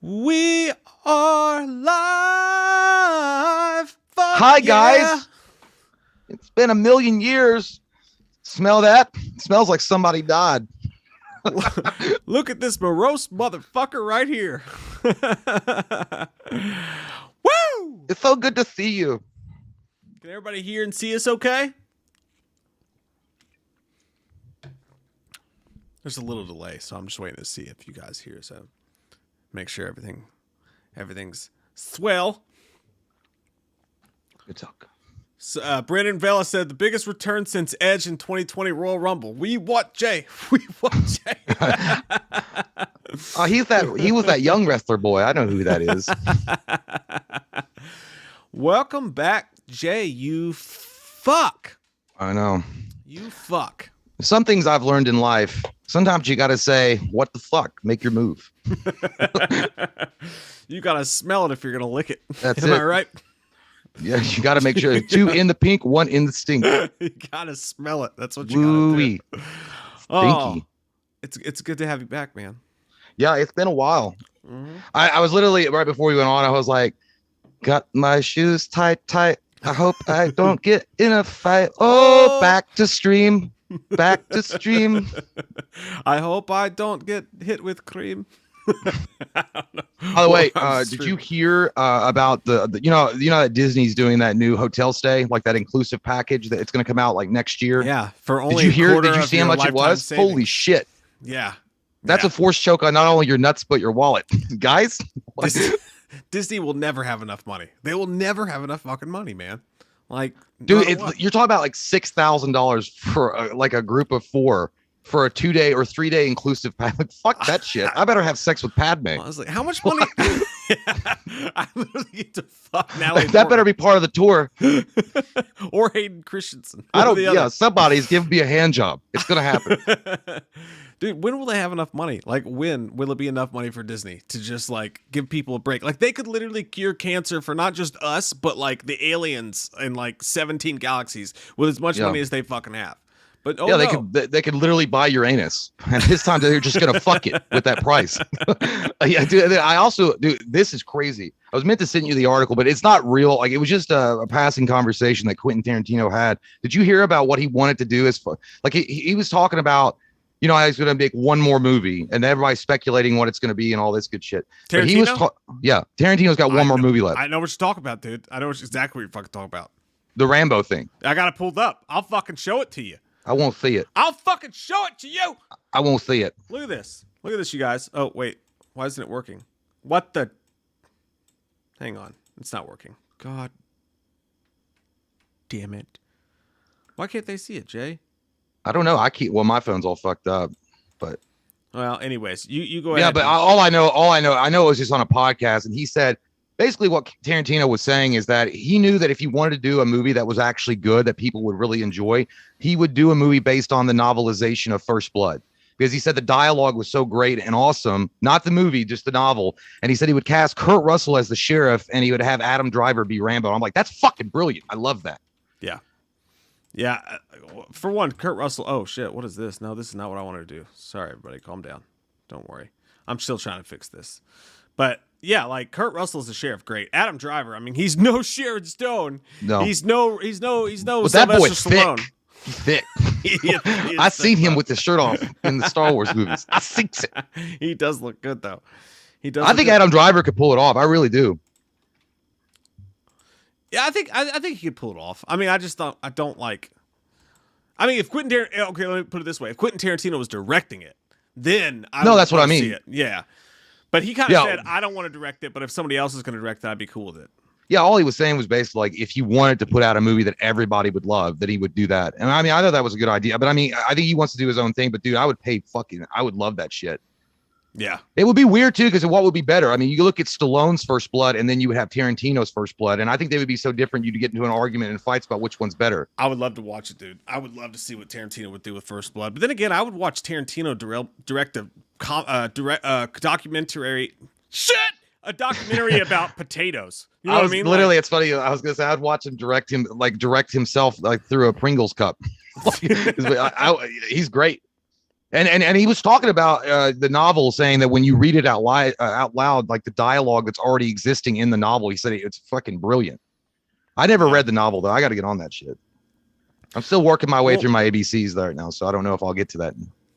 We are live. Fuck Hi, yeah. guys. It's been a million years. Smell that? It smells like somebody died. Look at this morose motherfucker right here. Woo! It's so good to see you. Can everybody hear and see us okay? There's a little delay, so I'm just waiting to see if you guys hear. So make sure everything's swell. Good talk. So, Brandon Vela said the biggest return since Edge in 2020 Royal Rumble. We want Jay. We want Jay. He was that young wrestler boy. I know who that is. Welcome back, Jay. You fuck. I know. You fuck. Some things I've learned in life. Sometimes you got to say, what the fuck? Make your move. You got to smell it if you're going to lick it. That's Am it. I right? Yeah, you got to make sure 2 in the pink, 1 in the stink. You got to smell it. That's what you got to do. Stinky. It's good to have you back, man. Yeah, it's been a while. Mm-hmm. I was literally, right before we went on, I was like, got my shoes tight. I hope I don't get in a fight. Oh, back to stream. Back to stream. I hope I don't get hit with cream. By the way, did you hear about the you know that Disney's doing that new hotel stay, like that inclusive package that it's going to come out like next year? Yeah, for only. Did you hear? Did Did you see how much it was? Savings. Holy shit! Yeah, that's a force choke on not only your nuts but your wallet, guys. Disney will never have enough money. They will never have enough fucking money, man. Like, dude, you're talking about like $6,000 for like a group of 4 for a 2-day or 3-day inclusive package. Fuck that shit. I better have sex with Padme. Honestly, how much money? I literally get to fuck Natalie. That better be part of the tour. Or Hayden Christensen. I don't. Yeah, somebody's give me a hand job. It's gonna happen. Dude, when will they have enough money? Like, when will it be enough money for Disney to just like give people a break? Like, they could literally cure cancer for not just us, but like the aliens in like 17 galaxies with as much money as they fucking have. But they could literally buy Uranus, and this time they're just gonna fuck it with that price. Yeah, dude. This is crazy. I was meant to send you the article, but it's not real. Like, it was just a passing conversation that Quentin Tarantino had. Did you hear about what he wanted to do? Like he was talking about, you know, he's gonna make one more movie, and everybody's speculating what it's gonna be and all this good shit. Tarantino? Tarantino's got one more movie left. I know what you're talking about, dude. I know exactly what you're fucking talking about. The Rambo thing. I got it pulled up. I'll fucking show it to you. I won't see it. I'll fucking show it to you. I won't see it. Look at this. Look at this, you guys. Oh, wait. Why isn't it working? What the? Hang on. It's not working. God damn it. Why can't they see it, Jay? I don't know. My phone's all fucked up, but. Well, anyways, you go ahead. Yeah, but I know it was just on a podcast, and he said, basically what Tarantino was saying is that he knew that if he wanted to do a movie that was actually good, that people would really enjoy, he would do a movie based on the novelization of First Blood. Because he said the dialogue was so great and awesome, not the movie, just the novel. And he said he would cast Kurt Russell as the sheriff, and he would have Adam Driver be Rambo. I'm like, that's fucking brilliant. I love that. Yeah. Yeah. For one, Kurt Russell. Oh, shit. What is this? No, this is not what I wanted to do. Sorry, everybody. Calm down. Don't worry. I'm still trying to fix this. But yeah, like, Kurt Russell's the sheriff, great. Adam Driver, I mean, he's no Sharon Stone. No, he's no. But Sylvester that boy's Stallone. thick. He's thick. I've seen him with the shirt off in the Star Wars movies. I think it. He does look good though. He does. I think Adam Driver could pull it off. I really do. Yeah, I think he could pull it off. I mean, I don't like. I mean, if Quentin Tarantino, okay, let me put it this way: if Quentin Tarantino was directing it, then that's what I mean. See it. Yeah. But he kind of said, I don't want to direct it, but if somebody else is going to direct it, I'd be cool with it. Yeah, all he was saying was basically like, if he wanted to put out a movie that everybody would love, that he would do that. And I mean, I thought that was a good idea. But I mean, I think he wants to do his own thing. But dude, I would love that shit. Yeah. It would be weird too, because what would be better? I mean, you look at Stallone's First Blood, and then you would have Tarantino's First Blood, and I think they would be so different. You'd get into an argument and fights about which one's better. I would love to watch it, dude. I would love to see what Tarantino would do with First Blood. But then again, I would watch Tarantino direct a documentary. Shit! A documentary about potatoes. You know what I mean? Literally, it's funny. I was gonna say I'd watch him direct himself like through a Pringles cup. He's great. And he was talking about the novel, saying that when you read it out loud, like the dialogue that's already existing in the novel, he said it's fucking brilliant. I never read the novel though. I got to get on that shit. I'm still working my way through my ABCs right now, so I don't know if I'll get to that.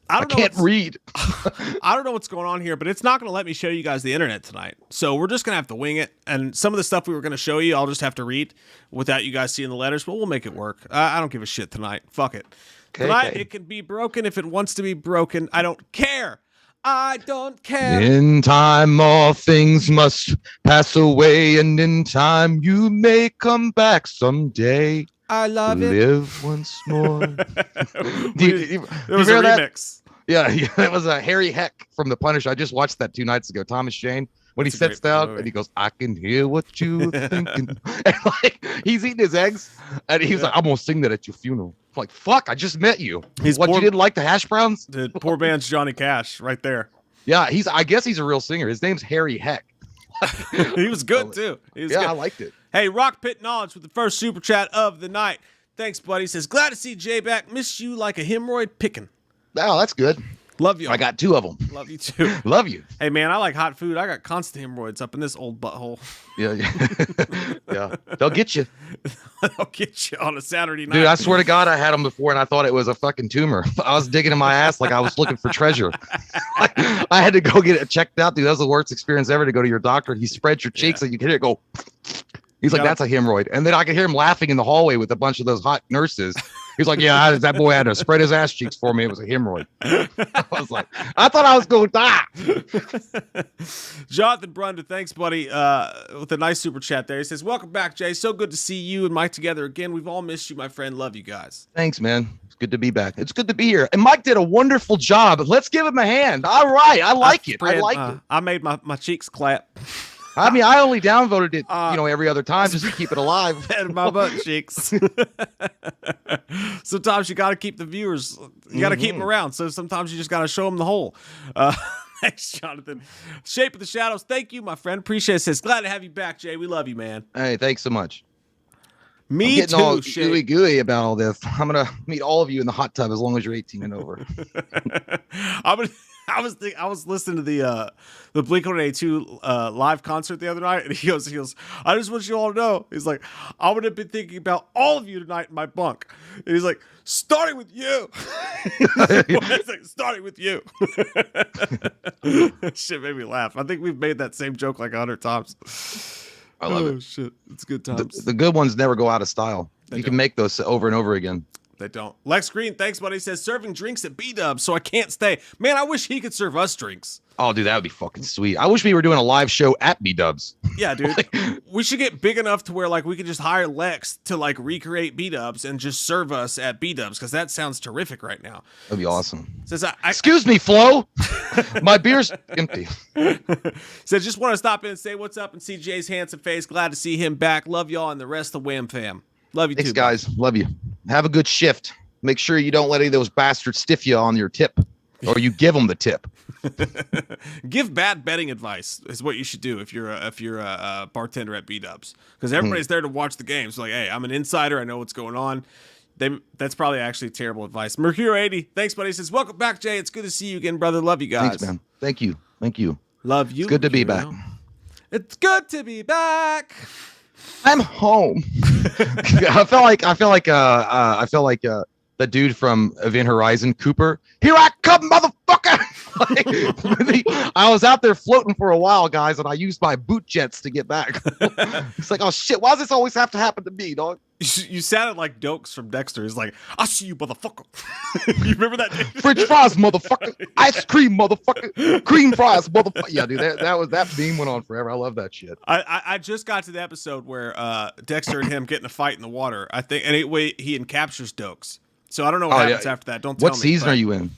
I can't read. I don't know what's going on here, but it's not going to let me show you guys the internet tonight. So we're just going to have to wing it. And some of the stuff we were going to show you, I'll just have to read without you guys seeing the letters, but we'll make it work. I don't give a shit tonight. Fuck it. Tonight, it can be broken if it wants to be broken. I don't care. I don't care. In time, all things must pass away, and in time, you may come back someday. I love it. Live once more. There was a remix. Yeah, it was a Harry Heck from The Punisher. I just watched that 2 nights ago. Thomas Jane, when he sits down and he goes, "I can hear what you thinking," and like he's eating his eggs, and he's like, "I'm gonna sing that at your funeral." I'm like, fuck, I just met you. You didn't like the hash browns? The poor man's Johnny Cash, right there. Yeah, I guess he's a real singer. His name's Harry Heck. He was good too. Good. I liked it. Hey, Rock Pit Knowledge with the first super chat of the night. Thanks, buddy. Says, glad to see Jay back. Miss you like a hemorrhoid picking. Oh, that's good. Love you. I got 2 of them. Love you too. Love you. Hey, man, I like hot food. I got constant hemorrhoids up in this old butthole. Yeah. Yeah. They'll get you. They'll get you on a Saturday night. Dude, I swear to God, I had them before and I thought it was a fucking tumor. I was digging in my ass like I was looking for treasure. I had to go get it checked out, dude. That was the worst experience ever, to go to your doctor. He spreads your cheeks and you can hear it go. He's like, that's a hemorrhoid. And then I could hear him laughing in the hallway with a bunch of those hot nurses. He's like, yeah, that boy had to spread his ass cheeks for me. It was a hemorrhoid. I was like, I thought I was going to die. Jonathan Brunda, thanks, buddy, with a nice super chat there. He says, welcome back, Jay. So good to see you and Mike together again. We've all missed you, my friend. Love you guys. Thanks, man. It's good to be back. It's good to be here. And Mike did a wonderful job. Let's give him a hand. All right. I like it. I made my cheeks clap. I mean, I only downvoted it, every other time just to keep it alive. And my butt cheeks. Sometimes you got to keep the viewers. You got to keep them around. So sometimes you just got to show them the hole. Thanks, Jonathan. Shape of the Shadows. Thank you, my friend. Appreciate it. Says, glad to have you back, Jay. We love you, man. Hey, thanks so much. Me I'm getting too, all Shape. gooey about all this. I'm going to meet all of you in the hot tub as long as you're 18 and over. I was listening to the Blink-182 live concert the other night, and he goes, I just want you all to know. He's like, I would have been thinking about all of you tonight in my bunk. And he's like, starting with you. He's like, starting with you. Shit made me laugh. I think we've made that same joke like 100 times. I love it. Oh shit, it's good times. The good ones never go out of style. You can make those over and over again. They don't. Lex Green, thanks, buddy. Says serving drinks at B-Dubs, so I can't stay. Man, I wish he could serve us drinks. Oh, dude, that would be fucking sweet. I wish we were doing a live show at B-Dubs. Yeah, dude. We should get big enough to where we could just hire Lex to recreate B-Dubs and just serve us at B-Dubs, because that sounds terrific right now. That'd be awesome. Says excuse me, Flo. My beer's empty. Says just want to stop in and say what's up and see Jay's handsome face. Glad to see him back. Love y'all and the rest of the Wham fam. Love you too. Thanks, guys. Love you. Have a good shift. Make sure you don't let any of those bastards stiff you on your tip, or you give them the tip. Give bad betting advice is what you should do if you're a bartender at B-Dubs, because everybody's there to watch the game. So hey, I'm an insider. I know what's going on. That's probably actually terrible advice. Mercury 80, thanks, buddy. He says, welcome back, Jay. It's good to see you again, brother. Love you guys. Thanks, man. Thank you. Love you. It's good to be back. It's good to be back. I'm home. I feel like the dude from Event Horizon, Cooper. Here I come, motherfucker! I was out there floating for a while, guys, and I used my boot jets to get back. It's like, oh shit, why does this always have to happen to me, dog? You sounded like Dokes from Dexter. He's like, I see you, motherfucker. You remember that? French fries, motherfucker. Ice cream, motherfucker. Cream fries, motherfucker. Yeah, dude, that meme went on forever. I love that shit. I just got to the episode where Dexter and him get in a fight in the water. I think, and he encaptures Dokes. So I don't know what happens after that. Don't tell me. What season are you in?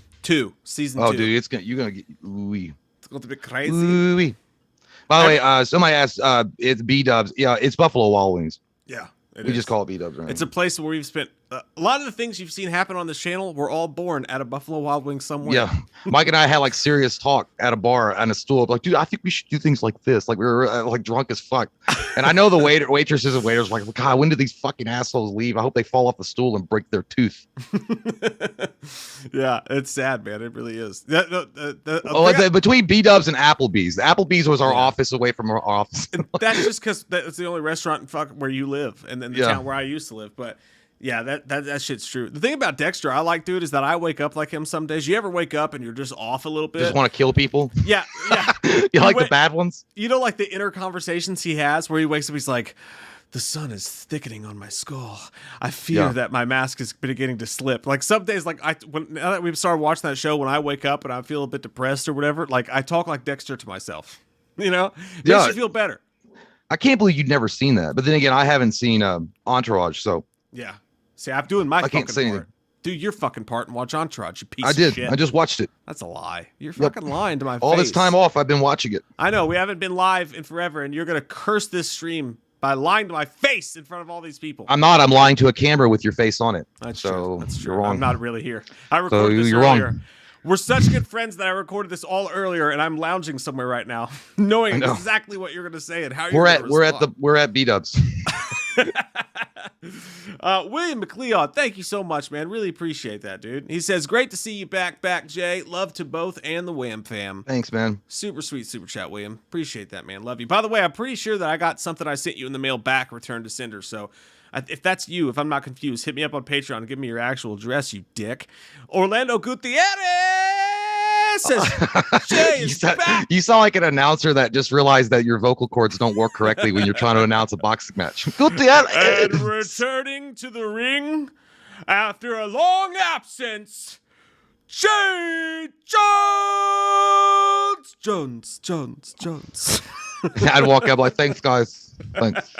Season 2. Oh, dude, you're gonna get ooey. It's going to be crazy. Ooey. By the way, somebody asked, it's B-Dubs. Yeah, it's Buffalo Wild Wings. Yeah. We just call it B-Dubs, right? It's a place where we've spent a lot of the things you've seen happen on this channel were all born at a Buffalo Wild Wings somewhere. Yeah, Mike and I had like serious talk at a bar on a stool. Like, dude, I think we should do things like this. Like we were like drunk as fuck. And I know the waitresses and waiters were like, God, when did these fucking assholes leave? I hope they fall off the stool and break their tooth. Yeah, it's sad, man. It really is. Between B-Dubs and Applebee's. The Applebee's was our office away from our office. That's just because that's the only restaurant where you live, and then the town where I used to live. But yeah, that shit's true. The thing about Dexter I like, dude, is that I wake up like him some days. You ever wake up and you're just off a little bit? Just want to kill people? Yeah. You like the bad ones? You know, like the inner conversations he has where he wakes up, he's like, the sun is thickening on my skull. I fear that my mask is beginning to slip. Like some days, like now that we've started watching that show, when I wake up and I feel a bit depressed or whatever, like I talk like Dexter to myself. You know? Makes you feel better. I can't believe you'd never seen that. But then again, I haven't seen Entourage, so. Yeah. See, I'm doing my fucking part. Anything. Do your fucking part and watch Entourage, you piece of shit. I just watched it. That's a lie. You're fucking lying to my face. All this time off, I've been watching it. I know. We haven't been live in forever, and you're going to curse this stream by lying to my face in front of all these people. I'm not. I'm lying to a camera with your face on it. That's true. That's true. You're wrong. I'm not really here. I recorded this earlier. Wrong. We're such good friends that I recorded this all earlier, and I'm lounging somewhere right now, knowing exactly what you're going to say and how you're going to respond. We're at B-Dubs. William McLeod, thank you so much, man. Really appreciate that, dude. He says, great to see you back, Jay. Love to both and the Wham fam. Thanks, man. Super sweet super chat, William. Appreciate that, man. Love you. By the way, I'm pretty sure that I got something I sent you in the mail back returned to sender, so if that's you, if I'm not confused, hit me up on Patreon and give me your actual address, you dick. Orlando Gutierrez says, Jay is back. You sound like an announcer that just realized that your vocal cords don't work correctly when you're trying to announce a boxing match. Gutierrez. And returning to the ring after a long absence, Jay Jones. I'd walk up like, thanks, guys. Thanks.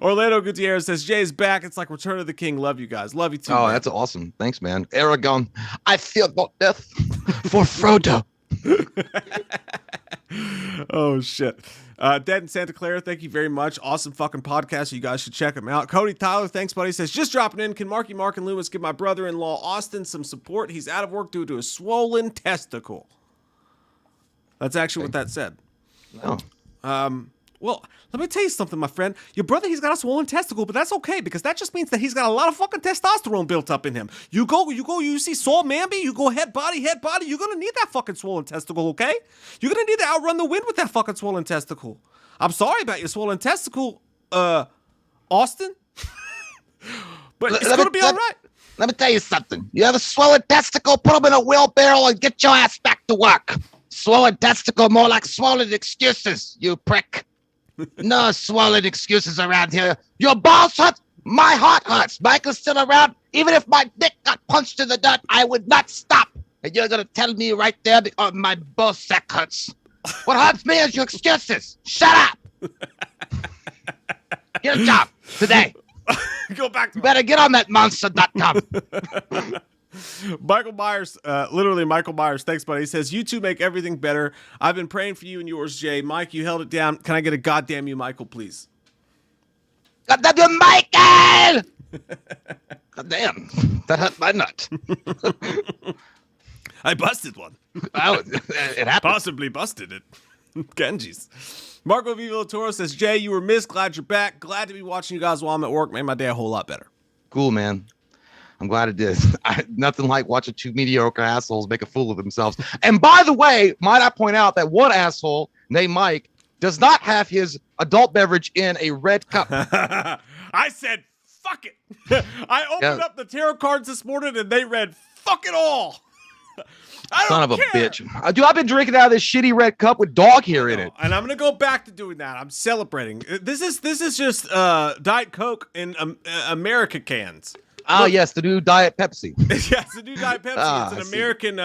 Orlando Gutierrez says, Jay's back. It's like Return of the King. Love you guys. Love you too. Oh, man. That's awesome. Thanks, man. Aragon, I fear not death for Frodo. Oh, shit. Dead in Santa Clara, thank you very much. Awesome fucking podcast. You guys should check them out. Cody Tyler, thanks, buddy. Says, just dropping in. Can Marky Mark and Loomis give my brother-in-law Austin some support? He's out of work due to a swollen testicle. That's actually what that said. No. Well, let me tell you something, my friend. Your brother, he's got a swollen testicle, but that's okay because that just means that he's got a lot of fucking testosterone built up in him. You see Saul Mamby, you go head body. You're gonna need that fucking swollen testicle, okay? You're gonna need to outrun the wind with that fucking swollen testicle. I'm sorry about your swollen testicle, Austin. But it's gonna be all right. Let me tell you something. You have a swollen testicle, put them in a wheelbarrow and get your ass back to work. Swollen testicle, more like swollen excuses, you prick. No swollen excuses around here. Your balls hurt, my heart hurts. Michael's still around. Even if my dick got punched in the dirt, I would not stop. And you're going to tell me right there because my ball sack hurts. What hurts me is your excuses. Shut up. Get a job today. Go back to you better get on that monster.com. Michael Myers, literally Michael Myers, thanks, buddy. He says, you two make everything better. I've been praying for you and yours, Jay. Mike, you held it down. Can I get a goddamn you, Michael, please? Goddamn you, Michael! Goddamn, that hurt my nut. I busted one. It happened. Possibly busted it. Genji's. Marco Vivo Toro says, Jay, you were missed. Glad you're back. Glad to be watching you guys while I'm at work. Made my day a whole lot better. Cool, man. I'm glad it did. Nothing like watching two mediocre assholes make a fool of themselves. And by the way, might I point out that one asshole named Mike does not have his adult beverage in a red cup. I said, fuck it. I opened up the tarot cards this morning and they read, fuck it all. Son of a bitch. Dude, I've been drinking out of this shitty red cup with dog hair in it. And I'm going to go back to doing that. I'm celebrating. This is just Diet Coke in America cans. Oh, yes, the new Diet Pepsi. Yeah, it's the new Diet Pepsi. It's an American,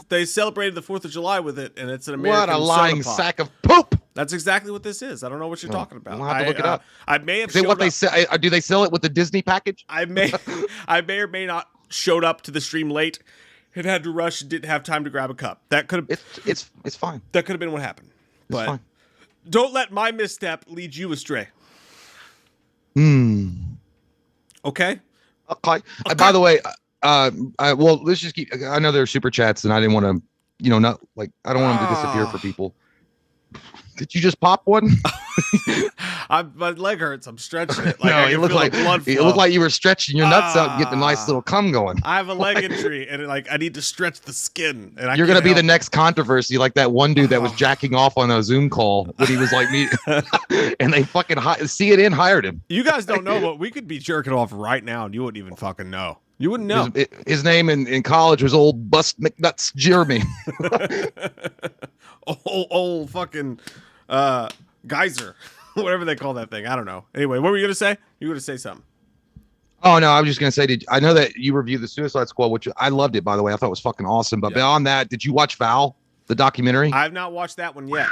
they celebrated the 4th of July with it, and it's an American What a lying sack of poop. That's exactly what this is. I don't know what you're talking about. We'll have to look it up. I may have showed up. Do they sell it with the Disney package? I may or may not showed up to the stream late and had to rush and didn't have time to grab a cup. That could have... It's fine. That could have been what happened. But fine. Don't let my misstep lead you astray. Okay. Okay. By the way, well, let's just keep. I know there are super chats, and I didn't want to, not like I don't want them to disappear for people. Did you just pop one? My leg hurts. I'm stretching it. Like no, it looked like you were stretching your nuts out and getting a nice little cum going. I have a leg injury, and I need to stretch the skin. And you're gonna be the next controversy, like that one dude that was jacking off on a Zoom call when he was like me, and they fucking CNN hired him. You guys don't know, but we could be jerking off right now, and you wouldn't even fucking know. You wouldn't know. His name in college was old Bust McNuts Jeremy. old fucking geyser, whatever they call that thing. I don't know. Anyway, what were you gonna say? You were gonna say something. Oh no, I was just gonna say, I know that you reviewed the Suicide Squad, which I loved it, by the way. I thought it was fucking awesome. But beyond that, did you watch Val, the documentary? I have not watched that one yet.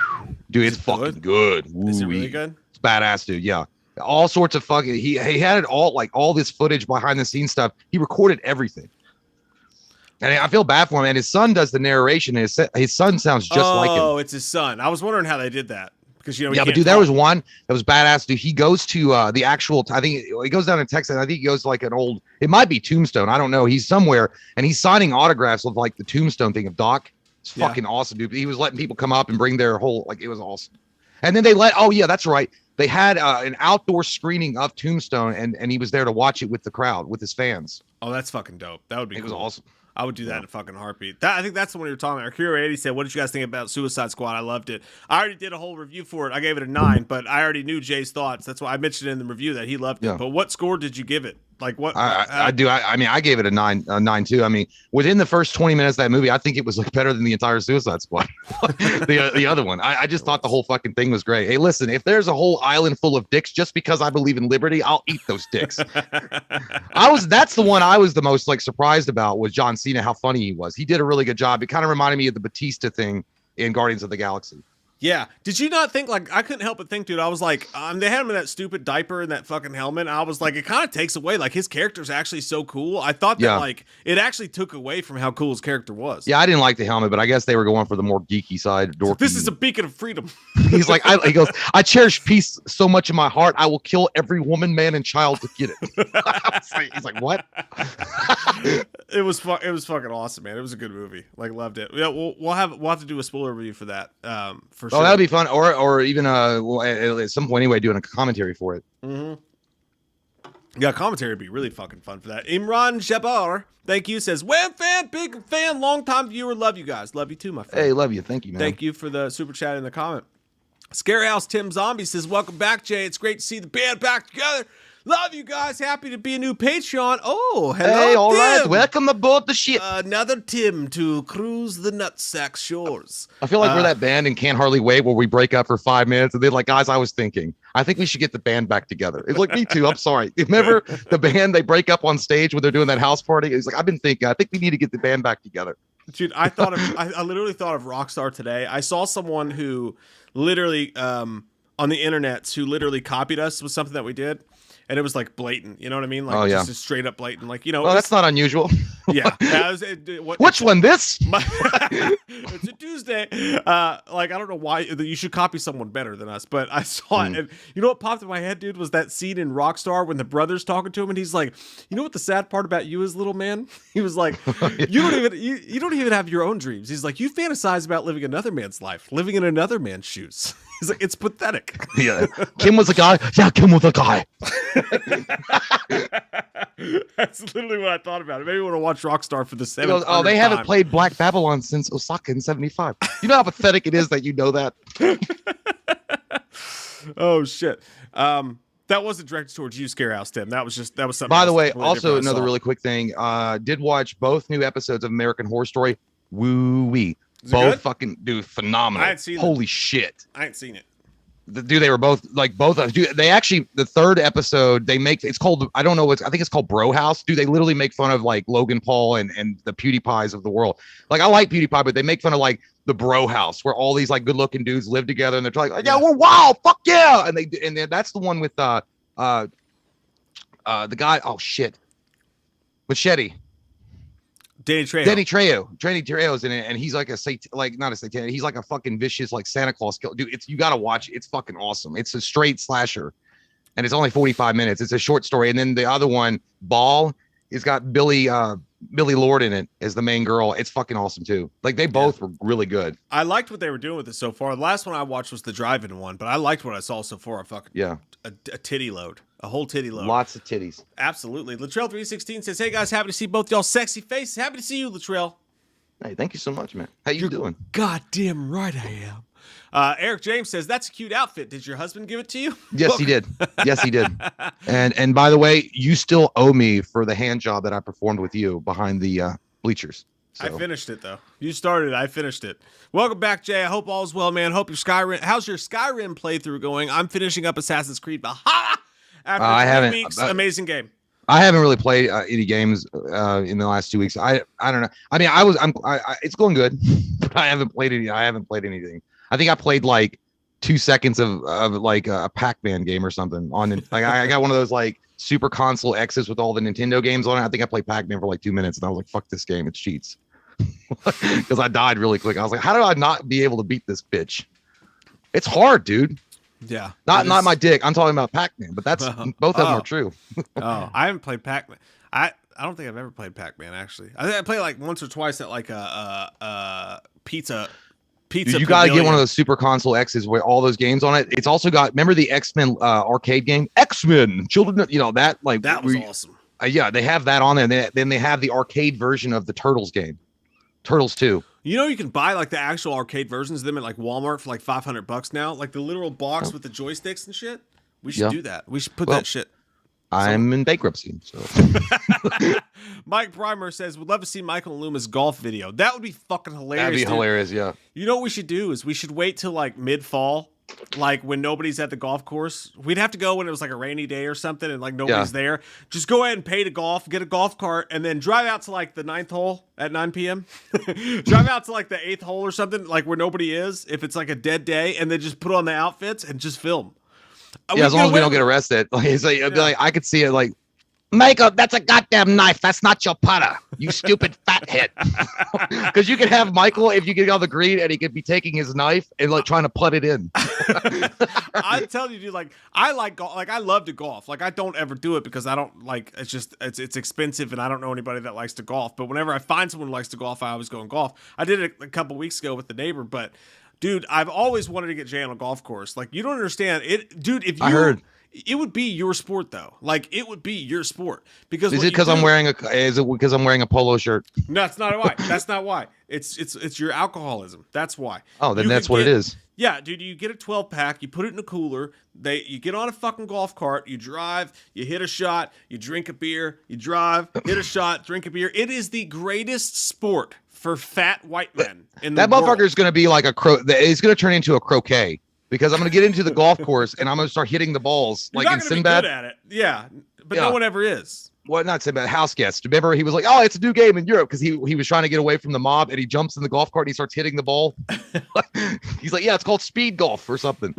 Dude, it's fucking good. Is it really good? It's badass, dude. Yeah. All sorts of fucking he had it all, like all this footage behind the scenes stuff. He recorded everything. And I feel bad for him. And his son does the narration. And his son sounds just like him. Oh, it's his son. I was wondering how they did that. Because but dude, there was one that was badass. Dude, he goes to the actual. I think he goes down in Texas. I think he goes to like an old. It might be Tombstone. I don't know. He's somewhere and he's signing autographs of like the Tombstone thing of Doc. It's fucking awesome, dude. He was letting people come up and bring their whole it was awesome. And then they oh yeah, that's right. They had an outdoor screening of Tombstone, and he was there to watch it with the crowd, with his fans. Oh, that's fucking dope. That would be cool. It was awesome. I would do that in a fucking heartbeat. I think that's the one you were talking about. Akira80 said, what did you guys think about Suicide Squad? I loved it. I already did a whole review for it. I gave it a 9, but I already knew Jay's thoughts. That's why I mentioned in the review that he loved it. But what score did you give it? Like what? I do. I mean, I gave it a 9 too. I mean, within the first 20 minutes of that movie, I think it was like better than the entire Suicide Squad. the other one. I just thought the whole fucking thing was great. Hey, listen, if there's a whole island full of dicks just because I believe in liberty, I'll eat those dicks. That's the one I was the most like surprised about was John Cena, how funny he was. He did a really good job. It kind of reminded me of the Batista thing in Guardians of the Galaxy. Yeah. Did you not think, like, I couldn't help but think, dude, I was like, they had him in that stupid diaper and that fucking helmet. And I was like, it kind of takes away, like, his character's actually so cool. I thought that, like, it actually took away from how cool his character was. Yeah, I didn't like the helmet, but I guess they were going for the more geeky side. So this is a beacon of freedom. He's like, he goes, I cherish peace so much in my heart. I will kill every woman, man, and child to get it. He's like, what? It was fucking awesome, man. It was a good movie. Like, loved it. Yeah, we'll have to do a spoiler review for that. For sure. Oh, that'd be fun. Or even at some point anyway, doing a commentary for it. Mm-hmm. Yeah, commentary would be really fucking fun for that. Imran Jabbar, thank you, says, Wham fan, big fan, long time viewer, love you guys. Love you too, my friend. Hey, love you. Thank you, man. Thank you for the super chat in the comment. Scarehouse Tim Zombie says, welcome back, Jay. It's great to see the band back together. Love you guys. Happy to be a new Patreon. Oh, hello, hey, all Tim. right. Welcome aboard the ship. Another Tim to cruise the nutsack shores. I feel like we're that band in Can't Hardly Wait where we break up for 5 minutes and they're like, guys, I was thinking, I think we should get the band back together. It's like, me too. I'm sorry. Remember the band, they break up on stage when they're doing that house party? It's like, I've been thinking, I think we need to get the band back together. Dude, I literally thought of Rockstar today. I saw someone who literally, on the internet, who literally copied us with something that we did. And it was like blatant, you know what I mean? Like just straight up blatant, like, you know. Well, that's not unusual. Yeah. Which one? This? It's a Tuesday. Like, I don't know why you should copy someone better than us, but I saw it, and you know what popped in my head, dude, was that scene in Rockstar when the brother's talking to him, and he's like, "You know what the sad part about you is, little man?" He was like, "You don't even have your own dreams." He's like, "You fantasize about living another man's life, living in another man's shoes." He's like, "It's pathetic." Yeah. Kim was a guy. Yeah, Kim was a guy. That's literally what I thought about it. Maybe we want to watch Rockstar for the 7th. Oh, they haven't played Black Babylon since Osaka in 75. You know how pathetic it is that you know that? Oh shit. That wasn't directed towards you, Scarehouse Tim. That was something. By the way, also another really quick thing. Did watch both new episodes of American Horror Story. Woo-wee. Both good? Fucking dude, phenomenal. I ain't seen Holy shit. I ain't seen it. Dude, they were both dude, they actually, the third episode they make, it's called, I don't know, I think it's called Bro House. Dude, they literally make fun of like Logan Paul and the PewDiePies of the world. Like, I like PewDiePie, but they make fun of like the Bro House where all these like good looking dudes live together and they're like, yeah, we're wild, fuck yeah. And then that's the one with the guy, oh shit, Machete. Danny Trejo's in it, and he's like not a satanic. He's like a fucking vicious like Santa Claus killer. Dude, you gotta watch it. It's fucking awesome. It's a straight slasher, and it's only 45 minutes. It's a short story. And then the other one, Ball, it's got Billy Lord in it as the main girl. It's fucking awesome too. Like they both were really good. I liked what they were doing with it so far. The last one I watched was the drive-in one, but I liked what I saw so far. A titty load, a whole titty load, lots of titties. Absolutely. Latrell 316 says, "Hey guys, happy to see both y'all sexy faces. Happy to see you, Latrell." Hey, thank you so much, man. How you doing? Goddamn right I am. Eric James says, "That's a cute outfit. Did your husband give it to you?" Yes, he did. Yes, he did. And by the way, you still owe me for the hand job that I performed with you behind the bleachers. So. I finished it though. You started it. I finished it. Welcome back, Jay. I hope all's well, man. Hope your Skyrim. How's your Skyrim playthrough going? I'm finishing up Assassin's Creed Valhalla after 3 weeks. Amazing game. I haven't really played any games in the last 2 weeks. I don't know. I mean, it's going good, but I haven't played any. I haven't played anything. I think I played like 2 seconds of like a Pac-Man game or something on. Like I got one of those like Super Console X's with all the Nintendo games on it. I think I played Pac-Man for like 2 minutes, and I was like, "Fuck this game! It's cheats." Because I died really quick. I was like, "How do I not be able to beat this bitch?" It's hard, dude. Yeah, not my dick. I'm talking about Pac-Man, but that's both of them are true. I haven't played Pac-Man. I don't think I've ever played Pac-Man actually. I think I played like once or twice at like a pizza. Dude, you got to get one of those Super Console X's with all those games on it. It's also got, remember the X-Men arcade game? X-Men Children, you know, that like that was awesome. Yeah, they have that on there. Then they have the arcade version of the Turtles game. Turtles 2. You know, you can buy like the actual arcade versions of them at like Walmart for like $500 now, like the literal box with the joysticks and shit. We should do that. We should put that shit. I'm in bankruptcy. So Mike Primer says, "Would love to see Michael and Loomis golf video. That would be fucking hilarious." That'd be hilarious, yeah. You know what we should do is we should wait till like mid-fall, like when nobody's at the golf course. We'd have to go when it was like a rainy day or something and like nobody's there. Just go ahead and pay to golf, get a golf cart, and then drive out to like the 9th hole at 9 p.m. Drive out to like the 8th hole or something, like where nobody is, if it's like a dead day, and then just put on the outfits and just film. Yeah, as long as we don't get arrested. Like, it's like, like I could see it like, "Michael, that's a goddamn knife. That's not your putter, you stupid fathead." Because you could have Michael, if you get on the green, and he could be taking his knife and like trying to putt it in. I'm telling you, dude, like I like golf. Like I love to golf. Like I don't ever do it because I don't like. It's just it's expensive, and I don't know anybody that likes to golf. But whenever I find someone who likes to golf, I always go and golf. I did it a couple weeks ago with the neighbor, but. Dude, I've always wanted to get Jay on a golf course. Like, you don't understand it, dude. If you, I heard it would be your sport, though. Like, it would be your sport because is it because I'm wearing a polo shirt? No, that's not why. That's not why. It's your alcoholism. That's why. Oh, then that's what it is. Yeah, dude. You get a 12-pack, you put it in a cooler. You get on a fucking golf cart, you drive, you hit a shot, you drink a beer, you drive, hit a shot, drink a beer. It is the greatest sport for fat white men in the world. That motherfucker is going to be like a it's going to turn into a croquet because I'm going to get into the golf course and I'm going to start hitting the balls. You're like not in Sinbad. Be good at it. Yeah, but no one ever is. Well, not Sinbad, House Guest. Remember, he was like, "Oh, it's a new game in Europe," because he was trying to get away from the mob, and he jumps in the golf cart and he starts hitting the ball. He's like, "Yeah, it's called speed golf or something."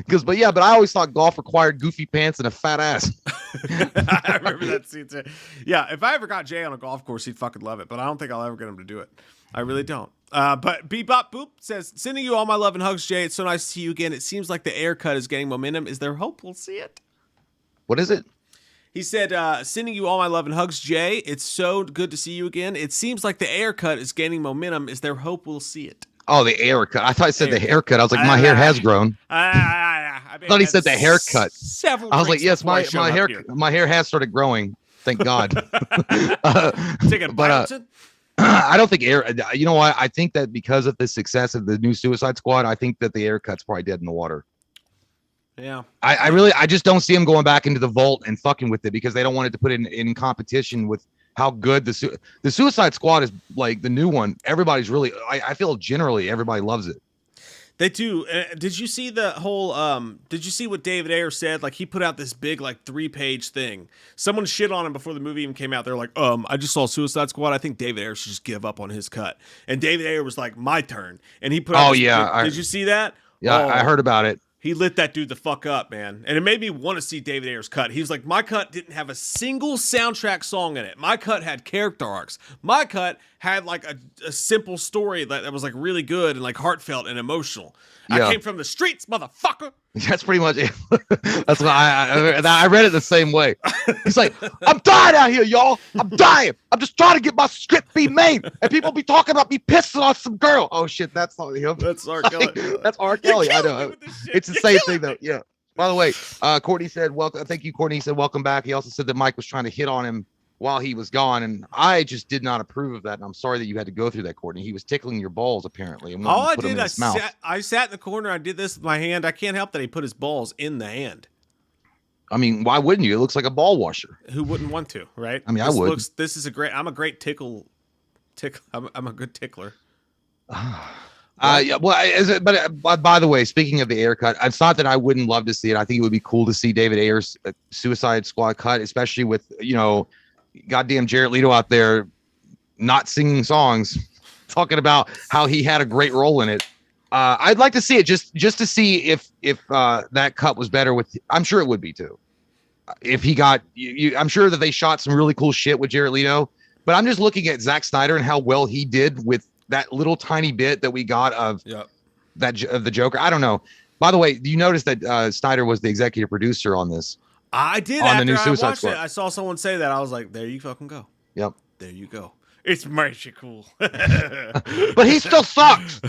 But I always thought golf required goofy pants and a fat ass. I remember that scene too. Yeah, if I ever got Jay on a golf course, he'd fucking love it. But I don't think I'll ever get him to do it. I really don't. But Bebop Boop says, "Sending you all my love and hugs, Jay. It's so nice to see you again. It seems like the air cut is gaining momentum. Is there hope we'll see it?" What is it? He said, "Sending you all my love and hugs, Jay. It's so good to see you again. It seems like the air cut is gaining momentum. Is there hope we'll see it?" Oh, the haircut. I thought I said the haircut. I was like, my hair has grown. I thought he said the haircut. I was like, yes, my hair has started growing. Thank God. I don't think you know what? I think that because of the success of the new Suicide Squad, I think that the haircut's probably dead in the water. Yeah, I just don't see him going back into the vault and fucking with it because they don't want it to put it in competition with how good the Suicide Squad is. Like the new one, everybody's really. I feel generally everybody loves it. They do. Did you see the whole? Did you see what David Ayer said? Like he put out this big like 3-page thing. Someone shit on him before the movie even came out. They're like, I just saw Suicide Squad. I think David Ayer should just give up on his cut. And David Ayer was like, my turn. And he put out. Did you see that? Yeah, I heard about it. He lit that dude the fuck up, man. And it made me want to see David Ayer's cut. He was like, my cut didn't have a single soundtrack song in it. My cut had character arcs. My cut had like a simple story that was like really good and like heartfelt and emotional. I came from the streets, motherfucker. That's pretty much it. That's why I read it the same way. He's like, I'm dying out here, y'all. I'm dying. I'm just trying to get my script be made, and people be talking about me pissing on some girl. Oh shit, that's not him. That's R. Kelly. That's R. Kelly. I know. It's the same thing though. Yeah. By the way, Courtney said, welcome. Thank you, Courtney. He said, welcome back. He also said that Mike was trying to hit on him while he was gone, and I just did not approve of that. And I'm sorry that you had to go through that, Courtney. He was tickling your balls apparently. And all I did, I sat in the corner. I did this with my hand. I can't help that he put his balls in the hand. I mean, why wouldn't you? It looks like a ball washer. Who wouldn't want to, right? I mean, I would. This is I'm a great tickle. I'm a good tickler. Yeah, well, but by the way, speaking of the Ayer cut, it's not that I wouldn't love to see it. I think it would be cool to see David Ayer's Suicide Squad cut, especially with, goddamn Jared Leto out there not singing songs, talking about how he had a great role in it. I'd like to see it just to see if that cut was better with. I'm sure it would be too. If he got, I'm sure that they shot some really cool shit with Jared Leto, but I'm just looking at Zack Snyder and how well he did with that little tiny bit that we got of the Joker. I don't know. By the way, you notice that Snyder was the executive producer on this? I did. On after the new Suicide I watched Squad. it, I saw someone say that. I was like, there you fucking go. Yep. There you go. It's magical. But he still sucks.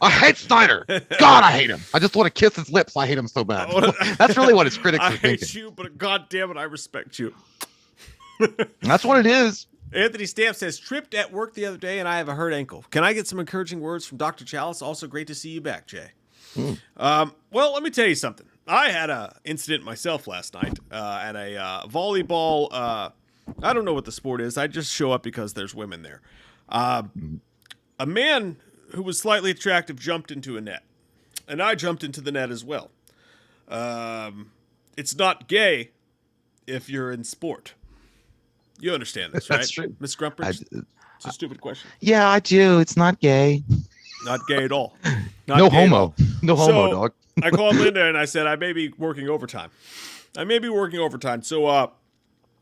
I hate Snyder. God, I hate him. I just want to kiss his lips. I hate him so bad. That's really what his critics are thinking. I hate you, but God damn it, I respect you. That's what it is. Anthony Stamp says, tripped at work the other day and I have a hurt ankle. Can I get some encouraging words from Dr. Chalice? Also great to see you back, Jay. Well, let me tell you something. I had an incident myself last night at a volleyball. I don't know what the sport is. I just show up because there's women there. A man who was slightly attractive jumped into a net, and I jumped into the net as well. It's not gay if you're in sport. You understand this, right? That's true. Miss Grumpers? It's a stupid question. Yeah, I do. It's not gay. Not gay at all. No homo. No homo, dog. I called Linda and I said, I may be working overtime. So,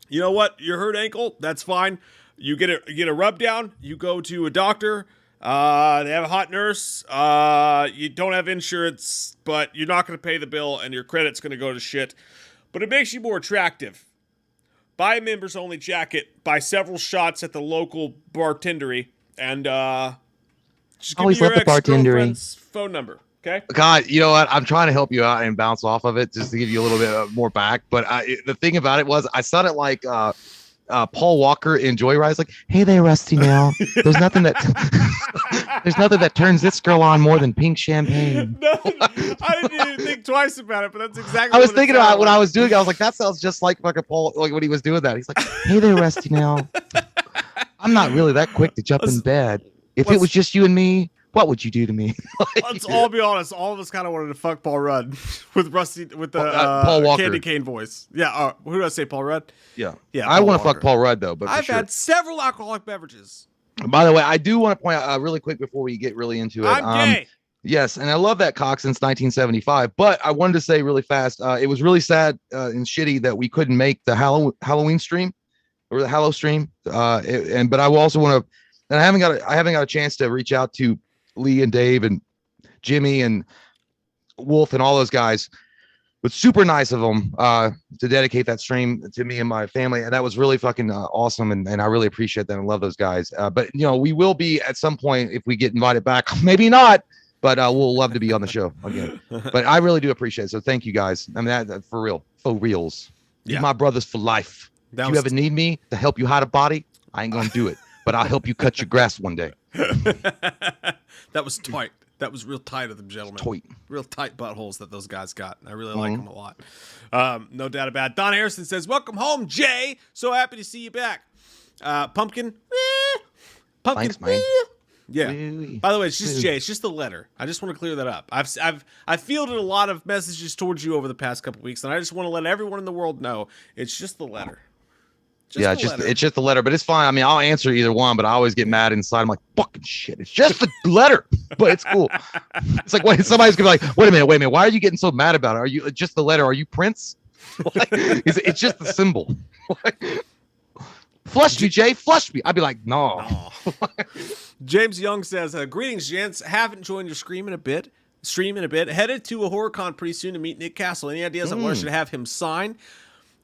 you know what? Your hurt ankle, that's fine. You get a rub down. You go to a doctor. They have a hot nurse. You don't have insurance, but you're not going to pay the bill and your credit's going to go to shit. But it makes you more attractive. Buy a members only jacket. Buy several shots at the local bartendery, and just give me your ex-girlfriend's phone number. Okay. God, you know what? I'm trying to help you out and bounce off of it just to give you a little bit more back. But the thing about it was, I sounded like Paul Walker in Joyride. It's like, hey there, Rusty Nail. There's nothing that turns this girl on more than pink champagne. No, I didn't even think twice about it, but that's exactly. I was thinking about it when I was doing it. I was like, that sounds just like fucking Paul, like when he was doing that. He's like, hey there, Rusty Nail. I'm not really that quick to jump in bed. If it was just you and me, what would you do to me? Let's all be honest. All of us kind of wanted to fuck Paul Rudd with the Paul Walker candy cane voice. Yeah. Who did I say? Paul Rudd? Yeah. Yeah. I want to fuck Paul Rudd though. But I've had several alcoholic beverages. By the way, I do want to point out really quick before we get really into it. I'm gay. Yes, and I love that cock since 1975. But I wanted to say really fast, it was really sad and shitty that we couldn't make the Halloween stream or the Hallow stream. But I also want to, and I haven't got a chance to reach out to Lee and Dave and Jimmy and Wolf and all those guys. But super nice of them to dedicate that stream to me and my family, and that was really fucking awesome, and I really appreciate that and love those guys. But we will be at some point if we get invited back, maybe not, but we'll love to be on the show again. But I really do appreciate it, so thank you guys. I mean, that for real, for reals. You're my brothers for life. If you ever need me to help you hide a body, I ain't gonna do it, but I'll help you cut your grass one day. That was tight. That was real tight of them, gentlemen. Real tight buttholes that those guys got. I really like them a lot. No doubt about it. Don Harrison says, welcome home, Jay. So happy to see you back. Pumpkin. Pumpkin. Thanks, man. Yeah. By the way, it's just Jay. It's just the letter. I just want to clear that up. I've fielded a lot of messages towards you over the past couple weeks, and I just want to let everyone in the world know it's just the letter. It's just the letter, but it's fine. I mean, I'll answer either one, but I always get mad inside. I'm like, fucking shit. It's just the letter, but it's cool. It's like when somebody's gonna be like, wait a minute. Why are you getting so mad about it? Are you just the letter? Are you Prince? It's just the symbol. Flush me, Jay. Flush me. I'd be like, no. James Young says, greetings, gents. Haven't joined your stream in a bit. Headed to a HorrorCon pretty soon to meet Nick Castle. Any ideas on what I should have him sign?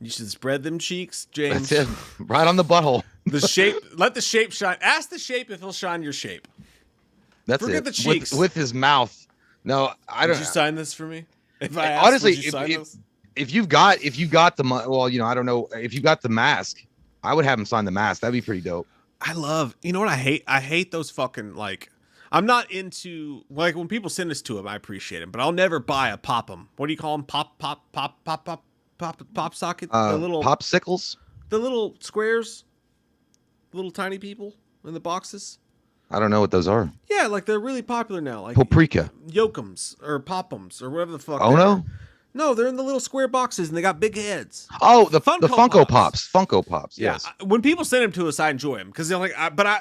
You should spread them cheeks, James. That's it. Right on the butthole. The shape. Let the shape shine. Ask the shape if he'll shine your shape. That's Forget it. the cheeks. With his mouth. No, I don't. Would you sign this for me? If I asked, honestly, would you sign this? if you've got the, well, you know, I don't know, if you got the mask, I would have him sign the mask. That'd be pretty dope. You know what I hate? I hate those fucking, like, I'm not into, like, when people send this to him, I appreciate them, but I'll never buy a pop 'em. What do you call them? Pop socket? The little popsicles? The little squares? Little tiny people in the boxes? I don't know what those are. Yeah, like they're really popular now. Like Paprika. Yokems or Pop'ems or whatever the fuck. Oh, no? No, they're in the little square boxes and they got big heads. Oh, the Funko Pops. Funko Pops. Yeah. Yes. When people send them to us, I enjoy them because they're like,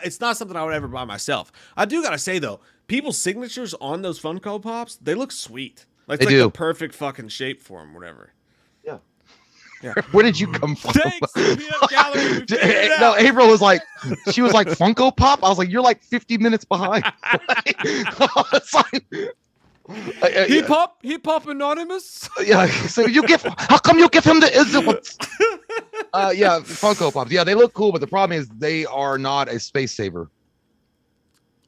it's not something I would ever buy myself. I do gotta say though, people's signatures on those Funko Pops, they look sweet. Like, it's like the perfect fucking shape for them, whatever. Yeah. Yeah. Where did you come from? Thanks, Peanut Gallery. No, April was like, she was like, Funko Pop? I was like, you're like 50 minutes behind. It's like, Hip Hop Anonymous? Yeah, so how come you give him the yeah, Funko Pops. Yeah, they look cool, but the problem is they are not a space saver.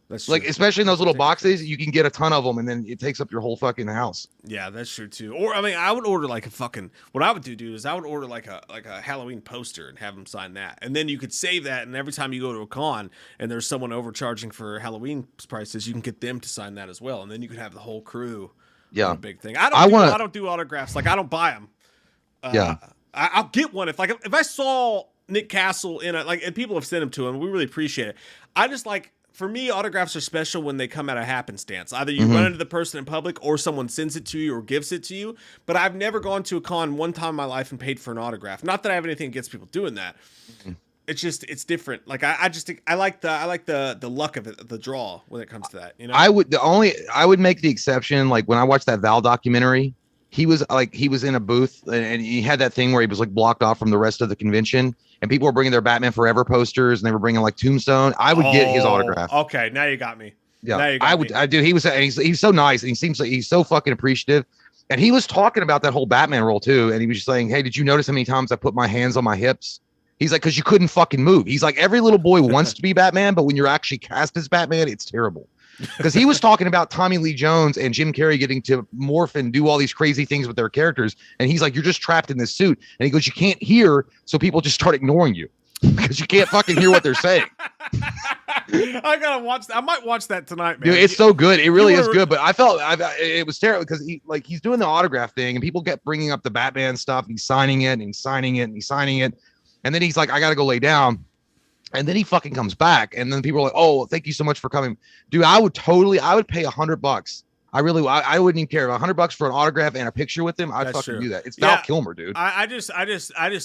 That's like, especially in those little boxes, you can get a ton of them, and then it takes up your whole fucking house. Yeah, that's true too. Or I mean, I would order like a fucking. What I would do, dude, is I would order like a Halloween poster and have them sign that, and then you could save that. And every time you go to a con and there's someone overcharging for Halloween prices, you can get them to sign that as well, and then you could have the whole crew. Yeah, big thing. I don't do autographs. Like, I don't buy them. Yeah, I'll get one if I saw Nick Castle in a, like, and people have sent them to him. We really appreciate it. I just like. For me, autographs are special when they come out of happenstance. Either you run into the person in public or someone sends it to you or gives it to you. But I've never gone to a con one time in my life and paid for an autograph. Not that I have anything against people doing that. It's just, it's different. Like, I like the luck of it, the draw when it comes to that. You know, I would make the exception. Like, when I watched that Val documentary, he was in a booth and he had that thing where he was like blocked off from the rest of the convention. And people were bringing their Batman Forever posters, and they were bringing like Tombstone. I would get his autograph. Okay, now you got me. Yeah, I would. I do. He's so nice, and he seems like he's so fucking appreciative. And he was talking about that whole Batman role too. And he was just saying, "Hey, did you notice how many times I put my hands on my hips?" He's like, "Because you couldn't fucking move." He's like, "Every little boy wants to be Batman, but when you're actually cast as Batman, it's terrible." Because he was talking about Tommy Lee Jones and Jim Carrey getting to morph and do all these crazy things with their characters, and he's like, "You're just trapped in this suit." And he goes, "You can't hear, so people just start ignoring you." Because you can't fucking hear what they're saying. I gotta watch that. I might watch that tonight, man. Dude, it's so good. It really is good. But I felt it was terrible because he's doing the autograph thing, and people kept bringing up the Batman stuff. He's signing it, and he's signing it, and he's signing it, and then he's like, "I gotta go lay down." And then he fucking comes back, and then people are like, "Oh, thank you so much for coming, dude." I would pay $100. I wouldn't even care. $100 for an autograph and a picture with him. I'd fucking do that. It's Val Kilmer, dude. I just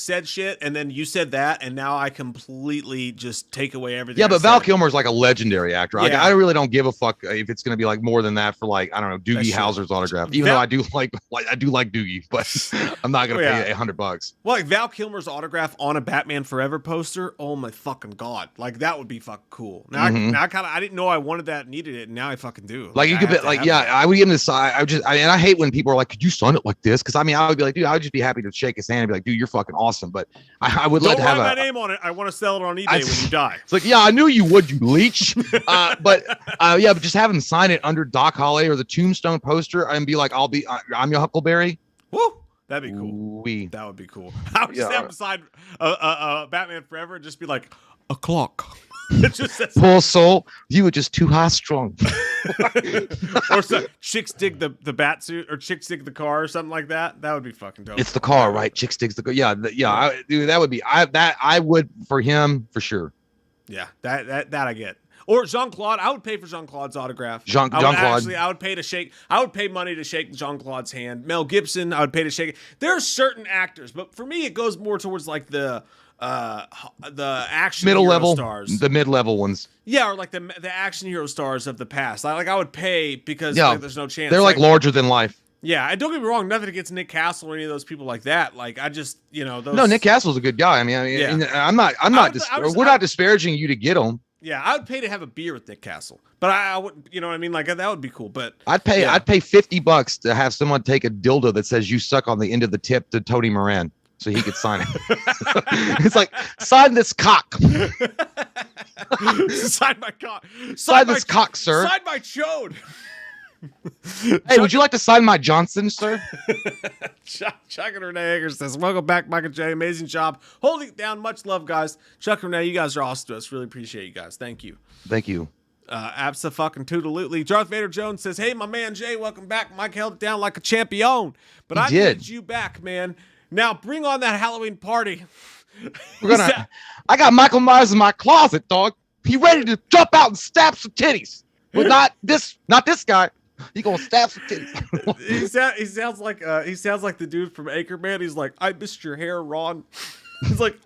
said shit, and then you said that, and now I completely just take away everything. Yeah, but Val Kilmer is like a legiondary actor. Yeah. I really don't give a fuck if it's gonna be like more than that for, like, I don't know, Doogie Howser's autograph. Even though I do like Doogie, but I'm not gonna pay $100. Well, like Val Kilmer's autograph on a Batman Forever poster. Oh my fucking god! Like, that would be fucking cool. Now, I didn't know I wanted that, needed it, and now I fucking do. Like, you could be like, I would give him the side. I hate when people are like, "Could you sign it like this?" Because I mean, I would be like, dude, I would just be happy to shake his hand and be like, "Dude, you're fucking awesome." But I would don't write my name on it. I want to sell it on eBay when you die. It's like, yeah, I knew you would, you leech. But just have him sign it under Doc Holliday or the Tombstone poster and be like, I'm your Huckleberry. Woo! That'd be cool. That would be cool. I would just have him sign Batman Forever and just be like, a clock. It just says, "Poor soul, you were just too high strung." Or chicks dig the bat suit, or chicks dig the car, or something like that. That would be fucking dope. It's the car, right? Chicks digs the car. Yeah, dude, that would be I would for him for sure. Yeah, that I get. Or Jean-Claude, I would pay for Jean-Claude's autograph. Jean-Claude. I would pay money to shake Jean-Claude's hand. Mel Gibson, I would pay to shake it. There are certain actors, but for me, it goes more towards like the action middle hero level stars, the mid-level ones. Yeah, or like the action hero stars of the past. I would pay because like, there's no chance. They're like larger than life. Yeah, and don't get me wrong, nothing against Nick Castle or any of those people like that. Like, I just, those. No, Nick Castle's a good guy. I mean, I'm not. We're not disparaging you to get him. Yeah, I would pay to have a beer with Nick Castle, but I wouldn't. You know what I mean? Like that would be cool. But I'd pay $50 to have someone take a dildo that says "you suck" on the end of the tip to Tony Moran, so he could sign it. It's like, sign this cock. Sign my cock. Sign this cock, sir. Sign my chode. Hey, would you like to sign my Johnson, sir? Chuck and Renee Eggers says, welcome back, Mike and Jay. Amazing job holding it down. Much love, guys. Chuck and Renee, you guys are awesome to us. Really appreciate you guys. Thank you. Thank you. Abso-fucking-toodalutely. Darth Vader Jones says, hey, my man Jay, welcome back. Mike held it down like a champion, but I need you back, man. Now bring on that Halloween party. I got Michael Myers in my closet, dog. He ready to jump out and stab some titties. But not this guy. He gonna stab some titties. he sounds like the dude from Anchorman. He's like, I missed your hair, Ron. He's like,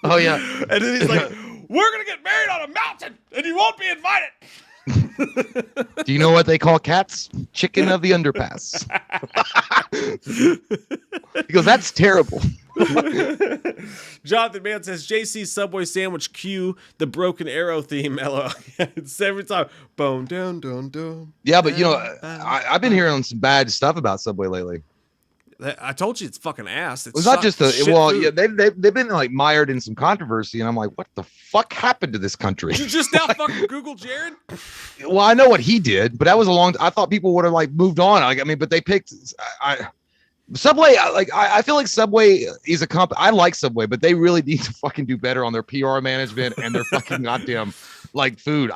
oh yeah. And then he's like, we're gonna get married on a mountain, and you won't be invited. Do you know what they call cats? Chicken of the underpass. He goes, that's terrible. Jonathan Mann says, JC Subway sandwich cue the Broken Arrow theme. LOL. It's every time. Bone down, down, down. Yeah, but I've been hearing some bad stuff about Subway lately. I told you it's fucking ass. It's not just yeah, they've been like mired in some controversy, and I'm like, what the fuck happened to this country? Did you just now fucking Google Jared? Well, I know what he did, but that was I thought people would have like moved on. Like, I mean, but they picked Subway. I feel like Subway is a company. I like Subway, but they really need to fucking do better on their PR management and their fucking goddamn like food.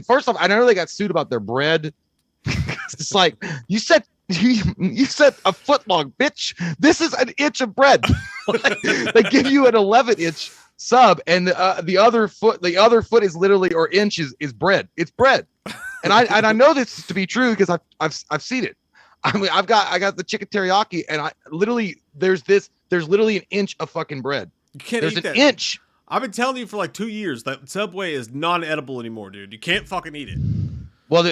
First off, I know they got sued about their bread. It's like, you said a foot long, bitch. This is an inch of bread. They give you an 11-inch sub, and the other foot is literally, or inch is bread. It's bread, and I know this to be true because I've seen it. I mean, I got the chicken teriyaki, and there's literally an inch of fucking bread. You can't there's eat an that. Inch. I've been telling you for like 2 years that Subway is non-edible anymore, dude. You can't fucking eat it. Well,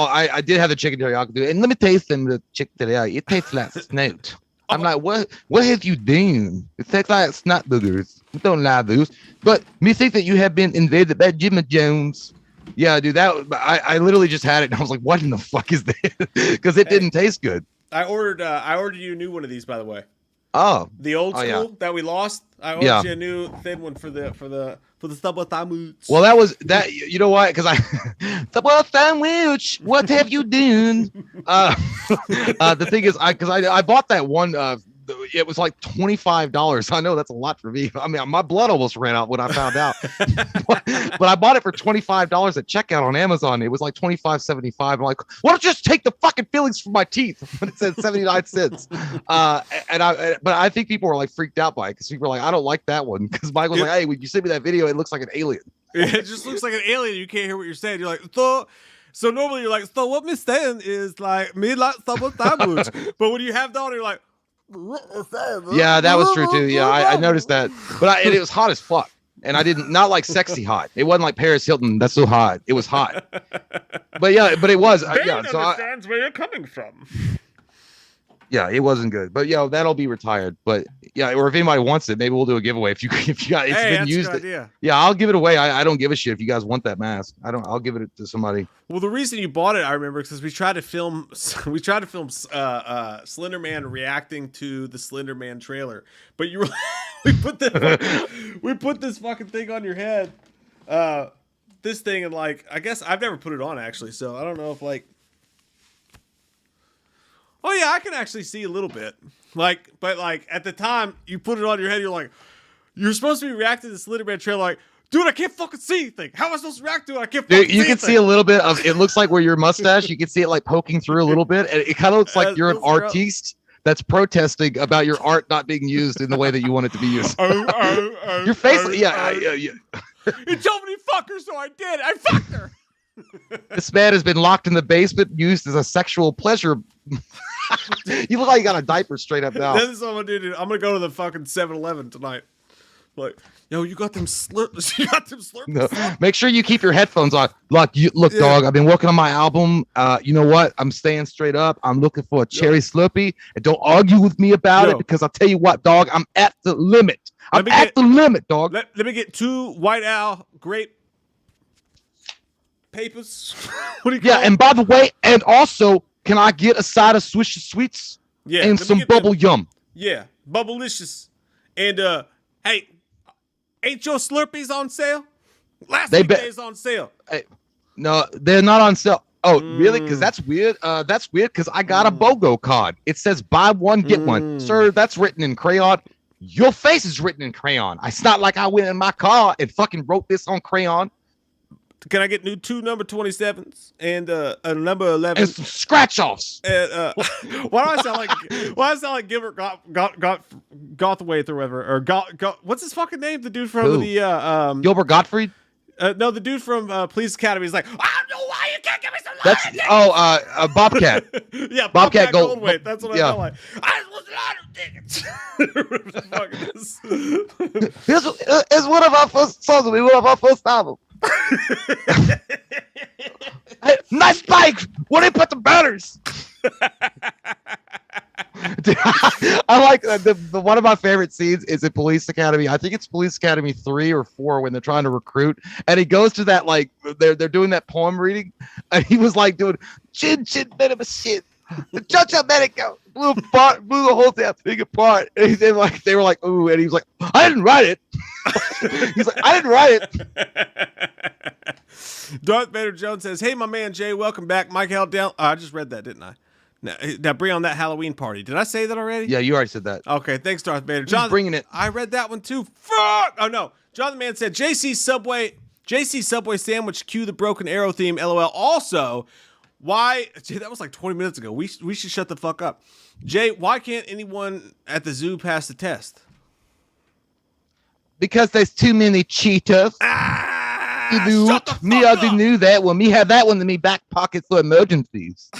I did have the chicken teriyaki, and let me taste the chicken teriyaki. It tastes like snout. I'm like, what have you done? It tastes like snot boogers. Don't lie, those. But me think that you have been invaded by Jimmy Jones. Yeah, dude, I literally just had it, and I was like, what in the fuck is this? Because it didn't taste good. I ordered you a new one of these, by the way. Oh, the old school that we lost. I ordered you a new thin one for the Subway sandwich. Well, that was that. You know why? Because Subway sandwich. What have you done? The thing is, I bought that one. It was like $25. I know that's a lot for me. I mean, my blood almost ran out when I found out. but I bought it for $25 at checkout on Amazon. It was like $25.75. I'm like, why don't you just take the fucking fillings from my teeth? When it said 79 cents. But I think people were like freaked out by it because people were like, I don't like that one. Because Michael's like, hey, when you send me that video, it looks like an alien. It just looks like an alien. You can't hear what you're saying. You're like, so normally you're like, so what me saying is like me like Subway sandwich. But when you have that on, you're like, yeah, that was true too. Yeah, I noticed that, but it was hot as fuck, and I not like sexy hot. It wasn't like Paris Hilton. That's so hot. It was hot, but it was. Yeah, so understands where you're coming from. Yeah, it wasn't good, but that'll be retired. But yeah, or if anybody wants it, maybe we'll do a giveaway. If you got been used, yeah, I'll give it away. I don't give a shit if you guys want that mask. I'll give it to somebody. Well, the reason you bought it, I remember, because we tried to film Slender Man reacting to the Slender Man trailer, but we put this fucking thing on your head, this thing, and like, I guess I've never put it on actually, so I don't know if like. Oh yeah, I can actually see a little bit. But at the time you put it on your head, you're supposed to be reacting to the Slender Man trailer like, dude, I can't fucking see anything. How am I supposed to react to it? I can't fucking see anything. You can see a little bit of it. Looks like where your mustache, you can see it like poking through a little bit. And it kind of looks like you're an artiste that's protesting about your art not being used in the way that you want it to be used. Your face, yeah. You told me to fuck her, so I did. I fucked her. This man has been locked in the basement, used as a sexual pleasure. You look like you got a diaper straight up now. This is what I'm gonna do, dude. I'm gonna go to the fucking 7-Eleven tonight. Like, yo, you got them slurps. You got them slurps. No. Make sure you keep your headphones on. Look, dog. I've been working on my album. You know what? I'm staying straight up. I'm looking for a cherry Slurpee, and don't argue with me about it because I'll tell you what, dog. I'm at the limit. I'm at the limit, dog. Let me get 2 White Owl grape papers. What do you call it? And by the way, and also, can I get a side of Swisher Sweets? Yeah, and some bubble yum. Yeah, Bubblicious. And hey, ain't your Slurpees on sale? Last week's on sale. No, they're not on sale. Oh, really? Because that's weird. That's weird because I got a BOGO card. It says buy one, get one. Sir, that's written in crayon. Your face is written in crayon. It's not like I went in my car and fucking wrote this on crayon. Can I get 2 number 27s and a number 11 and some scratch offs? Why do I sound like Gilbert Gothwaite or whatever? Or what's his fucking name? The dude from Gilbert Gottfried? No, the dude from Police Academy is like, I don't know why you can't give me some. That's Bobcat. Yeah, Bobcat Goldthwait. That's what I felt like. I was a lot of tickets. It's one of our first songs. One of our first albums. Hey, nice bike. Where they put the banners? Dude, I like the one of my favorite scenes is in Police Academy. I think it's Police Academy 3 or 4 when they're trying to recruit, and he goes to that like they're doing that poem reading, and he was like doing chin bit of a shit. The judge America blew the whole damn thing apart. And they were like, ooh, and he was like, I didn't write it. He's like, I didn't write it. Darth Vader Jones says, hey, my man Jay, welcome back. Mike held down. I just read that, didn't I? Now bring on that Halloween party. Did I say that already? Yeah, you already said that. Okay, thanks, Darth Vader. John, bringing it. I read that one too. Fuck. Oh no, Jonathan Man said JC Subway sandwich. Cue the Broken Arrow theme. LOL. Also, why? Jay, that was like 20 minutes ago. We should shut the fuck up. Jay, why can't anyone at the zoo pass the test? Because there's too many cheaters. I knew that when me have that one in me back pocket for emergencies.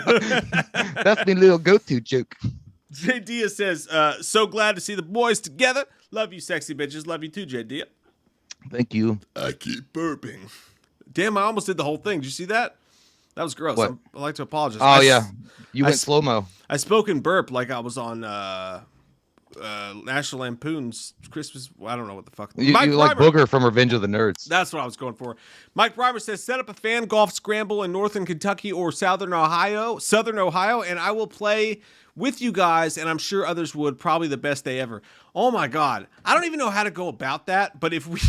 That's my little go-to joke. Jay Dia says, so glad to see the boys together. Love you, sexy bitches. Love you too, Jay Dia. Thank you. I keep burping. Damn, I almost did the whole thing. Did you see that? That was gross. I'd like to apologize. Oh, yeah. You went slow-mo. I spoke in burp like I was on National Lampoon's Christmas. I don't know what the fuck. You like Booger from Revenge of the Nerds. That's what I was going for. Mike Reimer says, set up a fan golf scramble in Northern Kentucky or Southern Ohio, and I will play with you guys, and I'm sure others would. Probably the best day ever. Oh my God. I don't even know how to go about that, but if we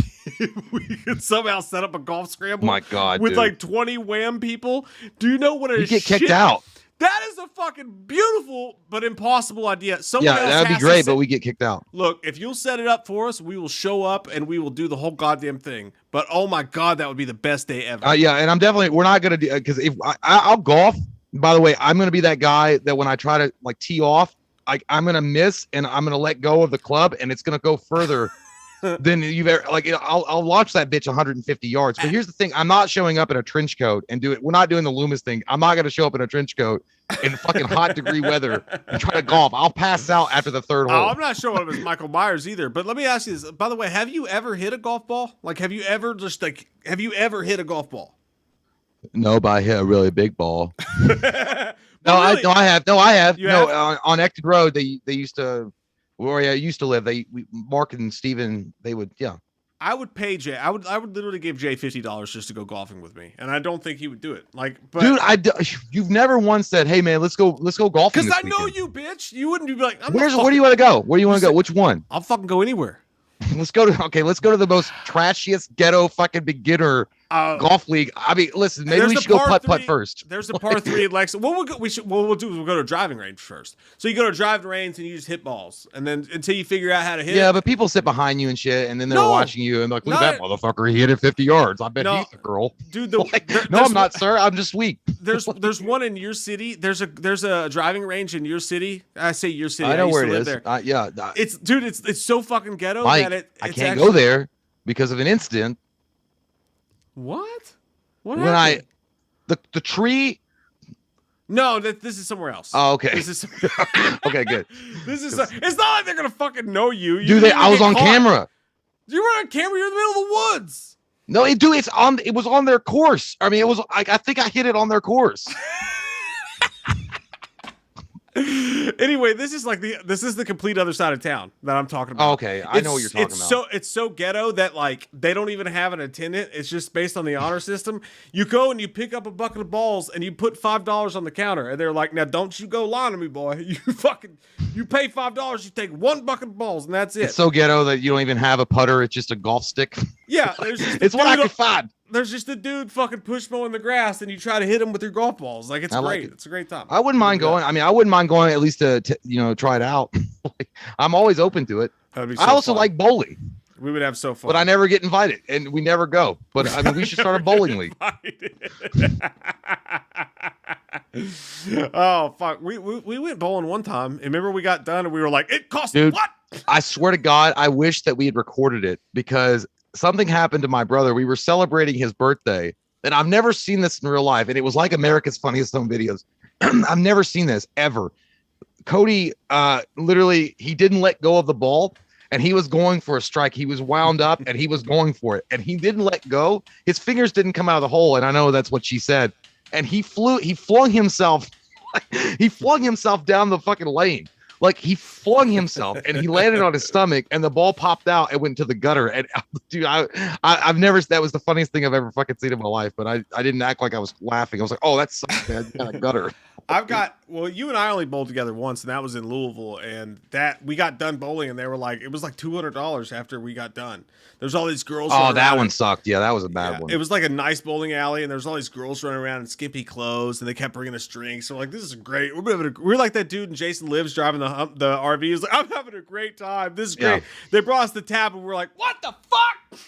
could somehow set up a golf scramble my God, with dude. like 20 Wham people, do you know what you get kicked out? That is a fucking beautiful but impossible idea. That'd be great, but we get kicked out. Look, if you'll set it up for us, we will show up and we will do the whole goddamn thing. But oh my God, that would be the best day ever. And we're not gonna do because if I'll golf. By the way, I'm gonna be that guy that when I try to like tee off, I'm gonna miss and I'm gonna let go of the club and it's gonna go further than you've ever I'll launch that bitch 150 yards. But here's the thing: I'm not showing up in a trench coat and do it. We're not doing the Loomis thing. I'm not gonna show up in a trench coat in fucking hot degree weather and try to golf. I'll pass out after the third hole. I'm not showing up as Michael Myers either. But let me ask you this: by the way, have you ever hit a golf ball? Like, have you ever hit a golf ball? No, but I hit a really big ball. I have. On Ecton Road, they used to. Where I used to live, Mark and Steven, they would, yeah. I would pay Jay. I would literally give Jay $50 just to go golfing with me, and I don't think he would do it. Dude, you've never once said, "Hey man, let's go golfing." Because I know you, bitch. You wouldn't be like, where do you want to go? Where do you want to go? Which one? I'll fucking go anywhere. Let's go to the most trashiest ghetto fucking beginner golf league. I mean, listen, maybe we should go putt first. There's a par 3 at Lexington. What we'll do is we'll go to a driving range first. So you go to a driving range and you just hit balls, and then until you figure out how to hit. Yeah, but people sit behind you and shit, and then they're watching you and like, look at that motherfucker. He hit it 50 yards. I bet he's a girl. Dude, no, I'm not, sir. I'm just weak. There's one in your city. There's a driving range in your city. I say your city. I know where it is. There. Yeah. It's so fucking ghetto that I can't go there because of an incident. What? What happened? The tree. No, this is somewhere else. Oh, okay. This is okay, good. It's not like they're gonna fucking know you. Dude, I was on camera. You were on camera. You're in the middle of the woods. No, dude, it was on their course. I mean, it was. I think I hit it on their course. Anyway, this is the complete other side of town that I'm talking about. Oh, okay, I know what you're talking about. It's so ghetto that like they don't even have an attendant. It's just based on the honor system. You go and you pick up a bucket of balls and you put $5 on the counter, and they're like, "Now don't you go lie to me, boy. You pay $5. You take one bucket of balls, and that's it." It's so ghetto that you don't even have a putter. It's just a golf stick. Yeah, it's what I can find. There's just a dude fucking push mowing the grass, and you try to hit him with your golf balls. Like, it's great. It's a great time. I wouldn't mind going. I mean, I wouldn't mind going at least to try it out. I'm always open to it. I also like bowling. We would have so fun. But I never get invited, and we never go. But I mean, we should start a bowling league. Oh, fuck. We went bowling one time. And remember, we got done, and we were like, it cost what? I swear to God, I wish that we had recorded it, because something happened to my brother. We were celebrating his birthday, and I've never seen this in real life. And it was like America's Funniest Home Videos. I've never seen this ever. Cody, literally, he didn't let go of the ball, and he was going for a strike. He was wound up, and he was going for it, and he didn't let go. His fingers didn't come out of the hole, and I know that's what she said. And he flung himself down the fucking lane. Like, he flung himself, and he landed on his stomach, and the ball popped out and went to the gutter. And dude, I've never, that was the funniest thing I've ever fucking seen in my life. But I didn't act like I was laughing. I was like, oh, that sucks, man. You got a gutter. You and I only bowled together once, and that was in Louisville. And we got done bowling, and they were like, it was like $200 after we got done. There's all these girls. Oh, that one sucked. Yeah, that was a bad one. It was like a nice bowling alley, and there's all these girls running around in skimpy clothes, and they kept bringing us drinks. So we're like, this is great. We're like that dude in Jason Lives driving the RV. He's like, I'm having a great time. This is great. Yeah. They brought us the tab, and we're like, what the fuck?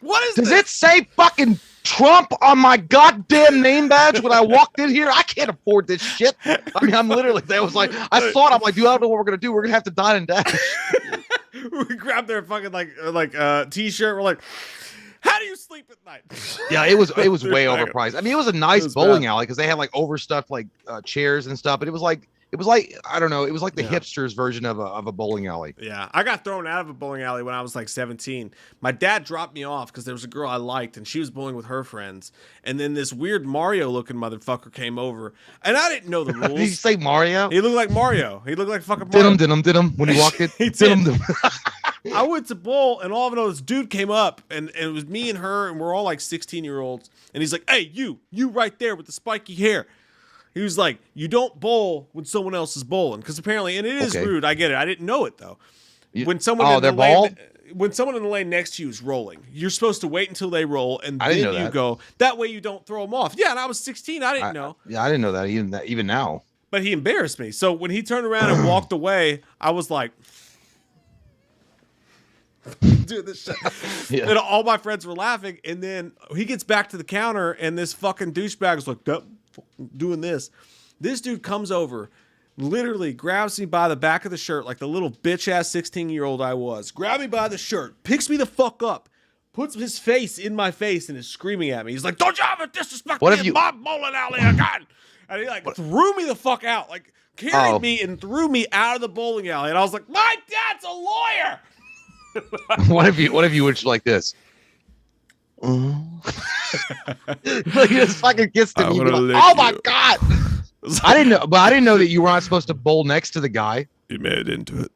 What is this? Does it say fucking Trump on my goddamn name badge when I walked in here? I can't afford this shit. I mean, I'm literally, that was like, dude, I don't know what we're going to do. We're going to have to dine and dash. We grabbed their fucking like t-shirt. We're like, how do you sleep at night? Yeah, it was way overpriced. I mean, it was a nice bowling alley because they had like overstuffed like chairs and stuff, but it was like I don't know, it was like the hipsters version of a bowling alley. Yeah, I got thrown out of a bowling alley when I was like 17. My dad dropped me off because there was a girl I liked, and she was bowling with her friends. And then this weird Mario-looking motherfucker came over, and I didn't know the rules. Did you say Mario? He looked like Mario. He looked like fucking Mario. Did him when he walked in. He did. I went to bowl, and all of a sudden this dude came up, and it was me and her, and we're all like 16-year-olds. And he's like, hey, you right there with the spiky hair. He was like, you don't bowl when someone else is bowling. Because apparently, and it is rude, I get it. I didn't know it, though. When someone in the lane next to you is rolling, you're supposed to wait until they roll, and then you go. That way you don't throw them off. Yeah, and I was 16. I didn't know. Yeah, I didn't know that even now. But he embarrassed me. So when he turned around and walked away, I was like, dude, this shit. Yeah. And all my friends were laughing. And then he gets back to the counter, and this fucking douchebag is like, doing this. This dude comes over, literally grabs me by the back of the shirt like the little bitch ass 16-year-old I was. Grab me by the shirt, picks me the fuck up, puts his face in my face, and is screaming at me. He's like, "Don't you ever disrespect me in my bowling alley again!" And he like threw me the fuck out, like carried me and threw me out of the bowling alley. And I was like, "My dad's a lawyer." What if you were like this? Like he just fucking gets to me. Like, oh my god! I didn't know that you were not supposed to bowl next to the guy. You made it into it.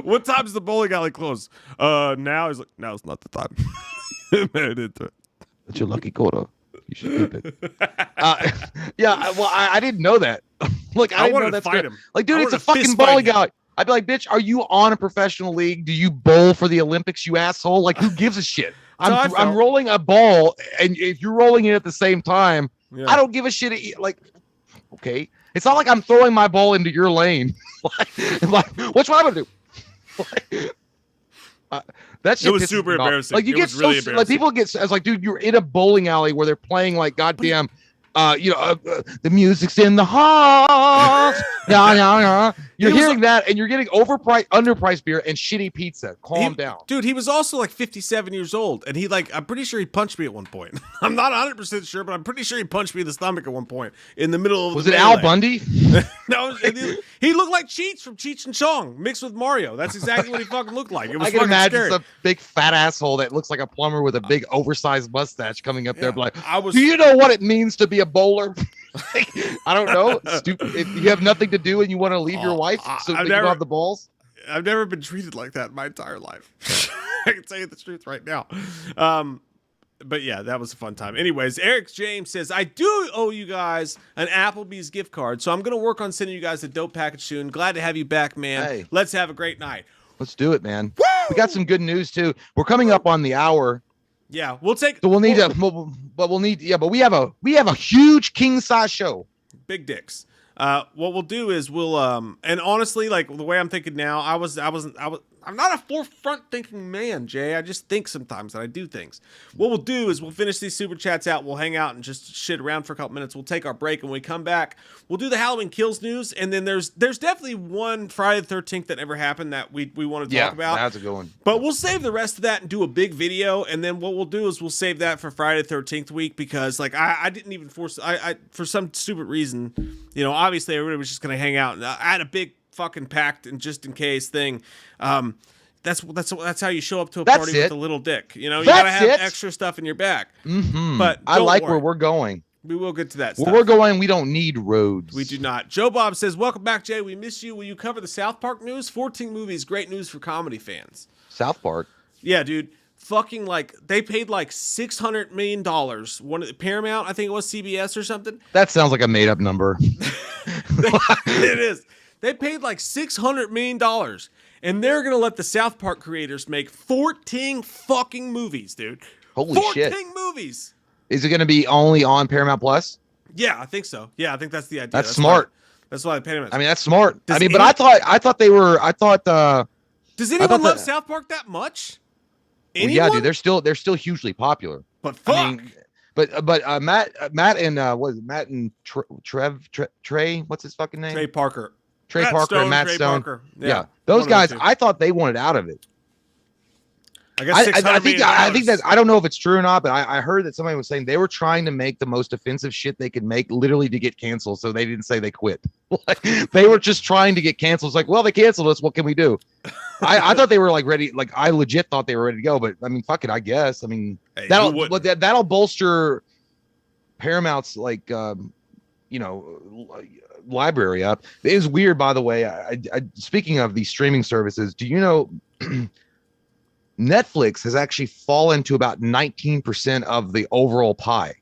What time does the bowling alley close? Now he's like, now's not the time. Made it into it. That's your lucky quarter. You should keep it. Yeah, well, I didn't know that. Like I wanted to fight him. Like, dude, it's a fucking bowling alley. I'd be like, bitch, are you on a professional league? Do you bowl for the Olympics, you asshole? Like, who gives a shit? I'm rolling a ball, and if you're rolling it at the same time, I don't give a shit. Like, okay. It's not like I'm throwing my ball into your lane. like what's what I'm going to do? That shit it was super embarrassing. Like, you get really embarrassing. Like, people get, as like, dude, you're in a bowling alley where they're playing, like, goddamn the music's in the heart. Yeah. You're hearing that, and you're getting underpriced beer and shitty pizza. Calm down. Dude, he was also like 57 years old, and I'm pretty sure he punched me at one point. I'm not 100% sure, but I'm pretty sure he punched me in the stomach at one point in the middle of Was it Al Bundy? No, he looked like Cheech from Cheech and Chong mixed with Mario. That's exactly what he fucking looked like. It was I can imagine scary. some big fat asshole that looks like a plumber with a big oversized mustache coming up there like, do you know what it means to be a bowler? I don't know. Stupid. If you have nothing to do and you want to leave your wife so you don't have the balls. I've never been treated like that in my entire life. I can tell you the truth right now. But yeah, that was a fun time. Anyways, Eric James says, I do owe you guys an Applebee's gift card, so I'm going to work on sending you guys a dope package soon. Glad to have you back, man. Hey. Let's have a great night. Let's do it, man. Woo! We got some good news, too. We're coming up on the hour. Yeah, we'll take. So we have a huge king size show. Big dicks. What we'll do is we'll and honestly, like the way I'm thinking now, I'm not a forefront thinking man, Jay. I just think sometimes and I do things. What we'll do is we'll finish these super chats out. We'll hang out and just shit around for a couple minutes. We'll take our break, and when we come back, we'll do the Halloween Kills news. And then there's definitely one Friday the 13th that never happened that we want to talk about. Yeah, that's a good one. But we'll save the rest of that and do a big video. And then what we'll do is we'll save that for Friday the 13th week because like I didn't even force I for some stupid reason, obviously everybody was just gonna hang out. And I had a big fucking packed and just in case thing. That's how you show up to a party with a little dick. You gotta have extra stuff in your back. Mm-hmm. But I like where we're going. We will get to that. Where we're going, we don't need roads. We do not. Joe Bob says, "Welcome back, Jay. We miss you. Will you cover the South Park news? 14 movies. Great news for comedy fans." South Park. Yeah, dude. Fucking they paid like $600 million. One of the Paramount, I think it was CBS or something. That sounds like a made up number. It is. They paid like $600 million, and they're gonna let the South Park creators make 14 fucking movies, dude. Holy shit! 14 movies. Is it gonna be only on Paramount Plus? Yeah, I think so. Yeah, I think that's the idea. That's smart. That's why they paid them. I mean, that's smart. But I thought they were. Does anyone love South Park that much? Well, yeah, dude, they're still hugely popular. But fuck. I mean, but Matt and Trey, what's his fucking name? Trey Parker and Matt Stone. Yeah. Those guys, I thought they wanted out of it. I guess I think that I don't know if it's true or not, but I heard that somebody was saying they were trying to make the most offensive shit they could make, literally to get canceled. So they didn't say they quit. Like, they were just trying to get canceled. It's like, well, they canceled us. What can we do? I thought they were like ready. Like I legit thought they were ready to go. But I mean, fuck it. I guess. I mean, hey, that'll bolster Paramount's library up. It is weird, by the way. I speaking of these streaming services, do you know? Netflix has actually fallen to about 19% of the overall pie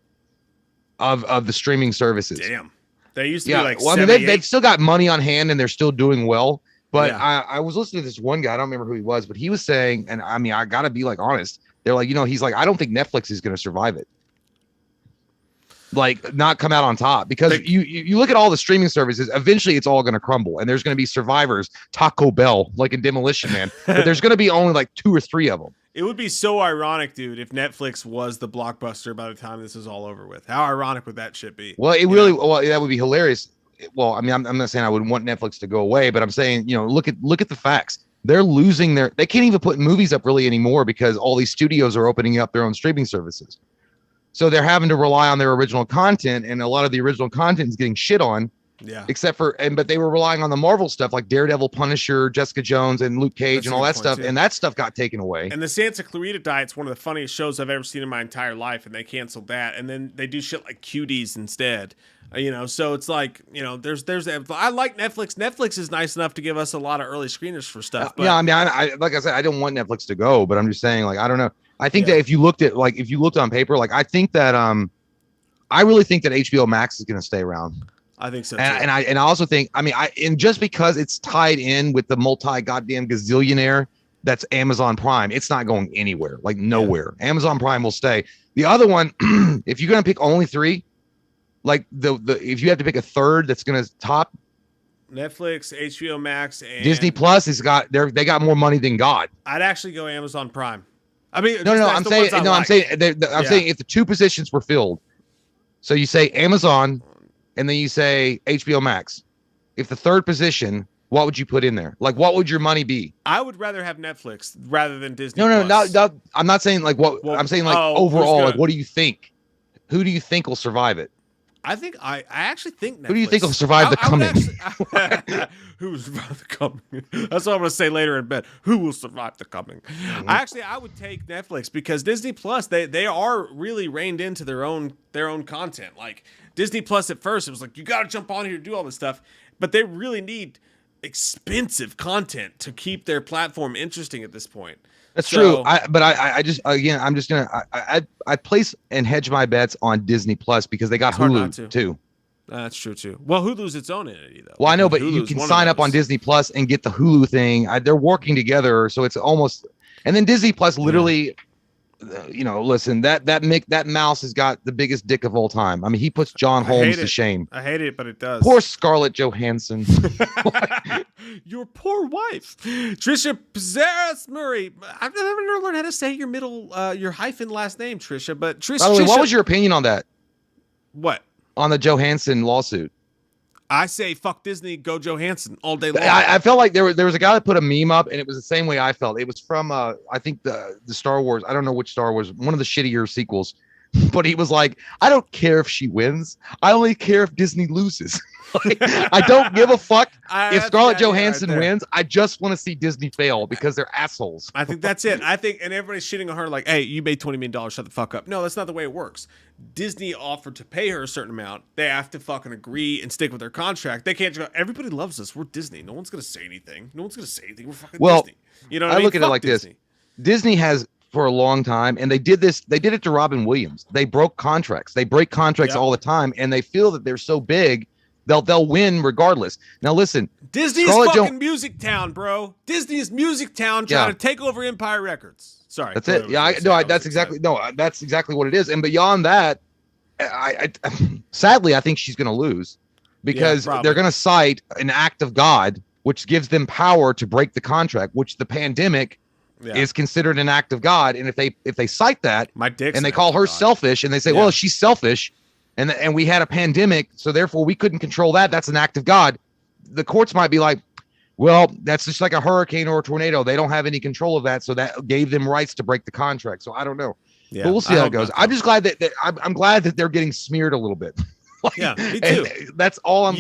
of the streaming services. Damn. They used to be like, well, I mean, they've still got money on hand and they're still doing well. But yeah. I was listening to this one guy, I don't remember who he was, but he was saying, and I mean, I gotta be like honest. They're like, he's like, I don't think Netflix is going to survive it. Like not come out on top because you look at all the streaming services, eventually it's all going to crumble and there's going to be survivors, Taco Bell, like in Demolition Man, but there's going to be only like 2 or 3 of them. It would be so ironic, dude, if Netflix was the blockbuster by the time this is all over with. How ironic would that shit be? Well, that would be hilarious. Well, I mean, I'm not saying I would want Netflix to go away, but I'm saying, look at the facts. They're losing they can't even put movies up really anymore because all these studios are opening up their own streaming services. So they're having to rely on their original content, and a lot of the original content is getting shit on. Yeah. But they were relying on the Marvel stuff like Daredevil, Punisher, Jessica Jones, and Luke Cage, and all that stuff. And that stuff got taken away. And the Santa Clarita Diet's one of the funniest shows I've ever seen in my entire life, and they canceled that. And then they do shit like Cuties instead. So it's like, there's I like Netflix. Netflix is nice enough to give us a lot of early screeners for stuff. But, yeah, I mean, I like I said, I don't want Netflix to go, but I'm just saying, like, I don't know. I think that if you looked on paper, like I think that I really think that HBO Max is going to stay around. I think so too. And I also think, I mean, just because it's tied in with the multi-goddamn gazillionaire that's Amazon Prime, it's not going anywhere, like nowhere. Yeah. Amazon Prime will stay. The other one, if you're going to pick only 3, like if you have to pick a third that's going to top, Netflix, HBO Max, and Disney Plus they got more money than God. I'd actually go Amazon Prime. I mean, I'm saying if the 2 positions were filled. So you say Amazon, and then you say HBO Max. If the third position, what would you put in there? Like, what would your money be? I would rather have Netflix rather than Disney. No. I'm not saying like what. Well, I'm saying like overall. Like, what do you think? Who do you think will survive it? I actually think Netflix. Who do you think will survive the coming? Who will survive the coming? That's what I'm going to say later in bed. Who will survive the coming? Mm-hmm. I would take Netflix because Disney Plus, they are really reined into their own content. Like Disney Plus at first, it was like, you got to jump on here to do all this stuff. But they really need expensive content to keep their platform interesting at this point. That's true. I just I place and hedge my bets on Disney Plus because they got Hulu too. That's true too. Well, Hulu's its own entity though. Well, I know, but Hulu's you can sign up on Disney Plus and get the Hulu thing. They're working together, so it's almost. And then Disney Plus literally, listen, that mouse has got the biggest dick of all time. I mean, he puts John Holmes to shame. I hate it, but it does. Poor Scarlett Johansson. Your poor wife, Trisha Pizarras Murray. I've never learned how to say your hyphen last name, Trisha. But Trisha. By the way, what was your opinion on that? What? On the Johansson lawsuit? I say fuck Disney, go Johansson all day long. I felt like there was a guy that put a meme up, and it was the same way I felt. It was from I think the Star Wars. I don't know which Star Wars, one of the shittier sequels. But he was like, I don't care if she wins. I only care if Disney loses. Like, I don't give a fuck if Scarlett Johansson wins. I just want to see Disney fail because they're assholes. I think that's it. And everybody's shitting on her like, hey, you made $20 million. Shut the fuck up. No, that's not the way it works. Disney offered to pay her a certain amount. They have to fucking agree and stick with their contract. They can't just go, everybody loves us. We're Disney. No one's going to say anything. We're fucking Disney. You know what I mean? Look at it like this. Disney has for a long time, and they did it to Robin Williams. They broke contracts. They break contracts all the time, and they feel that they're so big, they'll win regardless. Now listen, Disney's fucking Music Town, bro. Disney's Music Town trying to take over Empire Records. Sorry, that's it. Yeah, that's exactly what it is. And beyond that, I sadly I think she's going to lose because they're going to cite an act of God, which gives them power to break the contract, which the pandemic is considered an act of God. And if they cite that and they call her selfish and they say, well, she's selfish and we had a pandemic, so therefore we couldn't control that. That's an act of God. The courts might be like, well, that's just like a hurricane or a tornado. They don't have any control of that. So that gave them rights to break the contract. So I don't know. Yeah, but we'll see how it goes. I'm just glad that I'm glad that they're getting smeared a little bit. Like, yeah, me too. That's all and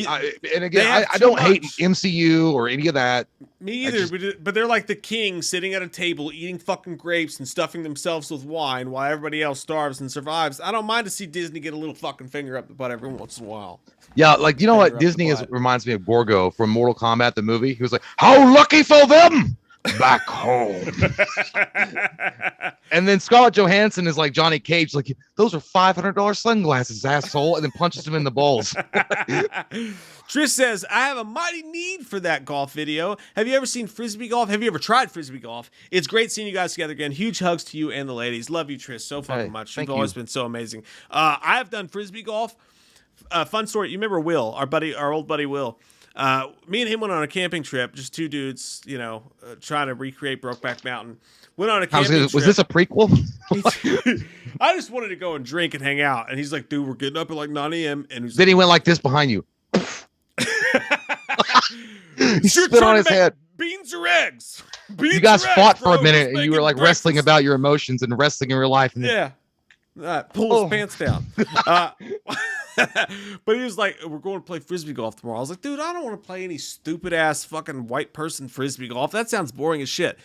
again, I don't hate MCU or any of that. Me either, but they're like the king sitting at a table eating fucking grapes and stuffing themselves with wine while everybody else starves and survives. I don't mind to see Disney get a little fucking finger up the butt every once in a while. Yeah, like, you know what? Disney reminds me of Gorgo from Mortal Kombat, the movie. He was like, how lucky for them! Back home. And then Scarlett Johansson is like Johnny Cage, like, those are $500 sunglasses, asshole, and then punches him in the balls. Trish says, I have a mighty need for that golf video. Have you ever seen Frisbee golf? Have you ever tried Frisbee golf? It's great seeing you guys together again. Huge hugs to you and the ladies. Love you, Trish, so fucking much. You've always been so amazing. I have done Frisbee golf. Fun story. You remember Will, our old buddy Will? Me and him went on a camping trip, just two dudes, trying to recreate Brokeback Mountain. Went on a camping trip. Was this a prequel? I just wanted to go and drink and hang out. And he's like, dude, we're getting up at like 9 a.m. And then he went like this behind you. He spit on his head. Beans or eggs? You guys fought for a minute and you were like wrestling about your emotions and wrestling in real life. And pull his pants down. But he was like, we're going to play Frisbee golf tomorrow. I was like, dude, I don't want to play any stupid ass fucking white person Frisbee golf. That sounds boring as shit.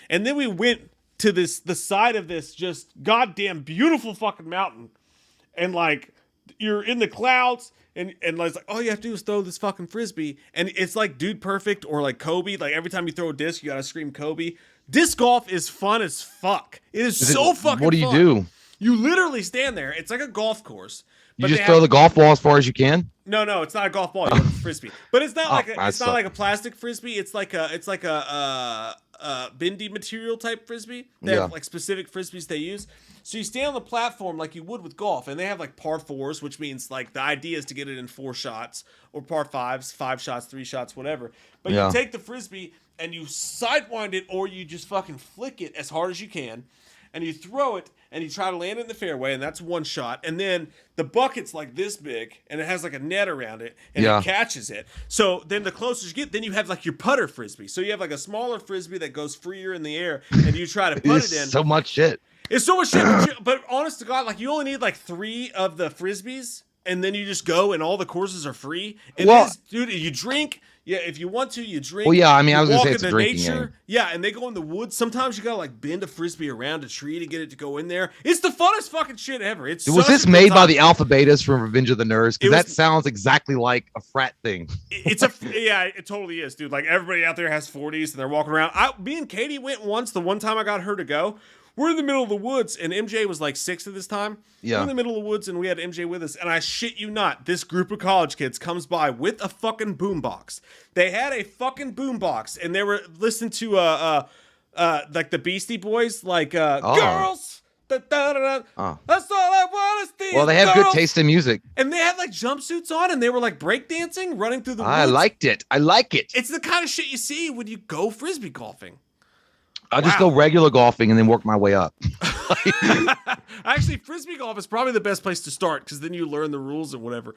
And then we went to the side of this just goddamn beautiful fucking mountain. And like, you're in the clouds and it's like, all you have to do is throw this fucking Frisbee. And it's like Dude Perfect or like Kobe. Like every time you throw a disc, you got to scream Kobe. Disc golf is fun as fuck. It is so fucking fun. What do you do? You literally stand there. It's like a golf course. You just throw the golf ball as far as you can? No, it's not a golf ball. You have a Frisbee. But it's not not like a plastic Frisbee. It's like a bendy material type Frisbee. They have like specific Frisbees they use. So you stand on the platform like you would with golf, and they have like par 4s, which means like the idea is to get it in 4 shots, or par 5s, 5 shots, 3 shots, whatever. But you take the Frisbee and you sidewind it, or you just fucking flick it as hard as you can. and you throw it, and you try to land it in the fairway, and that's one shot. And then the bucket's like this big, and it has like a net around it, and it catches it. So then the closer you get, then you have like your putter frisbee. So you have like a smaller frisbee that goes freer in the air, and you try to put it in. So much shit. It's so much shit, but honest to God, like you only need like 3 of the frisbees, and then you just go, and all the courses are free. And dude, you drink. Yeah, if you want to, you drink. Well, yeah, I mean, I was gonna say it's a drinking game. Yeah, and they go in the woods. Sometimes you gotta like bend a frisbee around a tree to get it to go in there. It's the funnest fucking shit ever. Was this made by the Alpha Betas from Revenge of the Nerds? Because that sounds exactly like a frat thing. Yeah, it totally is, dude. Like everybody out there has 40s and they're walking around. Me and Katie went once. The one time I got her to go. We're in the middle of the woods, and MJ was like 6 at this time. Yeah. We're in the middle of the woods, and we had MJ with us. And I shit you not, this group of college kids comes by with a fucking boombox. They had a fucking boombox, and they were listening to like the Beastie Boys, like girls. That's all I want to see. Well, they have good taste in music, and they had like jumpsuits on, and they were like breakdancing, running through the woods. I liked it. It's the kind of shit you see when you go frisbee golfing. I'll just go regular golfing and then work my way up. Actually, frisbee golf is probably the best place to start because then you learn the rules and whatever.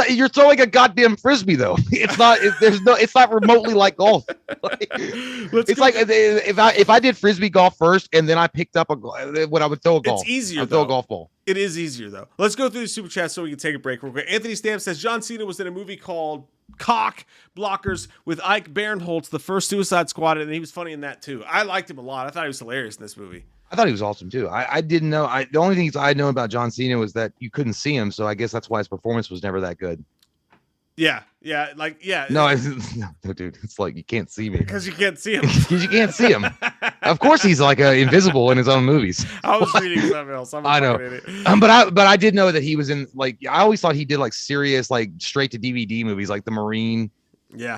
You're throwing a goddamn frisbee though. It's not. It's not remotely like golf. It's like if I did frisbee golf first and then I picked up when I would throw a golf. It's easier. Throw a golf ball. It is easier though. Let's go through the super chat so we can take a break real quick. Anthony Stamp says John Cena was in a movie called Cock Blockers with Ike Barinholtz, the first Suicide Squad, and he was funny in that too. I liked him a lot. I thought he was hilarious in this movie. I thought he was awesome too. I didn't know. The only things I know about John Cena was that you couldn't see him, so I guess that's why his performance was never that good. Yeah. No, dude, it's like you can't see me because you can't see him. Because you can't see him. Of course, he's like invisible in his own movies. I was reading something else. I know, but I did know that he was in like. I always thought he did like serious, like straight to DVD movies, like The Marine,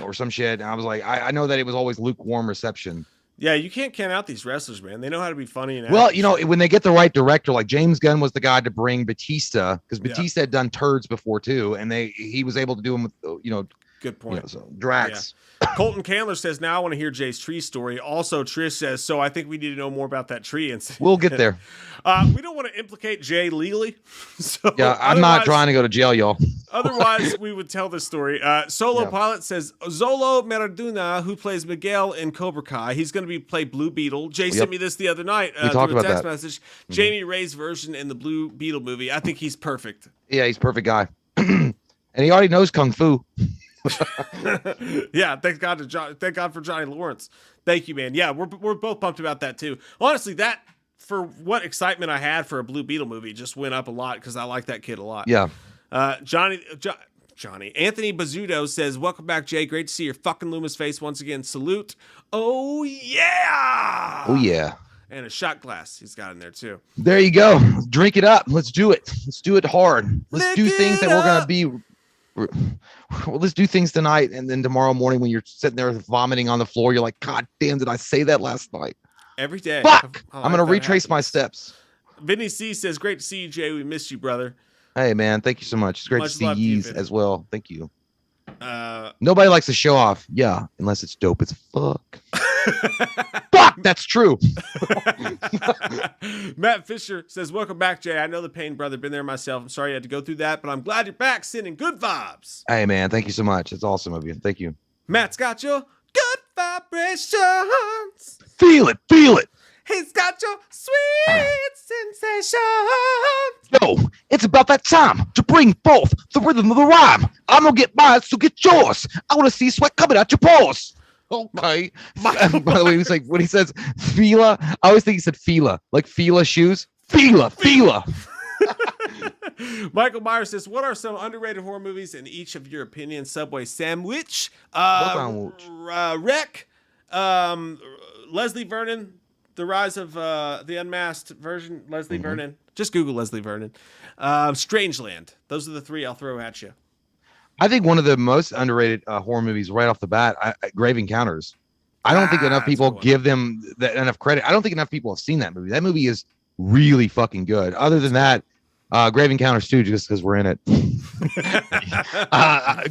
or some shit. And I was like, I know that it was always lukewarm reception. Yeah, you can't count out these wrestlers, man. They know how to be funny. And well, when they get the right director, like James Gunn was the guy to bring Batista, because Batista had done turds before too, and he was able to do them with, good point. So Drax. Yeah. Colton Candler says, now I want to hear Jay's tree story. Also, Trish says, so I think we need to know more about that tree incident. We'll get there. We don't want to implicate Jay legally. So yeah, I'm not trying to go to jail, y'all. Otherwise, we would tell this story. Solo Pilot says, Zolo Maradona, who plays Miguel in Cobra Kai, he's going to play Blue Beetle. Jay sent me this the other night we talked about text message. Jamie Ray's version in the Blue Beetle movie. I think he's perfect. Yeah, he's a perfect guy. And he already knows Kung Fu. Yeah, thank God for Johnny Lawrence. Thank you, man. Yeah, we're both pumped about that too. Honestly, that for what excitement I had for a Blue Beetle movie just went up a lot because I like that kid a lot. Yeah. Johnny Anthony Bazzuto says, welcome back, Jay. Great to see your fucking Loomis face once again. Salute. Oh yeah. And a shot glass he's got in there too. There you go. Drink it up. Let's do it. Let's do it hard. Let's do things that we're gonna be. Well, let's do things tonight, and then tomorrow morning when you're sitting there vomiting on the floor, you're like, God damn, did I say that last night? Every day. Fuck! I'm going to retrace my steps. Vinny C says, great to see you, Jay. We missed you, brother. Hey, man. Thank you so much. It's great to see you as well. Thank you. Nobody likes to show off. Yeah, unless it's dope as fuck. Fuck, that's true. Matt Fisher says, welcome back, Jay. I know the pain, brother. Been there myself. I'm sorry you had to go through that, but I'm glad you're back sending good vibes. Hey, man. Thank you so much. It's awesome of you. Thank you. Matt's got your good vibrations. Feel it. Feel it. He's got your sweet sensation. Yo, it's about that time to bring forth the rhythm of the rhyme. I'm going to get mine, so get yours. I want to see sweat coming out your pores. Okay. By the way, he's like, when he says Fila, I always think he said Fila, like Fila shoes. Fila. Michael Myers says, what are some underrated horror movies in each of your opinions? Subway Sandwich, Wreck, Leslie Vernon, The Rise of the Unmasked Version, Leslie Vernon. Just Google Leslie Vernon. Strangeland. Those are the three I'll throw at you. I think one of the most underrated horror movies right off the bat, Grave Encounters. I don't think enough people give them enough credit. I don't think enough people have seen that movie. That movie is really fucking good. Other than that, Grave Encounters too, just because we're in it.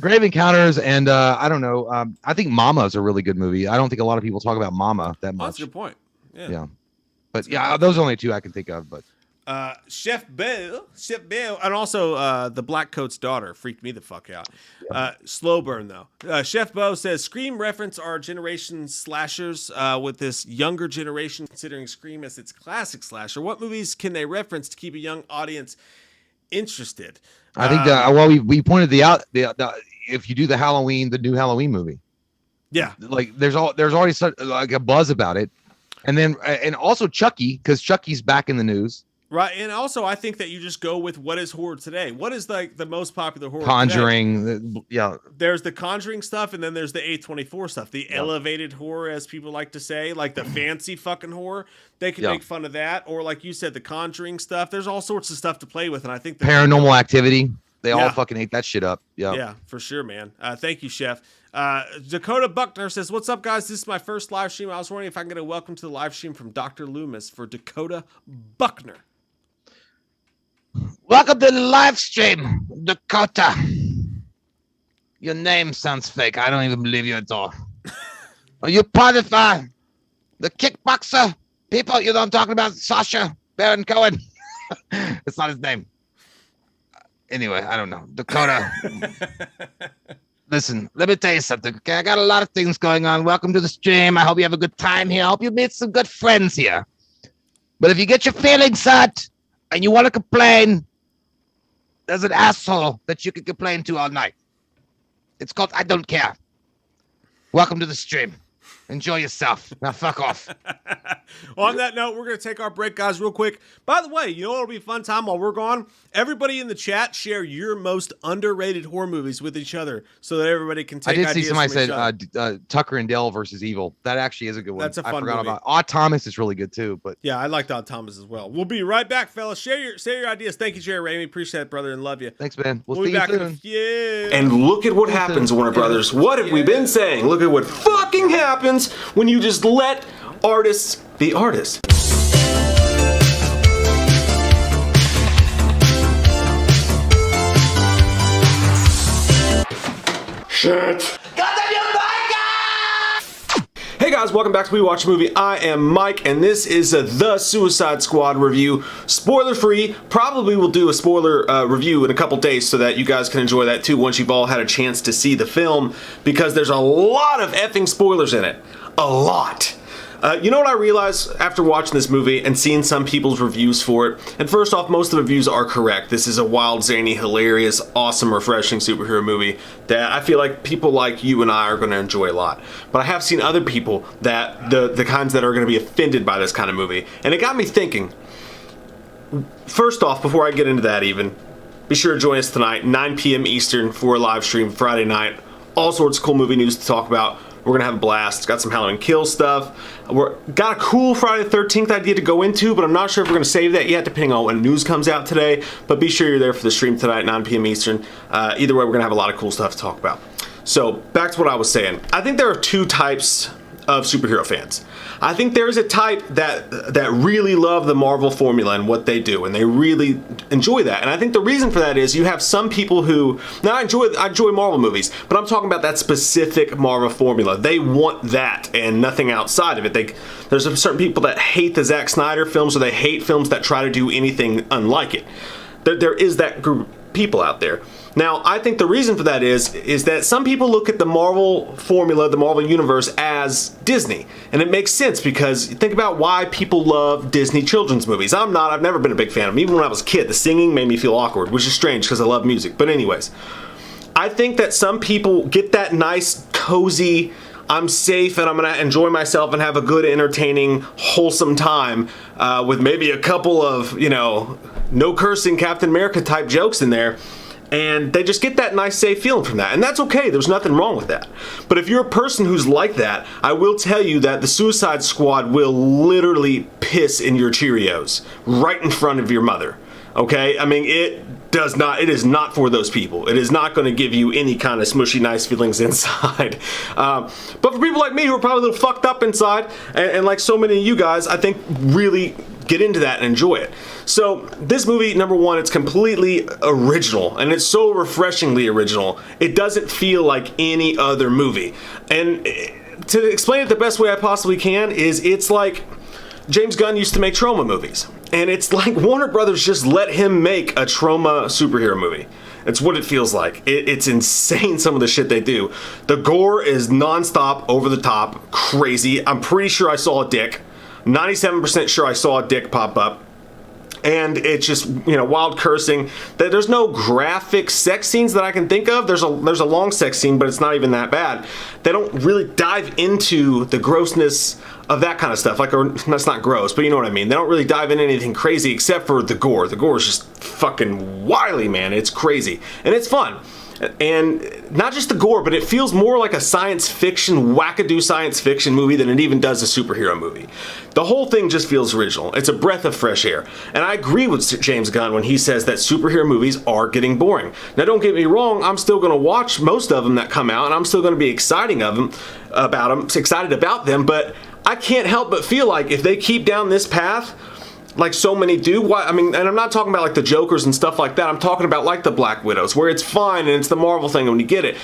Grave Encounters and I don't know. I think Mama is a really good movie. I don't think a lot of people talk about Mama that much. That's a good point. Yeah. But yeah, those are only two I can think of. But Chef Bill, and also the Black Coat's daughter freaked me the fuck out. Slow burn though. Chef Bo says Scream reference our generation slashers with this younger generation considering Scream as its classic slasher. What movies can they reference to keep a young audience interested? I think we pointed out if you do the new Halloween movie, like there's already such like a buzz about it, and also Chucky, because Chucky's back in the news. Right, and also I think that you just go with what is horror today. What is like the most popular horror? Conjuring, There's the Conjuring stuff, and then there's the A24 stuff, the elevated horror, as people like to say, like the fancy fucking horror. They can make fun of that, or like you said, the Conjuring stuff. There's all sorts of stuff to play with, and I think Paranormal Activity. They all fucking ate that shit up. Yeah, for sure, man. Thank you, Chef. Dakota Buckner says, "What's up, guys? This is my first live stream. I was wondering if I can get a welcome to the live stream from Dr. Loomis for Dakota Buckner." Welcome to the live stream, Dakota. Your name sounds fake. I don't even believe you at all. Are you part of the kickboxer people? You know what I'm talking about? Sacha Baron Cohen. It's not his name. Anyway, I don't know. Dakota. Listen, let me tell you something. Okay, I got a lot of things going on. Welcome to the stream. I hope you have a good time here. I hope you meet some good friends here. But if you get your feelings hurt and you want to complain, there's an asshole that you can complain to all night. It's called I Don't Care. Welcome to the stream. Enjoy yourself. Now fuck off. On that note, we're going to take our break, guys, real quick. By the way, you know what'll be a fun time while we're gone? Everybody in the chat share your most underrated horror movies with each other so that everybody can take ideas. I did see somebody said Tucker and Dale versus Evil. That actually is a good one. That's a fun movie. About Odd Thomas is really good too. But yeah, I liked Odd Thomas as well. We'll be right back, fellas. Share your ideas. Thank you, Jerry Ramey. Appreciate it, brother, and love you. Thanks, man. We'll be back in a few. And look at what happens, Warner Brothers. What have we been saying? Look at what fucking happens when you just let artists be artists. Shit. Hey guys, welcome back to We Watch a Movie. I am Mike, and this is the Suicide Squad review. Spoiler free. Probably will do a spoiler review in a couple days so that you guys can enjoy that too once you've all had a chance to see the film, because there's a lot of effing spoilers in it. A lot. You know what I realized after watching this movie and seeing some people's reviews for it? And first off, most of the reviews are correct. This is a wild, zany, hilarious, awesome, refreshing superhero movie that I feel like people like you and I are going to enjoy a lot. But I have seen other people that the kinds that are going to be offended by this kind of movie. And it got me thinking. First off, before I get into that even, be sure to join us tonight, 9 p.m. Eastern, for a live stream Friday night. All sorts of cool movie news to talk about. We're going to have a blast. Got some Halloween Kills stuff. Got a cool Friday the 13th idea to go into, but I'm not sure if we're going to save that yet, depending on when news comes out today. But be sure you're there for the stream tonight, 9 p.m. Eastern. Either way, we're going to have a lot of cool stuff to talk about. So, back to what I was saying. I think there are two types of superhero fans. I think there's a type that really love the Marvel formula and what they do, and they really enjoy that. And I think the reason for that is you have some people who, now I enjoy Marvel movies, but I'm talking about that specific Marvel formula. They want that and nothing outside of it. There's certain people that hate the Zack Snyder films, or they hate films that try to do anything unlike it. There is that group of people out there. Now, I think the reason for that is that some people look at the Marvel formula, the Marvel universe, as Disney. And it makes sense, because think about why people love Disney children's movies. I've never been a big fan of them. Even when I was a kid, the singing made me feel awkward, which is strange because I love music. But anyways, I think that some people get that nice, cozy, I'm safe and I'm going to enjoy myself and have a good, entertaining, wholesome time with maybe a couple of, no cursing Captain America type jokes in there. And they just get that nice, safe feeling from that. And that's okay. There's nothing wrong with that. But if you're a person who's like that, I will tell you that the Suicide Squad will literally piss in your Cheerios right in front of your mother. Okay? I mean, it is not for those people. It is not going to give you any kind of smushy, nice feelings inside. But for people like me who are probably a little fucked up inside, and like so many of you guys, I think really get into that and enjoy it. So this movie, number one, it's completely original, and it's so refreshingly original. It doesn't feel like any other movie. And to explain it the best way I possibly can is it's like James Gunn used to make trauma movies, and it's like Warner Brothers just let him make a trauma superhero movie. It's what it feels like. It's insane, some of the shit they do. The gore is nonstop, over the top, crazy. I'm pretty sure I saw a dick. 97% sure I saw a dick pop up. And it's just, wild cursing. There's no graphic sex scenes that I can think of. There's a long sex scene, but it's not even that bad. They don't really dive into the grossness of that kind of stuff. That's not gross, but you know what I mean. They don't really dive into anything crazy except for the gore. The gore is just fucking wily, man. It's crazy. And it's fun. And not just the gore, but it feels more like a science fiction, wackadoo science fiction movie than it even does a superhero movie. The whole thing just feels original. It's a breath of fresh air. And I agree with James Gunn when he says that superhero movies are getting boring. Now, don't get me wrong, I'm still going to watch most of them that come out, and I'm still going to be excited about them, but I can't help but feel like if they keep down this path, like so many do, and I'm not talking about like the Jokers and stuff like that. I'm talking about like the Black Widows, where it's fine and it's the Marvel thing when you get it.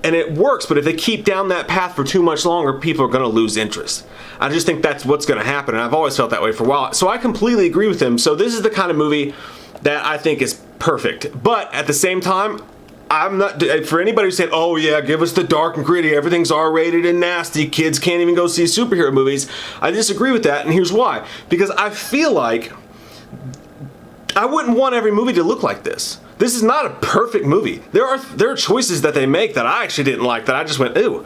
And it works, but if they keep down that path for too much longer, people are going to lose interest. I just think that's what's going to happen, and I've always felt that way for a while. So I completely agree with him. So this is the kind of movie that I think is perfect. But at the same time, I'm not, for anybody who's saying, oh yeah, give us the dark and gritty, everything's R-rated and nasty, kids can't even go see superhero movies, I disagree with that, and here's why. Because I feel like I wouldn't want every movie to look like this. This is not a perfect movie. There are choices that they make that I actually didn't like, that I just went, ew,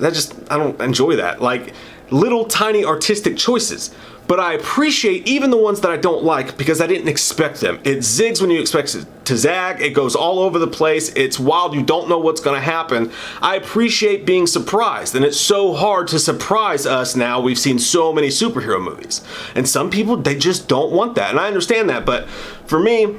I don't enjoy that. Like, little tiny artistic choices. But I appreciate even the ones that I don't like because I didn't expect them. It zigs when you expect it to zag. It goes all over the place. It's wild. You don't know what's going to happen. I appreciate being surprised. And it's so hard to surprise us now. We've seen so many superhero movies. And some people, they just don't want that. And I understand that. But for me,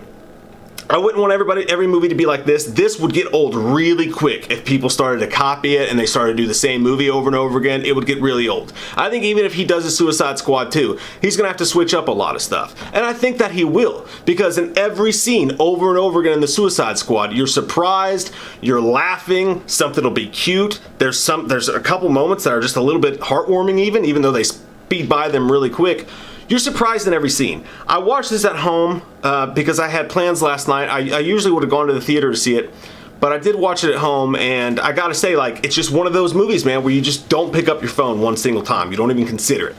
I wouldn't want every movie to be like this. This would get old really quick if people started to copy it and they started to do the same movie over and over again. It would get really old. I think even if he does a Suicide Squad 2, he's going to have to switch up a lot of stuff. And I think that he will, because in every scene over and over again in the Suicide Squad, you're surprised, you're laughing, something will be cute. There's a couple moments that are just a little bit heartwarming even though they speed by them really quick. You're surprised in every scene. I watched this at home because I had plans last night. I usually would have gone to the theater to see it, but I did watch it at home, and I gotta say, like, it's just one of those movies, man, where you just don't pick up your phone one single time. You don't even consider it.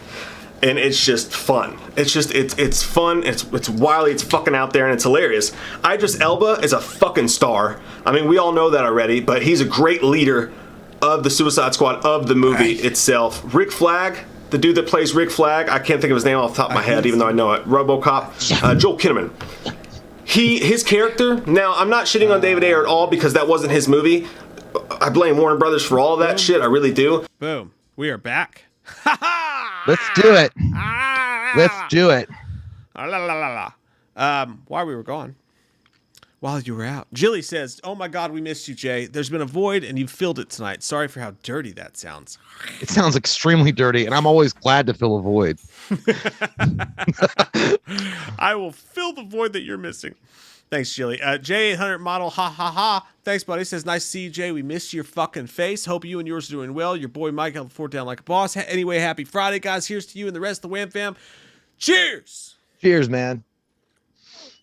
And it's just fun. It's fun, it's wily, it's fucking out there, and it's hilarious. Idris Elba is a fucking star. I mean, we all know that already, but he's a great leader of the Suicide Squad, of the movie itself. Rick Flag, the dude that plays Rick Flag, I can't think of his name off the top of my head, even though I know it. RoboCop, Joel Kinnaman. His character. Now, I'm not shitting on David Ayer at all because that wasn't his movie. I blame Warner Brothers for all of that shit. I really do. Boom. We are back. Let's do it. Let's do it. While we were gone, while you were out, Jilly says, "Oh my God, we missed you, Jay. There's been a void, and you filled it tonight. Sorry for how dirty that sounds." It sounds extremely dirty, and I'm always glad to fill a void. I will fill the void that you're missing. Thanks, Jilly. J800 model, ha ha ha. Thanks, buddy. Says, nice to see you, Jay. We missed your fucking face. Hope you and yours are doing well. Your boy Mike held the fort down like a boss. Anyway, happy Friday, guys. Here's to you and the rest of the Wham fam. Cheers. Cheers, man.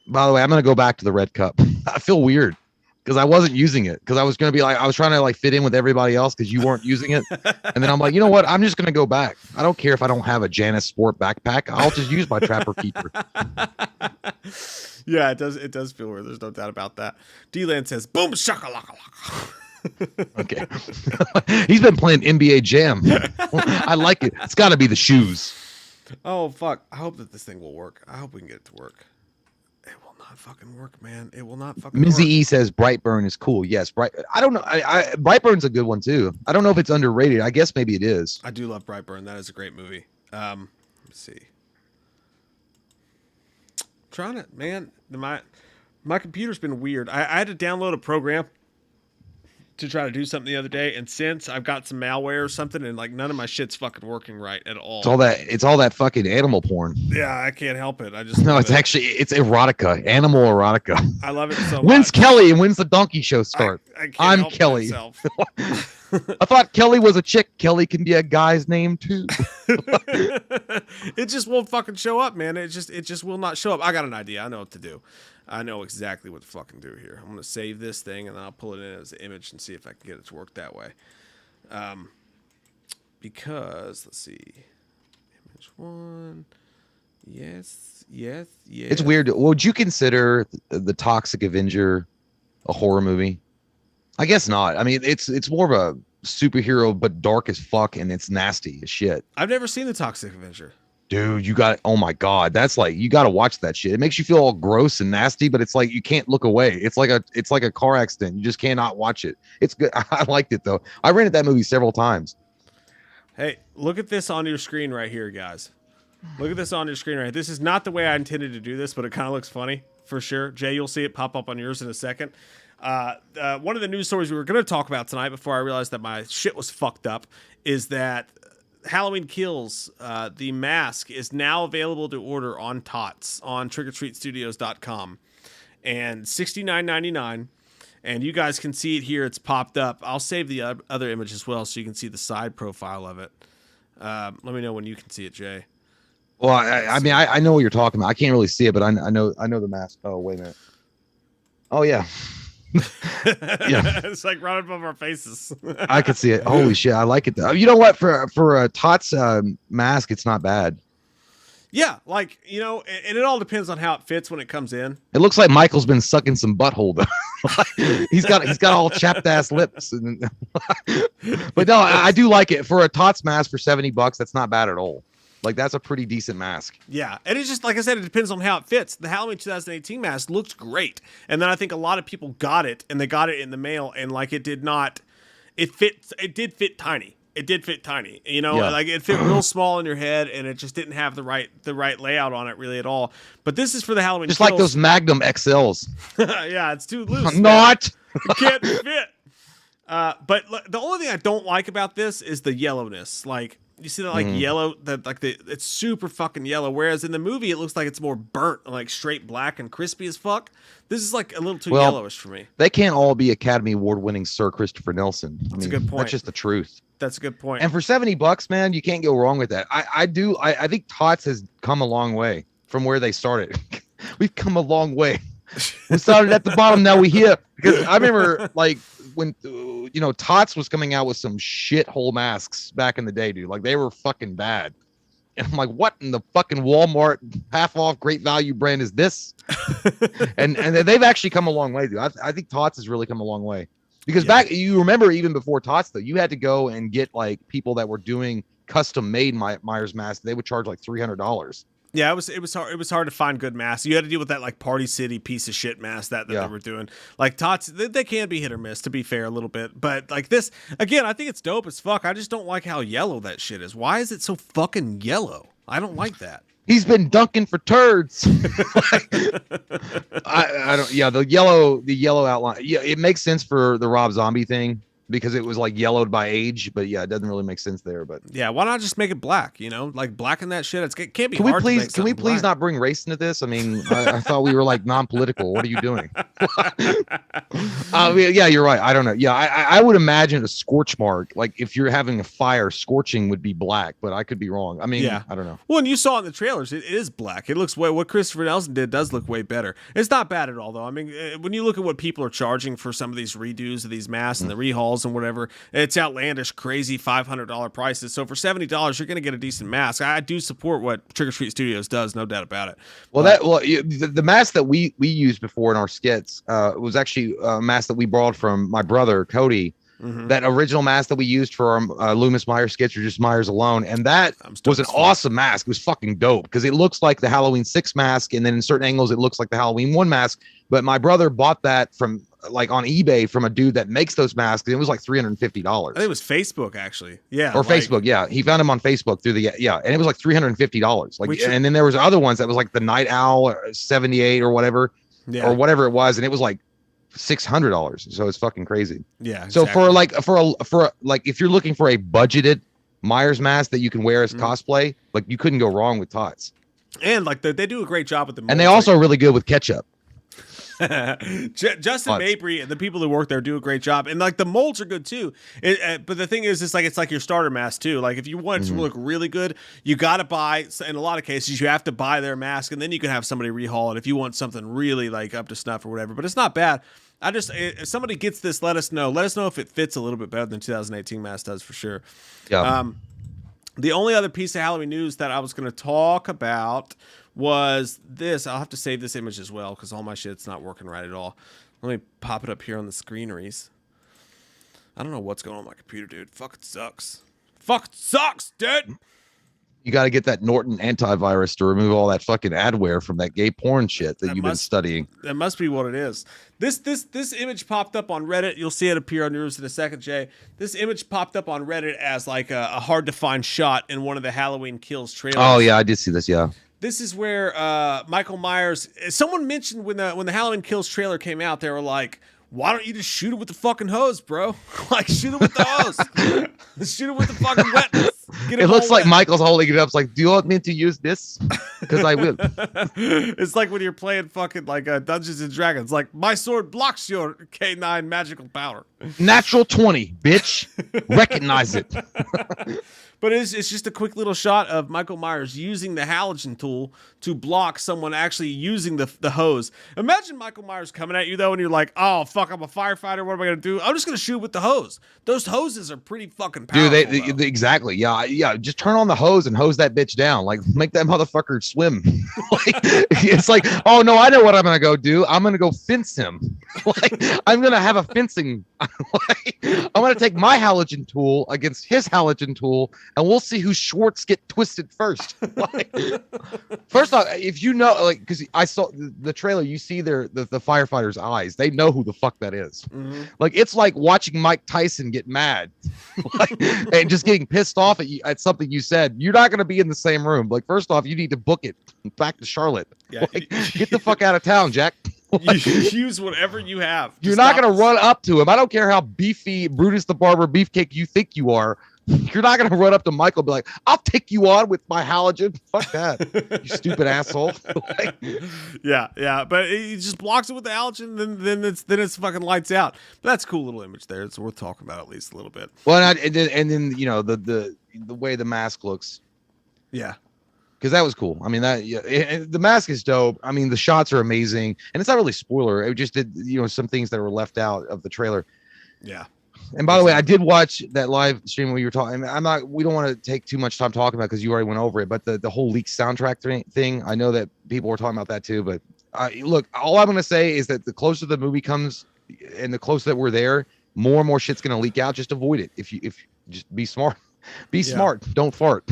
By the way, I'm going to go back to the red cup. I feel weird because I wasn't using it because I was going to be like, I was trying to like fit in with everybody else because you weren't using it. And then I'm like, you know what? I'm just going to go back. I don't care if I don't have a Janus Sport backpack. I'll just use my Trapper Keeper. Yeah, it does. It does feel weird. There's no doubt about that. D-Land says, boom, shakalaka. Okay. He's been playing NBA Jam. I like it. It's got to be the shoes. Oh, fuck. I hope that this thing will work. I hope we can get it to work. It will not fucking work, man. It will not fucking work. Mizzy E says Brightburn is cool. Yes, I don't know. Brightburn's a good one, too. I don't know if it's underrated. I guess maybe it is. I do love Brightburn. That is a great movie. Let's see. Trying it, man. My computer's been weird. I had to download a program to try to do something the other day, and since I've got some malware or something, and like none of my shit's fucking working right at all. It's all that fucking animal porn. Yeah, I can't help it. I just it's erotica, animal erotica. I love it so much. When's Kelly and when's the donkey show start? I'm Kelly. I thought Kelly was a chick. Kelly can be a guy's name too. It just won't fucking show up, man. It just will not show up. I got an idea. I know what to do. I know exactly what to fucking do here. I'm gonna save this thing and then I'll pull it in as an image and see if I can get it to work that way. Because let's see, image 1. Yes. It's weird. Would you consider the Toxic Avenger a horror movie? I guess not. I mean, it's more of a superhero, but dark as fuck, and it's nasty as shit. I've never seen the Toxic Avenger. Dude, oh my God, that's like, you got to watch that shit. It makes you feel all gross and nasty, but it's like you can't look away. It's like a car accident. You just cannot watch it. It's good. I liked it though. I rented that movie several times. Hey, look at this on your screen right here, guys. Look at this on your screen right here. This is not the way I intended to do this, but it kind of looks funny for sure. Jay, you'll see it pop up on yours in a second. One of the news stories we were going to talk about tonight before I realized that my shit was fucked up is that Halloween Kills, the mask, is now available to order on TOTS on trickortreatstudios.com, and $69.99. And you guys can see it here. It's popped up. I'll save the other image as well so you can see the side profile of it. Let me know when you can see it, Jay. Well, I mean, I know what you're talking about. I can't really see it, but I know the mask. Oh, wait a minute. Oh, yeah. Yeah, it's like right above our faces. I could see it. Holy shit, I like it though. You know what? For a TOTS mask, it's not bad. Yeah, like, you know, and it all depends on how it fits when it comes in. It looks like Michael's been sucking some butthole though. he's got all chapped ass lips. But no, I do like it for a TOTS mask for $70. That's not bad at all. Like, that's a pretty decent mask. Yeah, and it's just, like I said, it depends on how it fits. The Halloween 2018 mask looks great, and then I think a lot of people got it, and they got it in the mail, and, like, it did fit tiny. It did fit tiny, you know? Yeah. Like, it fit real small in your head, and it just didn't have the right layout on it, really, at all. But this is for the Halloween Just Kills. Like those Magnum XLs. Yeah, it's too loose. Not! It can't fit. But the only thing I don't like about this is the yellowness. Like, you see that yellow, it's super fucking yellow. Whereas in the movie, it looks like it's more burnt, like straight black and crispy as fuck. This is like a little too yellowish for me. They can't all be Academy Award winning Sir Christopher Nelson. That's a good point. That's just the truth. That's a good point. And for $70, man, you can't go wrong with that. I think TOTS has come a long way from where they started. We've come a long way. We started at the bottom, now we here. Because I remember, like, when TOTS was coming out with some shithole masks back in the day, dude. Like, they were fucking bad. And I'm like, what in the fucking Walmart half off great value brand is this? and they've actually come a long way, dude. I think TOTS has really come a long way. Because back, you remember, even before TOTS, though, you had to go and get like people that were doing custom made Myers masks. They would charge like $300. Yeah, it was hard. It was hard to find good masks. You had to deal with that like Party City piece of shit mask that they were doing. Like TOTS, they can be hit or miss, to be fair, a little bit. But like this, again, I think it's dope as fuck. I just don't like how yellow that shit is. Why is it so fucking yellow? I don't like that. He's been dunking for turds. I don't. Yeah, the yellow outline. Yeah, it makes sense for the Rob Zombie thing, because it was like yellowed by age, but yeah, it doesn't really make sense there. But yeah, why not just make it black? You know, like blacken that shit. It can't be hard. Can we please not bring race into this? I mean, I thought we were like non-political. What are you doing? Yeah, you're right. I don't know. Yeah, I would imagine a scorch mark. Like if you're having a fire, scorching would be black, but I could be wrong. I mean, yeah. I don't know. Well, and you saw in the trailers, it is black. It looks what Christopher Nelson did does look way better. It's not bad at all, though. I mean, when you look at what people are charging for some of these redos of these masks and the rehauls and whatever, it's outlandish, crazy $500 prices. So for $70, you're going to get a decent mask. I do support what Trick or Treat Studios does, no doubt about it. Well, the mask that we used before in our skits was actually a mask that we borrowed from my brother Cody. Mm-hmm. That original mask that we used for our Loomis Myers skits, or just Myers alone, and that was an awesome mask. It was fucking dope because it looks like the Halloween 6 mask, and then in certain angles it looks like the Halloween 1 mask. But my brother bought that from like on eBay from a dude that makes those masks. And it was like $350. I think it was Facebook, actually. Yeah, or Facebook. Yeah, he found him on Facebook through and it was like $350. Like, and then there was other ones that was like the Night Owl 78 or whatever, or whatever it was, and it was like $600. So it's fucking crazy. Yeah. Exactly. So for if you're looking for a budgeted Myers mask that you can wear as cosplay, like you couldn't go wrong with TOTS. And like they do a great job with the molds. And they also are really good with ketchup. Justin Mabry and the people who work there do a great job, and like the molds are good too. But the thing is, it's like your starter mask too. Like if you want it to look really good, you got to buy. In a lot of cases, you have to buy their mask, and then you can have somebody rehaul it if you want something really like up to snuff or whatever. But it's not bad. If somebody gets this, let us know. Let us know if it fits a little bit better than 2018 mask does for sure. Yeah. The only other piece of Halloween news that I was going to talk about was this. I'll have to save this image as well because all my shit's not working right at all. Let me pop it up here on the screeneries. I don't know what's going on with my computer, dude. Fucking sucks. Fucking sucks, dude. You got to get that Norton antivirus to remove all that fucking adware from that gay porn shit that you've been studying. That must be what it is. This image popped up on Reddit. You'll see it appear on yours in a second, Jay. This image popped up on Reddit as like a hard to find shot in one of the Halloween Kills trailers. Oh yeah, I did see this. Yeah. This is where Michael Myers. Someone mentioned when the Halloween Kills trailer came out, they were like, "Why don't you just shoot it with the fucking hose, bro? Like shoot it with the hose, shoot it with the fucking wetness." It looks like Michael's holding it up. It's like, do you want me to use this? Because I will. It's like when you're playing fucking like Dungeons and Dragons. Like my sword blocks your K9 magical power. Natural 20, bitch. Recognize it. But it's just a quick little shot of Michael Myers using the halogen tool to block someone actually using the hose. Imagine Michael Myers coming at you, though, and you're like, oh, fuck, I'm a firefighter. What am I going to do? I'm just going to shoot with the hose. Those hoses are pretty fucking powerful. Dude, exactly. Yeah. Just turn on the hose and hose that bitch down. Like, make that motherfucker swim. It's like, oh, no, I know what I'm going to go do. I'm going to go fence him. Like, I'm going to have a fencing. I'm going to take my halogen tool against his halogen tool, and we'll see who Schwartz get twisted first. Like, first off, if you know, like, because I saw the trailer, you see the firefighters' eyes. They know who the fuck that is. Mm-hmm. Like, it's like watching Mike Tyson get mad, like, and just getting pissed off at something you said. You're not going to be in the same room. Like, first off, you need to book it back to Charlotte. Yeah. Like, get the fuck out of town, Jack. You use whatever you have. You're not going to run up to him. I don't care how beefy Brutus the Barber Beefcake you think you are. You're not going to run up to Michael and be like, I'll take you on with my halogen. Fuck that, you stupid asshole. Like, yeah. But he just blocks it with the halogen, then it's fucking lights out. But that's a cool little image there. It's worth talking about at least a little bit. Well, and then you know, the way the mask looks. Yeah. Because that was cool. I mean, the mask is dope. I mean, the shots are amazing, and it's not really spoiler. It just did, you know, some things that were left out of the trailer. Yeah. And by the way, I did watch that live stream where you were talking. We don't want to take too much time talking about because you already went over it. But the whole leaked soundtrack thing, I know that people were talking about that too. But look, all I'm going to say is that the closer the movie comes, and the closer that we're there, more and more shit's going to leak out. Just avoid it. If just be smart. Be smart. Don't fart.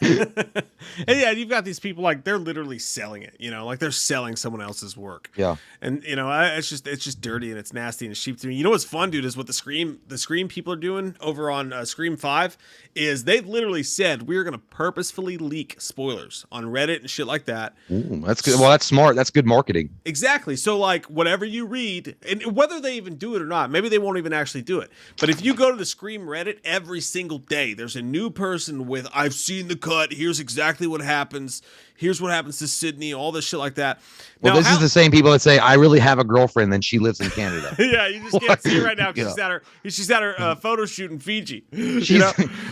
And yeah, you've got these people like they're literally selling it, you know, like they're selling someone else's work. Yeah. And you know, it's just dirty and it's nasty and it's cheap to me. You know what's fun, dude, is what the Scream people are doing over on Scream 5 is they've literally said we're going to purposefully leak spoilers on Reddit and shit like that. Ooh, that's good. Well, that's smart. That's good marketing. Exactly. So like whatever you read, and whether they even do it or not, maybe they won't even actually do it. But if you go to the Scream Reddit every single day, there's a new person with I've seen the cut. Here's exactly what happens. Here's what happens to Sydney. All this shit like that. Well, this is the same people that say I really have a girlfriend and she lives in Canada. Yeah, you just can't see her right now because she's at her photo shoot in Fiji.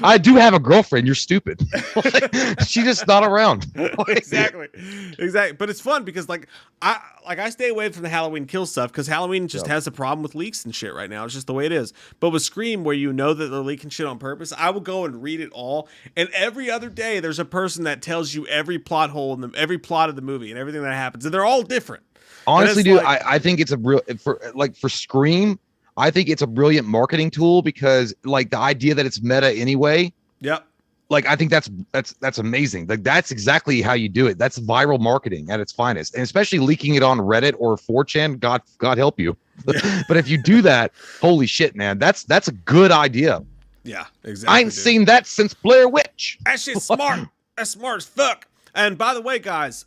I do have a girlfriend. You're stupid. She's just not around. Exactly. But it's fun because I stay away from the Halloween kill stuff because Halloween just has a problem with leaks and shit right now. It's just the way it is. But with Scream, where you know that they're leaking shit on purpose, I will go and read it all. And every other day, there's a person that tells you every plot hole in every plot of the movie and everything that happens, and they're all different. Honestly, dude, I think it's for Scream. I think it's a brilliant marketing tool because like the idea that it's meta anyway. Yep. Like I think that's amazing. Like that's exactly how you do it. That's viral marketing at its finest, and especially leaking it on Reddit or 4chan. God help you. Yeah. But if you do that, holy shit, man, that's a good idea. Yeah, exactly. I ain't seen that since Blair Witch. That shit's smart. That's smart as fuck. And by the way, guys,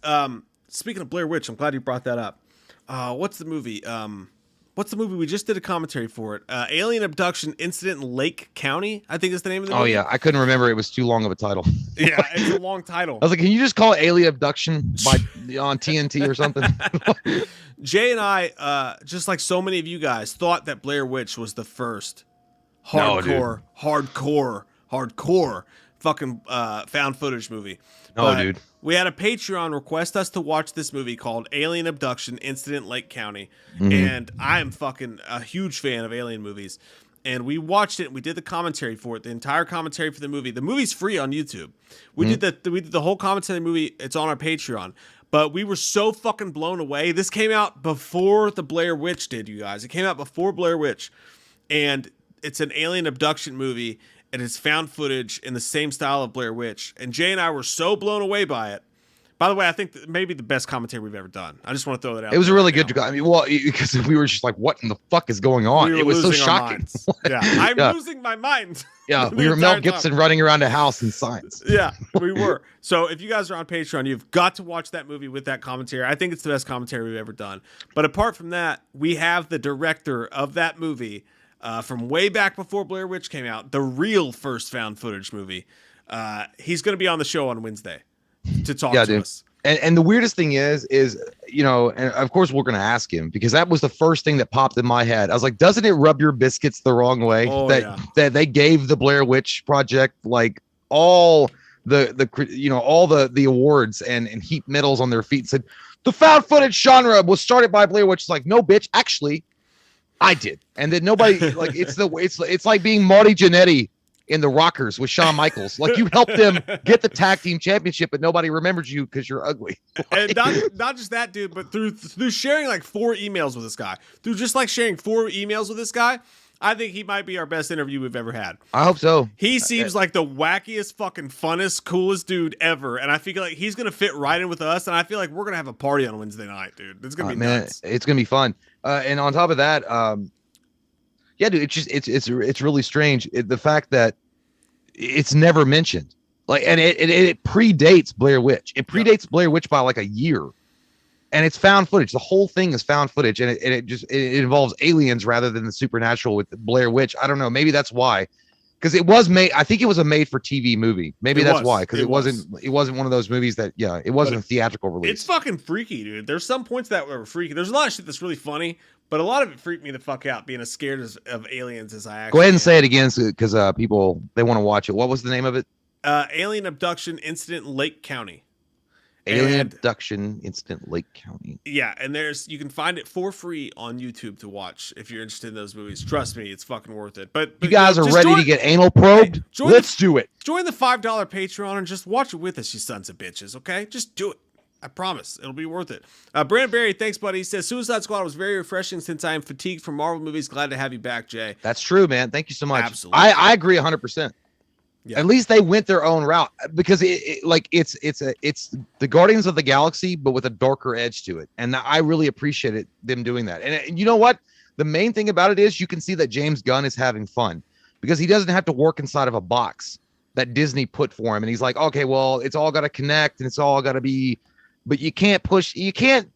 speaking of Blair Witch, I'm glad you brought that up. What's the movie? what's the movie we just did a commentary for it? Alien Abduction Incident in Lake County, I think is the name of the movie. Oh yeah, I couldn't remember. It was too long of a title. Yeah, it's a long title. I was like, can you just call it Alien Abduction on TNT or something? Jay and I, just like so many of you guys, thought that Blair Witch was the first hardcore fucking found footage movie. No, dude. We had a Patreon request us to watch this movie called Alien Abduction Incident Lake County. And I am fucking a huge fan of alien movies. And we watched it and we did the commentary for it, the entire commentary for the movie. The movie's free on YouTube. We did the whole commentary of the movie. It's on our Patreon. But we were so fucking blown away. This came out before the Blair Witch did, you guys. It came out before Blair Witch. And it's an alien abduction movie. And it's found footage in the same style of Blair Witch. And Jay and I were so blown away by it. By the way, I think maybe the best commentary we've ever done. I just want to throw that out. It was a really good. I mean, well, because we were just like, "What in the fuck is going on?" It was so shocking. Yeah, I'm losing my mind. Yeah, we were Mel Gibson running around a house in science. Yeah, we were. So if you guys are on Patreon, you've got to watch that movie with that commentary. I think it's the best commentary we've ever done. But apart from that, we have the director of that movie from way back before Blair Witch came out, the real first found footage movie. He's going to be on the show on Wednesday to talk to us. And the weirdest thing is, and of course we're going to ask him because that was the first thing that popped in my head. I was like, doesn't it rub your biscuits the wrong way that they gave the Blair Witch Project like all the awards and heaped medals on their feet and said, the found footage genre was started by Blair Witch. It's like, no, bitch, actually, I did. And then nobody like it's like being Marty Jannetty in the Rockers with Shawn Michaels. Like you helped them get the tag team championship, but nobody remembers you because you're ugly. And not just that, dude, but through sharing like 4 emails with this guy, through just like sharing 4 emails with this guy, I think he might be our best interview we've ever had. I hope so. He seems like the wackiest, fucking funnest, coolest dude ever, and I feel like he's gonna fit right in with us. And I feel like we're gonna have a party on Wednesday night, dude. It's gonna be nuts. It's gonna be fun. And on top of that, yeah, dude, it's really strange. The fact that it's never mentioned, like, and it predates Blair Witch. It predates Blair Witch by like a year, and it's found footage. The whole thing is found footage, and it involves aliens rather than the supernatural with Blair Witch. I don't know. Maybe that's why, because it was made. I think it was a made-for-TV movie. Maybe that's why, because it wasn't one of those movies that it wasn't a theatrical release. It's fucking freaky, dude. There's some points that were freaky. There's a lot of shit that's really funny. But a lot of it freaked me the fuck out, being as scared of aliens as I actually Go ahead and say it again because people, they want to watch it. What was the name of it? Alien Abduction Incident in Lake County. Alien Abduction Incident Lake County. Yeah, and you can find it for free on YouTube to watch if you're interested in those movies. Trust me, it's fucking worth it. But you guys are ready to get anal probed? Let's do it. Join the $5 Patreon and just watch it with us, you sons of bitches, okay? Just do it. I promise. It'll be worth it. Brandon Berry, thanks, buddy. He says, Suicide Squad was very refreshing since I am fatigued from Marvel movies. Glad to have you back, Jay. That's true, man. Thank you so much. Absolutely. I agree 100%. Yeah. At least they went their own route because it's the Guardians of the Galaxy, but with a darker edge to it. And I really appreciated them doing that. And you know what? The main thing about it is you can see that James Gunn is having fun because he doesn't have to work inside of a box that Disney put for him. And he's like, okay, well, it's all got to connect and it's all got to be. But you can't you can't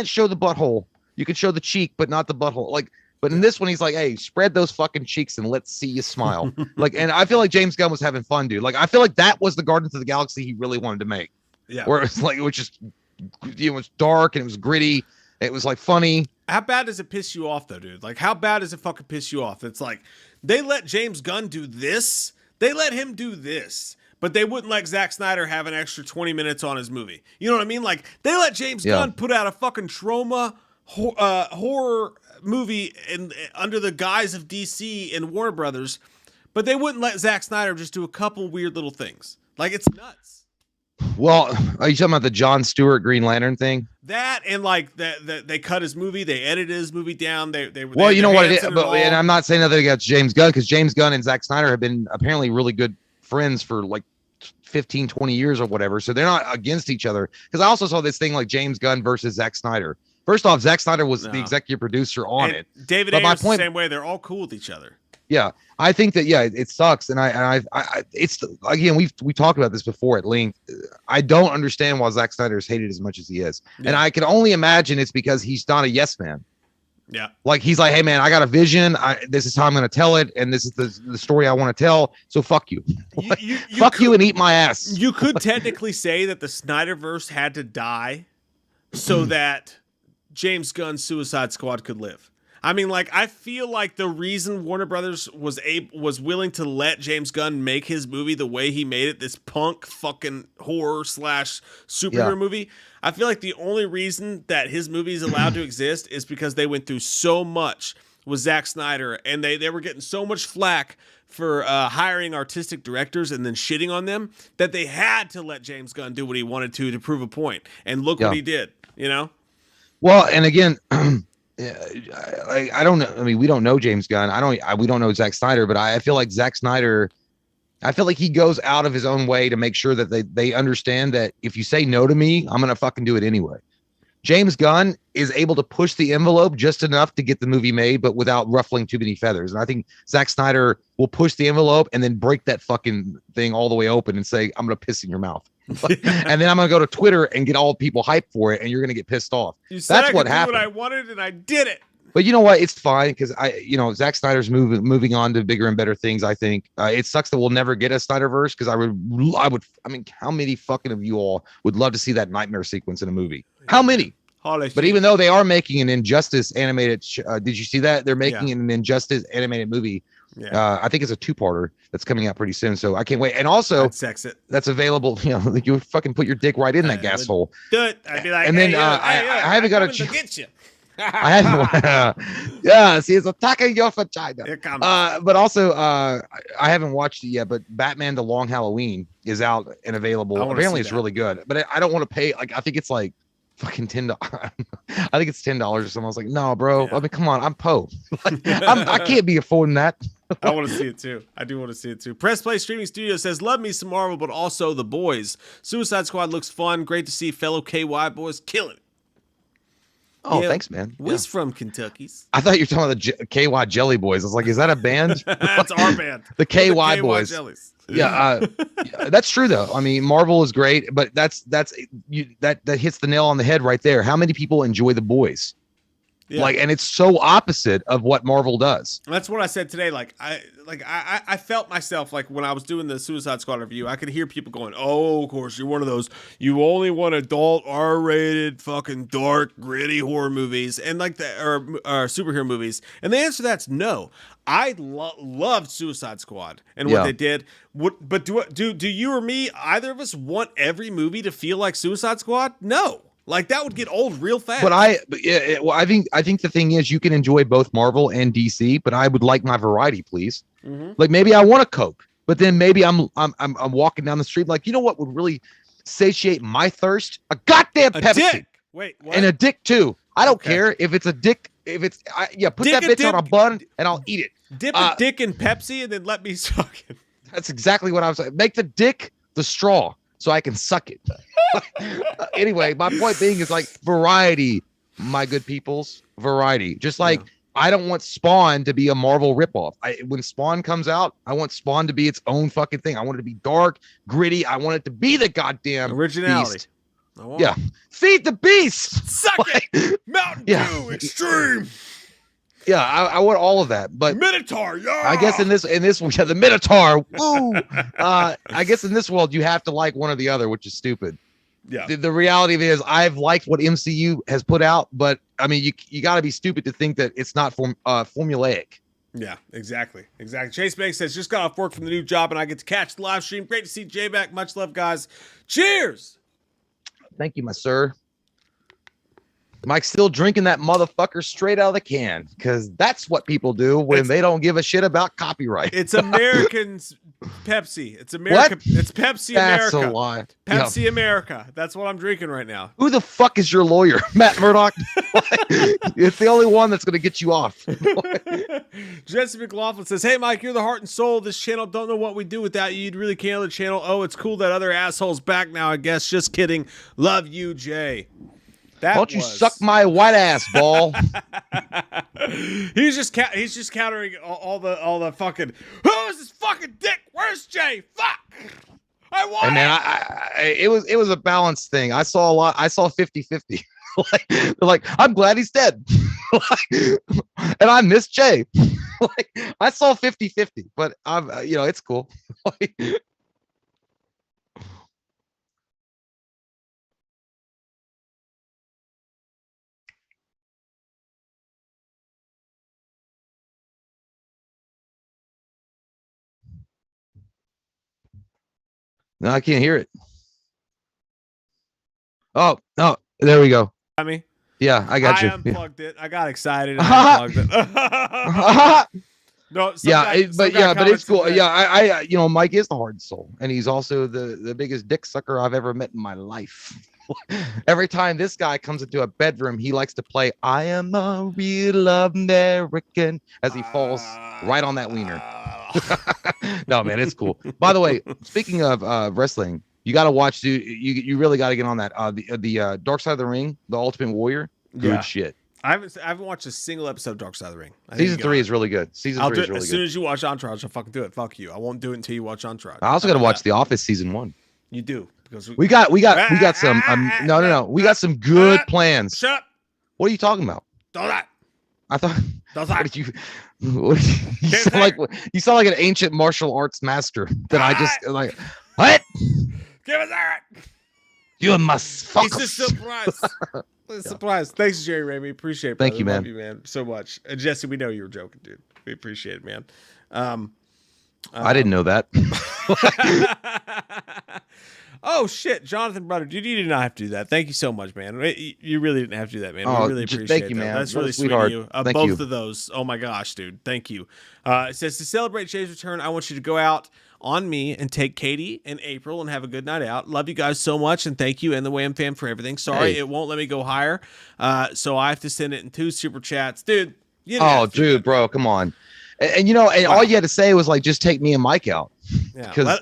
show the butthole. You can show the cheek, but not the butthole. But in this one, he's like, hey, spread those fucking cheeks and let's see you smile. And I feel like James Gunn was having fun, dude. Like, I feel like that was the Guardians of the Galaxy he really wanted to make. Yeah. Where it was dark and it was gritty. It was like funny. How bad does it piss you off though, dude? Like, how bad does it fucking piss you off? It's like, they let James Gunn do this. They let him do this. But they wouldn't let Zack Snyder have an extra 20 minutes on his movie. You know what I mean? Like, they let James Gunn put out a fucking trauma horror movie under the guise of DC and Warner Brothers, but they wouldn't let Zack Snyder just do a couple weird little things. Like, it's nuts. Well, are you talking about the Jon Stewart Green Lantern thing? That and like they cut his movie, they edited his movie down. Well, you know what it is, and I'm not saying nothing against James Gunn because James Gunn and Zack Snyder have been apparently really good friends for like 15, 20 years or whatever. So they're not against each other. Because I also saw this thing like James Gunn versus Zack Snyder. First off, Zack Snyder was the executive producer on it. David Ayer's the same way. They're all cool with each other. Yeah, I think that it sucks, and again we talked about this before at length. I don't understand why Zack Snyder is hated as much as he is, and I can only imagine it's because he's not a yes man. Yeah. Like he's like, hey man, I got a vision. This is how I'm going to tell it. And this is the story I want to tell. So fuck you. Fuck you and eat my ass. You could technically say that the Snyderverse had to die so that James Gunn's Suicide Squad could live. I mean, like, I feel like the reason Warner Brothers was willing to let James Gunn make his movie the way he made it, this punk fucking horror / superhero movie, I feel like the only reason that his movie is allowed to exist is because they went through so much with Zack Snyder, and they were getting so much flack for hiring artistic directors and then shitting on them that they had to let James Gunn do what he wanted to prove a point. And look what he did, you know? Well, and again... I don't know. I mean, we don't know James Gunn. We don't know Zack Snyder, but I feel like Zack Snyder, I feel like he goes out of his own way to make sure that they understand that if you say no to me, I'm going to fucking do it anyway. James Gunn is able to push the envelope just enough to get the movie made, but without ruffling too many feathers. And I think Zack Snyder will push the envelope and then break that fucking thing all the way open and say, I'm going to piss in your mouth. And then I'm going to go to Twitter and get all people hyped for it. And you're going to get pissed off. That's what happened. What I wanted and I did it. But you know what? It's fine because Zack Snyder's moving on to bigger and better things. I think it sucks that we'll never get a Snyderverse because I mean, how many fucking of you all would love to see that nightmare sequence in a movie? How many? But even though they are making an Injustice animated, did you see that? They're making an Injustice animated movie. Yeah. I think it's a 2-parter that's coming out pretty soon. So I can't wait. And also that's available. You know, like you would fucking put your dick right in that gas hole. Do it. I'd be like, and then I haven't got a chance. Get you. I haven't. Yeah, see, it's attacking your vagina. But also, I haven't watched it yet. But Batman: The Long Halloween is out and available. Apparently, it's really good. But I don't want to pay. Like, I think it's like fucking $10. I think it's $10 or something. I was like, no, bro. Yeah. I mean, come on, I'm Poe. I can't be affording that. I want to see it too. I do want to see it too. Press Play Streaming Studio says, love me some Marvel, but also The Boys. Suicide Squad looks fun. Great to see fellow KY boys killing it. Oh, thanks, man. We's from Kentucky's. I thought you were talking about the KY Jelly Boys. I was like, is that a band? That's our band. The KY Boys. Jellies. Yeah, that's true though. I mean, Marvel is great, but that hits the nail on the head right there. How many people enjoy The Boys? Yeah. Like, and it's so opposite of what Marvel does. That's what I said today. I felt myself like when I was doing the Suicide Squad review, I could hear people going, "Oh, of course, you're one of those. You only want adult, R-rated, fucking dark, gritty horror movies and like or superhero movies." And the answer to that's no. I loved Suicide Squad and what they did. But do you or me, either of us, want every movie to feel like Suicide Squad? No. Like that would get old real fast. But I think the thing is you can enjoy both Marvel and DC, but I would like my variety, please. Mm-hmm. Like maybe I want a Coke, but then maybe I'm walking down the street like, you know what would really satiate my thirst? A goddamn Pepsi. Dick. Wait, what? And a dick too. I don't care if it's a dick. If it's put that bitch on a bun and I'll eat it. Dip a dick in Pepsi and then let me suck it. That's exactly what I was saying. Make the dick the straw so I can suck it. Anyway, my point being is like variety, my good peoples, variety. Just like I don't want Spawn to be a Marvel ripoff. When Spawn comes out, I want Spawn to be its own fucking thing. I want it to be dark, gritty. I want it to be the goddamn originality. Yeah, feed the beast. Suck it. Mountain Dew Extreme. Yeah, I want all of that, but Minotaur, yeah. I guess in this the Minotaur. Woo! I guess in this world you have to like one or the other, which is stupid. Yeah. The reality of it is I've liked what MCU has put out, but I mean you got to be stupid to think that it's not formulaic. Yeah, exactly. Chase Banks says, just got off work from the new job and I get to catch the live stream. Great to see Jay back. Much love, guys. Cheers. Thank you, my sir. Mike's still drinking that motherfucker straight out of the can because that's what people do when they don't give a shit about copyright. It's Americans Pepsi. It's America. What? It's Pepsi that's America. A lie. Pepsi America. That's what I'm drinking right now. Who the fuck is your lawyer? Matt Murdock? It's the only one that's going to get you off. Jesse McLaughlin says, hey, Mike, you're the heart and soul of this channel. Don't know what we do without you. You'd really kill the channel. Oh, it's cool that other asshole's back now, I guess. Just kidding. Love you, Jay. Why don't you suck my white ass ball? He's just countering all the fucking. Who is this fucking dick? Where's Jay? Fuck! I want it. Man, it was a balanced thing. I saw a lot. I saw 50-50. like I'm glad he's dead. And I miss Jay. Like, I saw 50-50, but I'm, it's cool. No, I can't hear it. Oh, no, there we go. Yeah, I got you. I unplugged it. I got excited. And I unplugged it. No, but it's cool. Yeah, I Mike is the heart and soul, and he's also the biggest dick sucker I've ever met in my life. Every time this guy comes into a bedroom, he likes to play "I Am a Real American" as he falls right on that wiener. No, man, it's cool. By the way, speaking of wrestling, you got to watch, dude. You really got to get on that. The Dark Side of the Ring, the Ultimate Warrior. Good shit. I haven't watched a single episode of Dark Side of the Ring. Season 3 is really good. Season 3 is really good. As soon as you watch Entourage, I'll fucking do it. Fuck you. I won't do it until you watch Entourage. I also got to watch The Office season 1. You do, because we got some. No. We got some good plans. Shut up. What are you talking about? Don't that. I thought. Don't that. You sound like an ancient martial arts master. That I just like. What? Give us that. You must fuck. It's a surprise. It's a surprise. Thanks, Jerry Ramey. Appreciate it. Thank you, man. Love you, man, so much. And Jesse, we know you were joking, dude. We appreciate it, man. I didn't know that. Oh shit, Jonathan Brother, dude, you did not have to do that. Thank you so much, man. You really didn't have to do that, man. Oh, we really appreciate thank you, that. man. That's really sweet of you. Both of those. Oh my gosh, dude. Thank you. It says, to celebrate Jay's return, I want you to go out on me and take Katie and April and have a good night out. Love you guys so much, and thank you and the Wham Fam for everything. Sorry, it won't let me go higher, so I have to send it in 2 super chats, dude. Dude, bro, come on. And all you had to say was like, just take me and Mike out. Yeah, because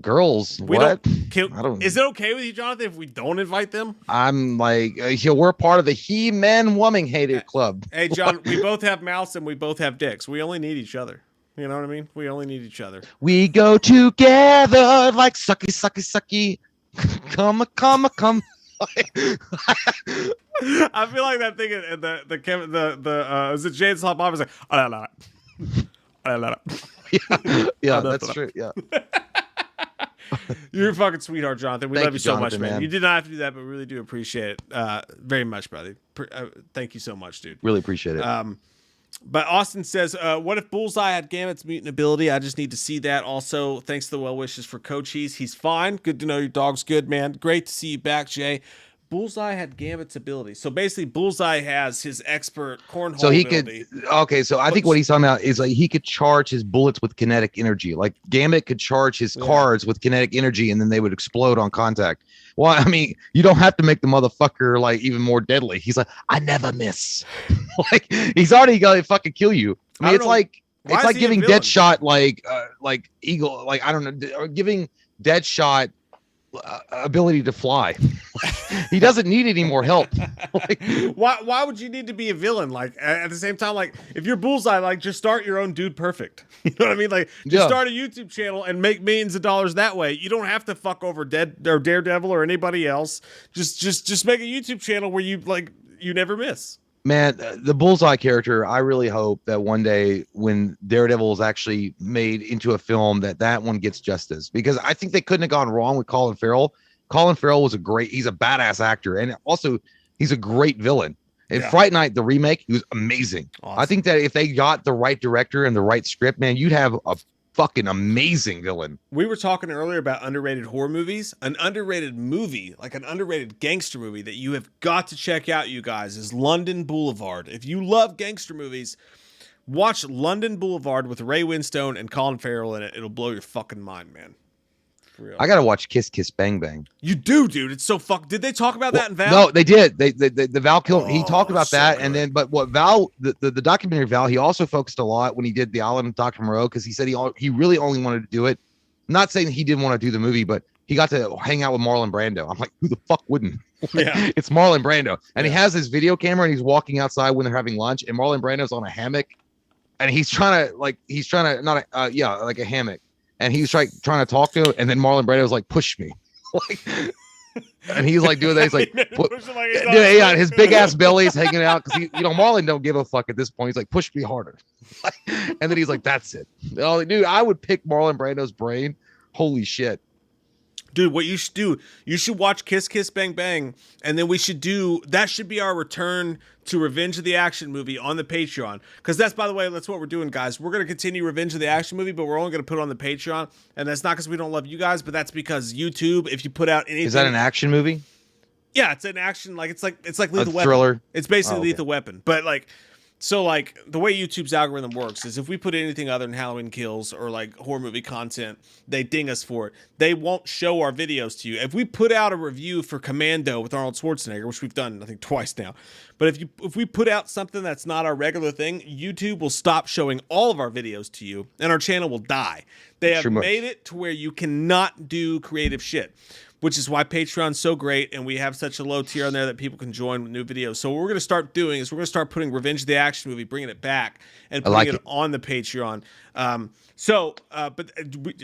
girls, what? Is it okay with you, Jonathan, if we don't invite them? I'm like, we're part of the He-Man Woman Hated Club. Hey, John, we both have mouths and we both have dicks. We only need each other. You know what I mean? We only need each other. We go together like sucky, sucky, sucky. Come. I feel like that thing in the is it James Hop was like, yeah, that's true. Yeah. You're a fucking sweetheart, Jonathan. We love you so much, man. man. You did not have to do that, but we really do appreciate it very much, brother. Thank you so much, dude. Really appreciate it. But Austin says, what if Bullseye had Gambit's mutant ability? I just need to see that. Also, thanks to the well wishes for Coach He's fine. Good to know your dog's good, man. Great to see you back, Jay. Bullseye had Gambit's ability. So basically, Bullseye has his expert cornhole ability. So I think what he's talking about is like he could charge his bullets with kinetic energy. Like Gambit could charge his cards with kinetic energy, and then they would explode on contact. Well, I mean, you don't have to make the motherfucker like even more deadly. He's like, I never miss. Like he's already gonna fucking kill you. I mean, it's like giving Deadshot like Eagle, like I don't know, or giving Deadshot ability to fly. He doesn't need any more help. Why would you need to be a villain? Like at the same time, like if you're Bullseye, like just start your own Dude Perfect. You know what I mean? Like just start a YouTube channel and make millions of dollars that way. You don't have to fuck over Daredevil or anybody else. Just make a YouTube channel where you never miss. Man, the Bullseye character, I really hope that one day when Daredevil is actually made into a film, that one gets justice, because I think they couldn't have gone wrong with Colin Farrell. Colin Farrell was he's a badass actor, and also he's a great villain. In Fright Night, the remake, he was amazing. Awesome. I think that if they got the right director and the right script, man, you'd have a fucking amazing villain. We were talking earlier about underrated horror movies. An underrated movie, like an underrated gangster movie that you have got to check out, you guys, is London Boulevard. If you love gangster movies, watch London Boulevard with Ray Winstone and Colin Farrell in it. It'll blow your fucking mind, man. For real. I gotta watch Kiss Kiss Bang Bang. You do, dude. It's so Did they talk about that in Val? No, they did. The Val Kilmer. He talked about that, good. And then, but what Val, the documentary Val, he also focused a lot when he did The Island of Dr. Moreau, because he said he really only wanted to do it. I'm not saying he didn't want to do the movie, but he got to hang out with Marlon Brando. I'm like, who the fuck wouldn't? It's Marlon Brando, and he has his video camera, and he's walking outside when they're having lunch, and Marlon Brando's on a hammock, and he's trying to not like a hammock. And he was trying to talk to him, and then Marlon Brando was like, push me. Like, And he's like doing that. He's like, yeah, his big ass belly is hanging out because Marlon don't give a fuck at this point. He's like, push me harder. And then he's like, that's it. Oh, dude, I would pick Marlon Brando's brain. Holy shit. Dude, what you should do, you should watch Kiss Kiss Bang Bang, and then that should be our return to Revenge of the Action movie on the Patreon. Because that's, by the way, that's what we're doing, guys. We're going to continue Revenge of the Action movie, but we're only going to put it on the Patreon. And that's not because we don't love you guys, but that's because YouTube, if you put out anything... Is that an action movie? Yeah, it's an action, it's like Lethal Weapon. Thriller? It's basically Lethal Weapon. But so the way YouTube's algorithm works is if we put anything other than Halloween Kills or like horror movie content, they ding us for it. They won't show our videos to you. If we put out a review for Commando with Arnold Schwarzenegger, which we've done I think twice now, but if we put out something that's not our regular thing, YouTube will stop showing all of our videos to you and our channel will die. They have made it to where you cannot do creative shit, which is why Patreon's so great, and we have such a low tier on there that people can join with new videos. So what we're going to start doing is we're going to start putting Revenge of the Action movie, bringing it back, and putting it on the Patreon. But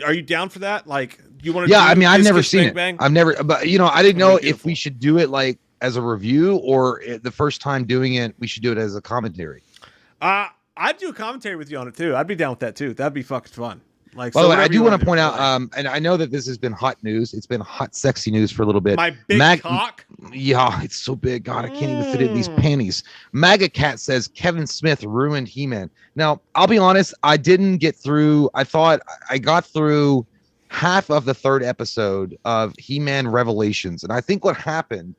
are you down for that? Like, you want to? Yeah, I mean, I've never seen it. I've never, but I didn't know if we should do it like as a review or the first time doing it, we should do it as a commentary. I'd do a commentary with you on it too. I'd be down with that too. That'd be fucking fun. By the way, I do want to point out, and I know that this has been hot news. It's been hot, sexy news for a little bit. My big cock? Yeah, it's so big. God, I can't even fit it in these panties. MAGA Cat says Kevin Smith ruined He-Man. Now, I'll be honest, I didn't get through. I thought I got through half of the third episode of He-Man Revelations. And I think what happened,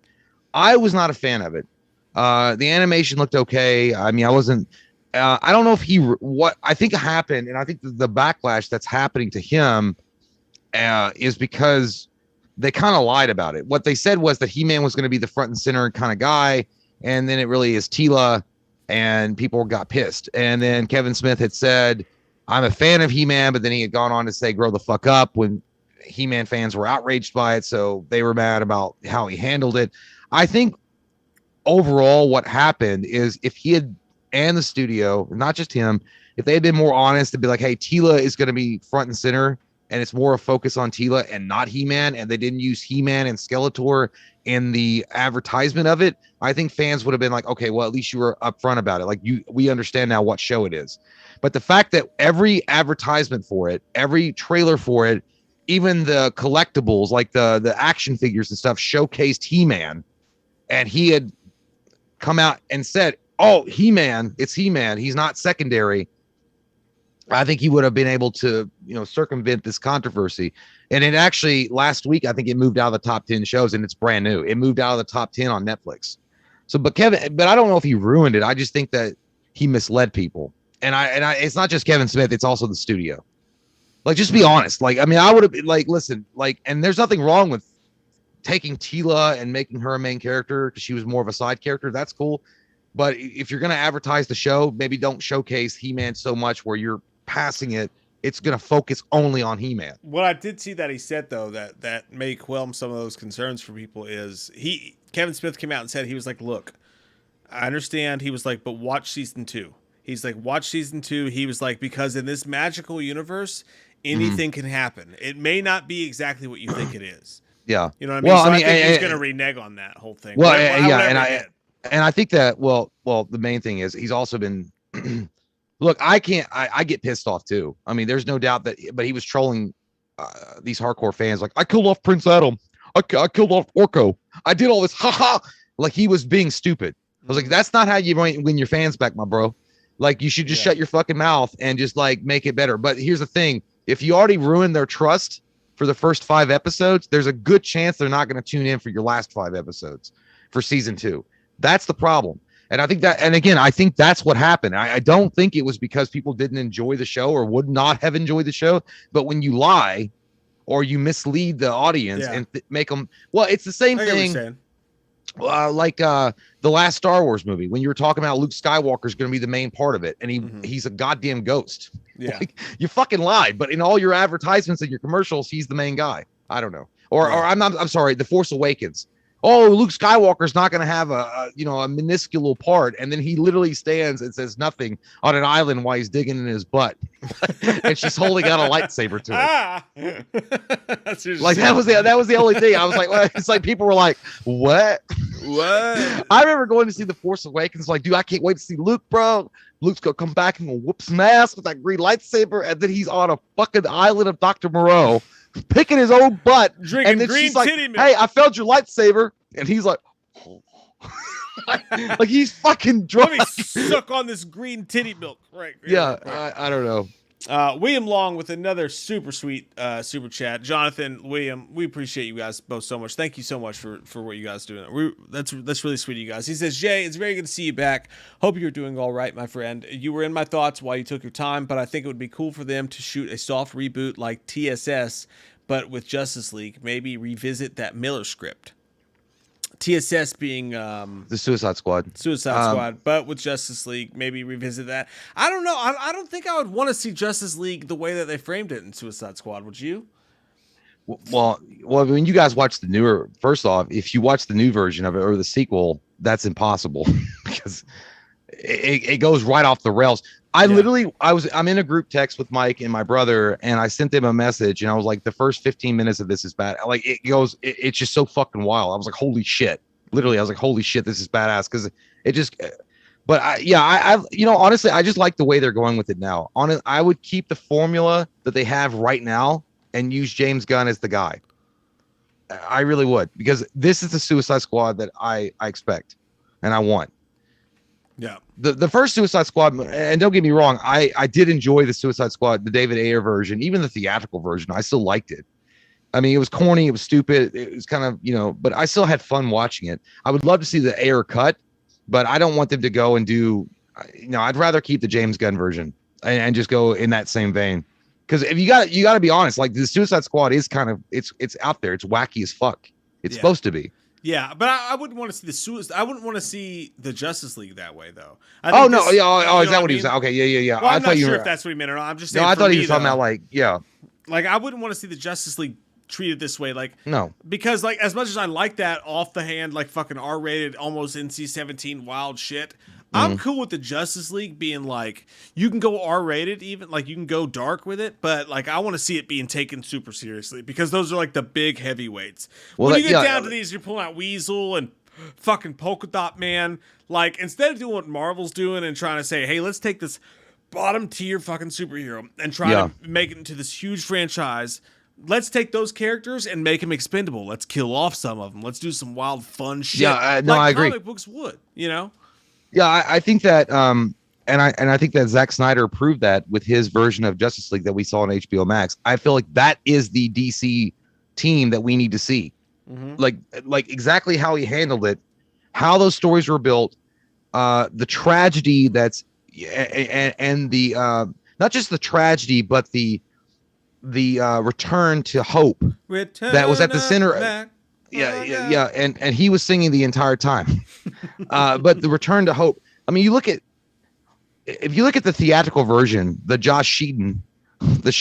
I was not a fan of it. The animation looked okay. I mean, I wasn't. I don't know if what I think happened, and I think the backlash that's happening to him is because they kind of lied about it. What they said was that He-Man was going to be the front and center kind of guy, and then it really is Tila, and people got pissed. And then Kevin Smith had said, I'm a fan of He-Man, but then he had gone on to say, grow the fuck up, when He-Man fans were outraged by it, so they were mad about how he handled it. I think overall what happened is if he had, and the studio, not just him, if they had been more honest to be like, hey, Tila is going to be front and center, and it's more a focus on Tila and not He-Man, and they didn't use He-Man and Skeletor in the advertisement of it, I think fans would have been like, okay, well, at least you were upfront about it. Like, we understand now what show it is. But the fact that every advertisement for it, every trailer for it, even the collectibles, like the action figures and stuff, showcased He-Man, and he had come out and said, oh, He-Man, it's He-Man, he's not secondary, I think he would have been able to, circumvent this controversy. And it actually, last week, I think it moved out of the top 10 shows, and it's brand new. It moved out of the top 10 on Netflix. So, but I don't know if he ruined it. I just think that he misled people. And I it's not just Kevin Smith, it's also the studio. Like, just be honest. Like, I mean, I would have been like, listen, like, and there's nothing wrong with taking Tila and making her a main character because she was more of a side character. That's cool. But if you're going to advertise the show, maybe don't showcase He-Man so much where you're passing it. It's going to focus only on He-Man. What I did see that he said, though, that may quell some of those concerns for people is Kevin Smith came out and said, he was like, look, I understand. He was like, but watch season 2. He's like, watch season 2. He was like, because in this magical universe, anything can happen. It may not be exactly what you think it is. Yeah. You know what I mean? Well, so I think he's going to renege on that whole thing. Well, and I think that, well, the main thing is he's also been, look, I get pissed off too. I mean, there's no doubt but he was trolling these hardcore fans. Like, I killed off Prince Adam. I killed off Orko. I did all this. Ha. Like, he was being stupid. I was like, that's not how you win your fans back, my bro. Like, you should just shut your fucking mouth and just like make it better. But here's the thing. If you already ruined their trust for the first 5 episodes, there's a good chance they're not going to tune in for your last 5 episodes for season 2. That's the problem. And I think that, and again, I think that's what happened. I don't think it was because people didn't enjoy the show or would not have enjoyed the show. But when you lie or you mislead the audience and make them, well, it's the same thing. Like the last Star Wars movie, when you were talking about Luke Skywalker is going to be the main part of it, and he's a goddamn ghost. Yeah, like, you fucking lied. But in all your advertisements and your commercials, he's the main guy. I don't know. Or I'm sorry, The Force Awakens. oh, Luke Skywalker's not going to have a minuscule part. And then he literally stands and says nothing on an island while he's digging in his butt. And she's holding out a lightsaber to it. Like that was the only thing. I was like, well, it's like people were like, what? I remember going to see The Force Awakens. Like, dude, I can't wait to see Luke, bro. Luke's going to come back and gonna whoop some ass with that green lightsaber. And then he's on a fucking island of Dr. Moreau, picking his own butt, drinking and then green she's like, titty milk. "Hey, I found your lightsaber," and he's like, oh. like he's fucking drunk. Let me suck on this green titty milk, right? Yeah, I don't know. William Long with another super sweet super chat. Jonathan, William, we appreciate you guys both so much. Thank you so much for what you guys do. That's really sweet of you guys. He says, Jay, it's very good to see you back. Hope you're doing all right, my friend. You were in my thoughts while you took your time, but I think it would be cool for them to shoot a soft reboot like TSS, but with Justice League. Maybe revisit that Miller script. TSS being the Suicide Squad. Squad, but with Justice League, maybe revisit that. I don't know. I don't think I would want to see Justice League the way that they framed it in Suicide Squad. Would you? Well, when you guys watch the newer, first off, if you watch the new version of it or the sequel, that's impossible because it goes right off the rails. I'm in a group text with Mike and my brother, and I sent them a message, and I was like, the first 15 minutes of this is bad. Like it's just so fucking wild. I was like, holy shit. Literally, I was like, holy shit, this is badass. Cause it just, but honestly, I just like the way they're going with it now. I would keep the formula that they have right now and use James Gunn as the guy. I really would, because this is the Suicide Squad that I expect and I want. Yeah. The first Suicide Squad, and don't get me wrong, I did enjoy the Suicide Squad, the David Ayer version, even the theatrical version. I still liked it. I mean, it was corny, it was stupid, it was kind of, but I still had fun watching it. I would love to see the Ayer cut, but I don't want them to go and do, I'd rather keep the James Gunn version and just go in that same vein. Because if you got to be honest, like the Suicide Squad is kind of, it's out there, it's wacky as fuck. It's supposed to be. Yeah, but I wouldn't want to see the Suicide. I wouldn't want to see the Justice League that way, though. Is that what he was? Okay, yeah. Well, I'm not sure if that's what he meant or not. I'm just saying. No, I thought he was talking about like I wouldn't want to see the Justice League treated this way, like no, because like as much as I like that off the hand, like fucking R-rated, almost NC-17 wild shit. I'm cool with the Justice League being like, you can go R-rated, even like you can go dark with it, but like I want to see it being taken super seriously because those are like the big heavyweights. Well, when you get down to these, you're pulling out Weasel and fucking Polka Dot Man. Like instead of doing what Marvel's doing and trying to say, hey, let's take this bottom tier fucking superhero and try to make it into this huge franchise. Let's take those characters and make them expendable. Let's kill off some of them. Let's do some wild, fun shit. Yeah, I agree. Comic books would, Yeah, I think that, and I think that Zack Snyder proved that with his version of Justice League that we saw on HBO Max. I feel like that is the DC team that we need to see, like exactly how he handled it, how those stories were built, the tragedy that's, and the not just the tragedy, but the return to hope that was at the center. Yeah, and he was singing the entire time. But the return to hope. I mean, if you look at the theatrical version, the Josh Sheaton, the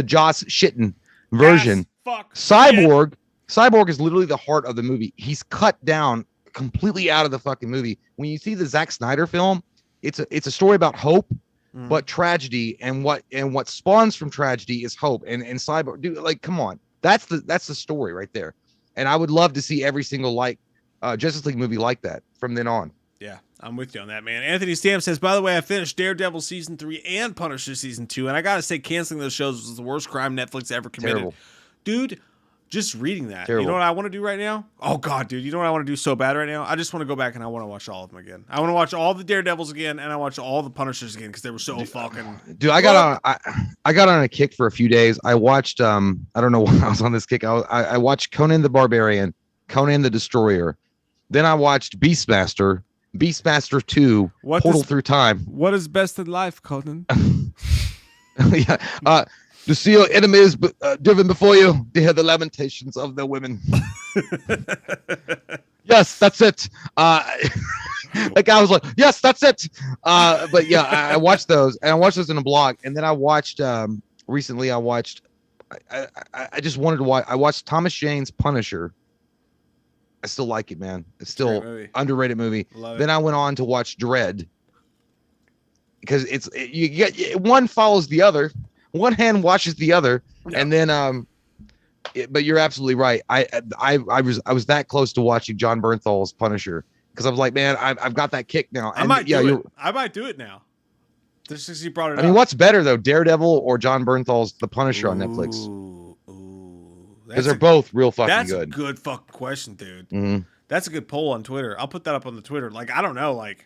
Josh Shitten version, Cyborg is literally the heart of the movie. He's cut down completely out of the fucking movie. When you see the Zack Snyder film, it's a story about hope, but tragedy, and what spawns from tragedy is hope. And Cyborg, dude, like, come on, that's the story right there. And I would love to see every single Justice League movie like that from then on. Yeah, I'm with you on that, man. Anthony Stamp says, by the way, I finished Daredevil Season 3 and Punisher Season 2, and I got to say, canceling those shows was the worst crime Netflix ever committed. Terrible. Dude, just reading that. Terrible. You know what I want to do right now? Oh, God, dude. You know what I want to do so bad right now? I just want to go back and I want to watch all of them again. I want to watch all the Daredevils again, and I watch all the Punishers again because they were so fucking... Dude, I got on a kick for a few days. I watched, I don't know why I was on this kick. I watched Conan the Barbarian, Conan the Destroyer. Then I watched Beastmaster 2, Portal Through Time. What is best in life, Conan? Yeah. To see your enemies driven before you, to hear the lamentations of their women. Yes, that's it. That guy was like, yes, that's it. But yeah, I watched those, and I watched those in a blog. And then I watched, recently I watched, I just wanted to watch, I watched Thomas Jane's Punisher. I still like it, man. It's still underrated movie. Then I went on to watch Dread because you get one follows the other, one hand watches the other, and then but you're absolutely right. I was that close to watching Jon Bernthal's Punisher because I was like, man, I've got that kick now. And I might do it now. Just because you brought it up. I mean, what's better though, Daredevil or Jon Bernthal's The Punisher on Netflix? Because they're both real fucking good. That's a good fucking question, dude. Mm-hmm. That's a good poll on Twitter. I'll put that up on the Twitter. Like, I don't know. Like,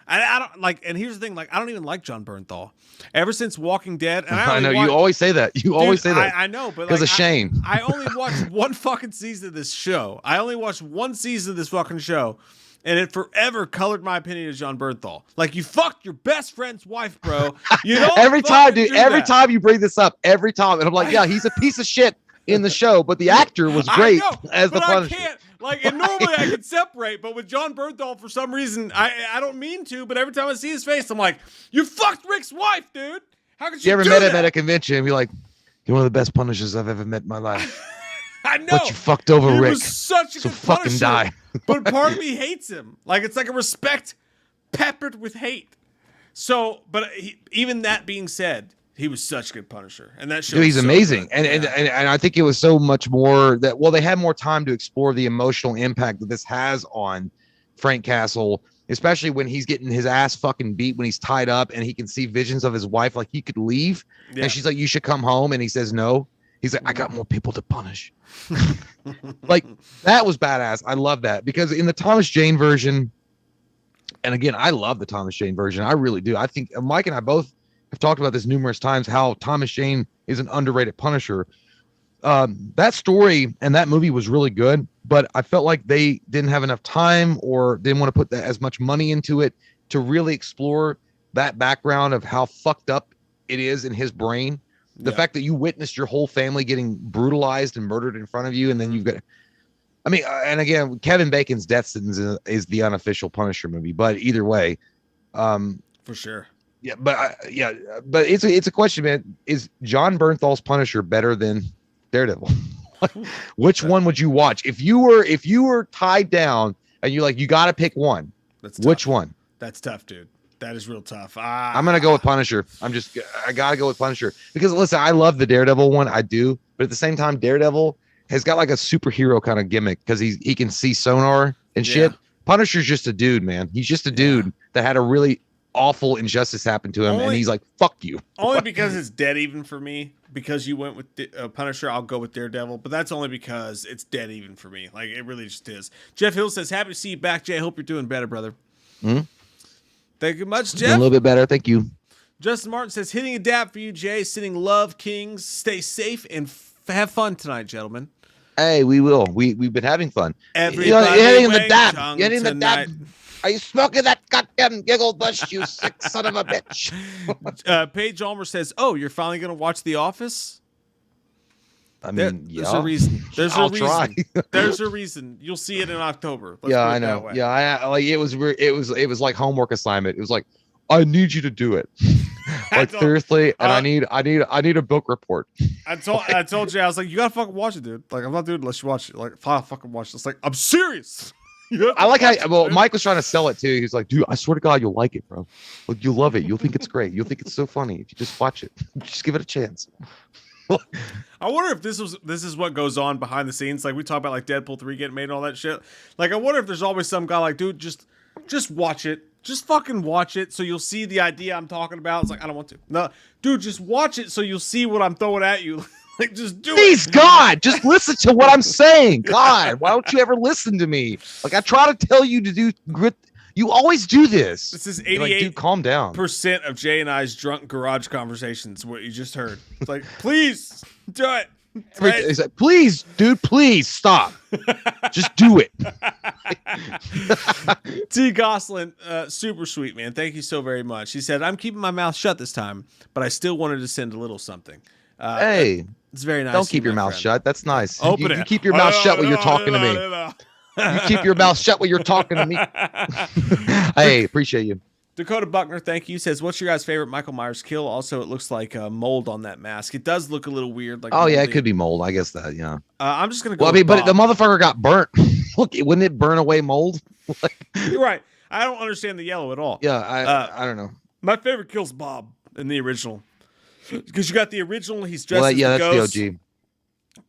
I don't like. And here's the thing. Like, I don't even like Jon Bernthal. Ever since Walking Dead, and I know you always say that. Always say that. I know, but because of Shane. I only watched one fucking season of this show. I only watched one season of this fucking show, and it forever colored my opinion of Jon Bernthal. Like, you fucked your best friend's wife, bro. You don't every time, dude. Every time you bring this up, every time, and I'm like, yeah, he's a piece of shit in the show, but the actor was great as the Punisher. I can't. Like, and normally I can separate, but with Jon Bernthal, for some reason, I don't mean to, but every time I see his face, I'm like, you fucked Rick's wife, dude. How could you ever met him at a convention and be like, you're one of the best Punishers I've ever met in my life. I know. But you fucked over Rick. Was such a good fucking Punisher, die. But part of me hates him. Like, it's like a respect peppered with hate. So, but even that being said, he was such a good Punisher, and that show. Dude, he's amazing, and I think it was so much more that they had more time to explore the emotional impact that this has on Frank Castle, especially when he's getting his ass fucking beat when he's tied up and he can see visions of his wife, like he could leave, and she's like, "You should come home," and he says no. He's like, "I got more people to punish." Like, that was badass. I love that because in the Thomas Jane version, and again, I love the Thomas Jane version. I really do. I think Mike and I both have talked about this numerous times, how Thomas Jane is an underrated Punisher. That story and that movie was really good, but I felt like they didn't have enough time or didn't want to put as much money into it to really explore that background of how fucked up it is in his brain. The fact that you witnessed your whole family getting brutalized and murdered in front of you, and then you've got, I mean, and again, Kevin Bacon's death sentence is the unofficial Punisher movie, but either way, for sure. Yeah, but it's a question, man. Is Jon Bernthal's Punisher better than Daredevil? Which one would you watch if you were tied down and you got to pick one? Which one? That's tough, dude. That is real tough. I'm gonna go with Punisher. I gotta go with Punisher because listen, I love the Daredevil one, I do, but at the same time, Daredevil has got like a superhero kind of gimmick because he can see sonar and shit. Punisher's just a dude, man. He's just a dude that had a really awful injustice happen to him, and he's like, fuck you. Only because it's dead even for me. Because you went with Punisher, I'll go with Daredevil, but that's only because it's dead even for me. Like, it really just is. Jeff Hill says, happy to see you back, Jay. I hope you're doing better, brother. Mm-hmm. Thank you much, Jeff. A little bit better, thank you. Justin Martin says, hitting a dab for you, Jay. Sending love, Kings. Stay safe and have fun tonight, gentlemen. Hey, we will. We've been having fun. Everybody hitting the dab. Hitting the dab. Are you smoking that goddamn giggle bush, you sick son of a bitch? Paige Ulmer says, oh, you're finally going to watch The Office? I mean, there's a reason. There's a reason. Try. There's a reason. You'll see it in October. Let's I know. Yeah, I like it was like homework assignment. It was like, I need you to do it. Like seriously, and I need a book report. I told you, I was like, you gotta fucking watch it, dude. Like, I'm not doing it unless you watch it. Like, I'll fucking watch it. It's like, I'm serious. I like how Mike was trying to sell it too. He's like, dude, I swear to God, you'll like it, bro. Like, you'll love it. You'll think it's great. You'll think it's so funny if you just watch it. Just give it a chance. I wonder if this is what goes on behind the scenes. Like, we talk about like Deadpool 3 getting made and all that shit. Like, I wonder if there's always some guy like, dude, just watch it. Just fucking watch it so you'll see the idea I'm talking about. It's like, I don't want to. No, dude, just watch it so you'll see what I'm throwing at you. Like, just do Please, it. God, just listen to what I'm saying. God, why don't you ever listen to me? Like, I try to tell you to do grit. You always do this. This is 88%. Like, dude, calm down. Of Jay and I's drunk garage conversations. What you just heard. It's like, please do it. Right? It's like, please, dude, please stop. Just do it. T. Goslin, super sweet, man. Thank you so very much. He said, I'm keeping my mouth shut this time, but I still wanted to send a little something. Hey, it's very nice. Don't keep your mouth shut. That's nice. Open you keep your mouth shut when you're talking to me. You keep your mouth shut when you're talking to me. Hey, appreciate you. Dakota Buckner, thank you. Says, what's your guys' favorite Michael Myers kill? Also, it looks like mold on that mask. It does look a little weird. Like, oh, moldy. Yeah, it could be mold. I guess that, yeah. I'm just going to go but the motherfucker got burnt. look, wouldn't it burn away mold? You're right. I don't understand the yellow at all. Yeah, I don't know. My favorite kill's Bob in the original. Because you got the original, he's dressed as the that's ghost. the OG.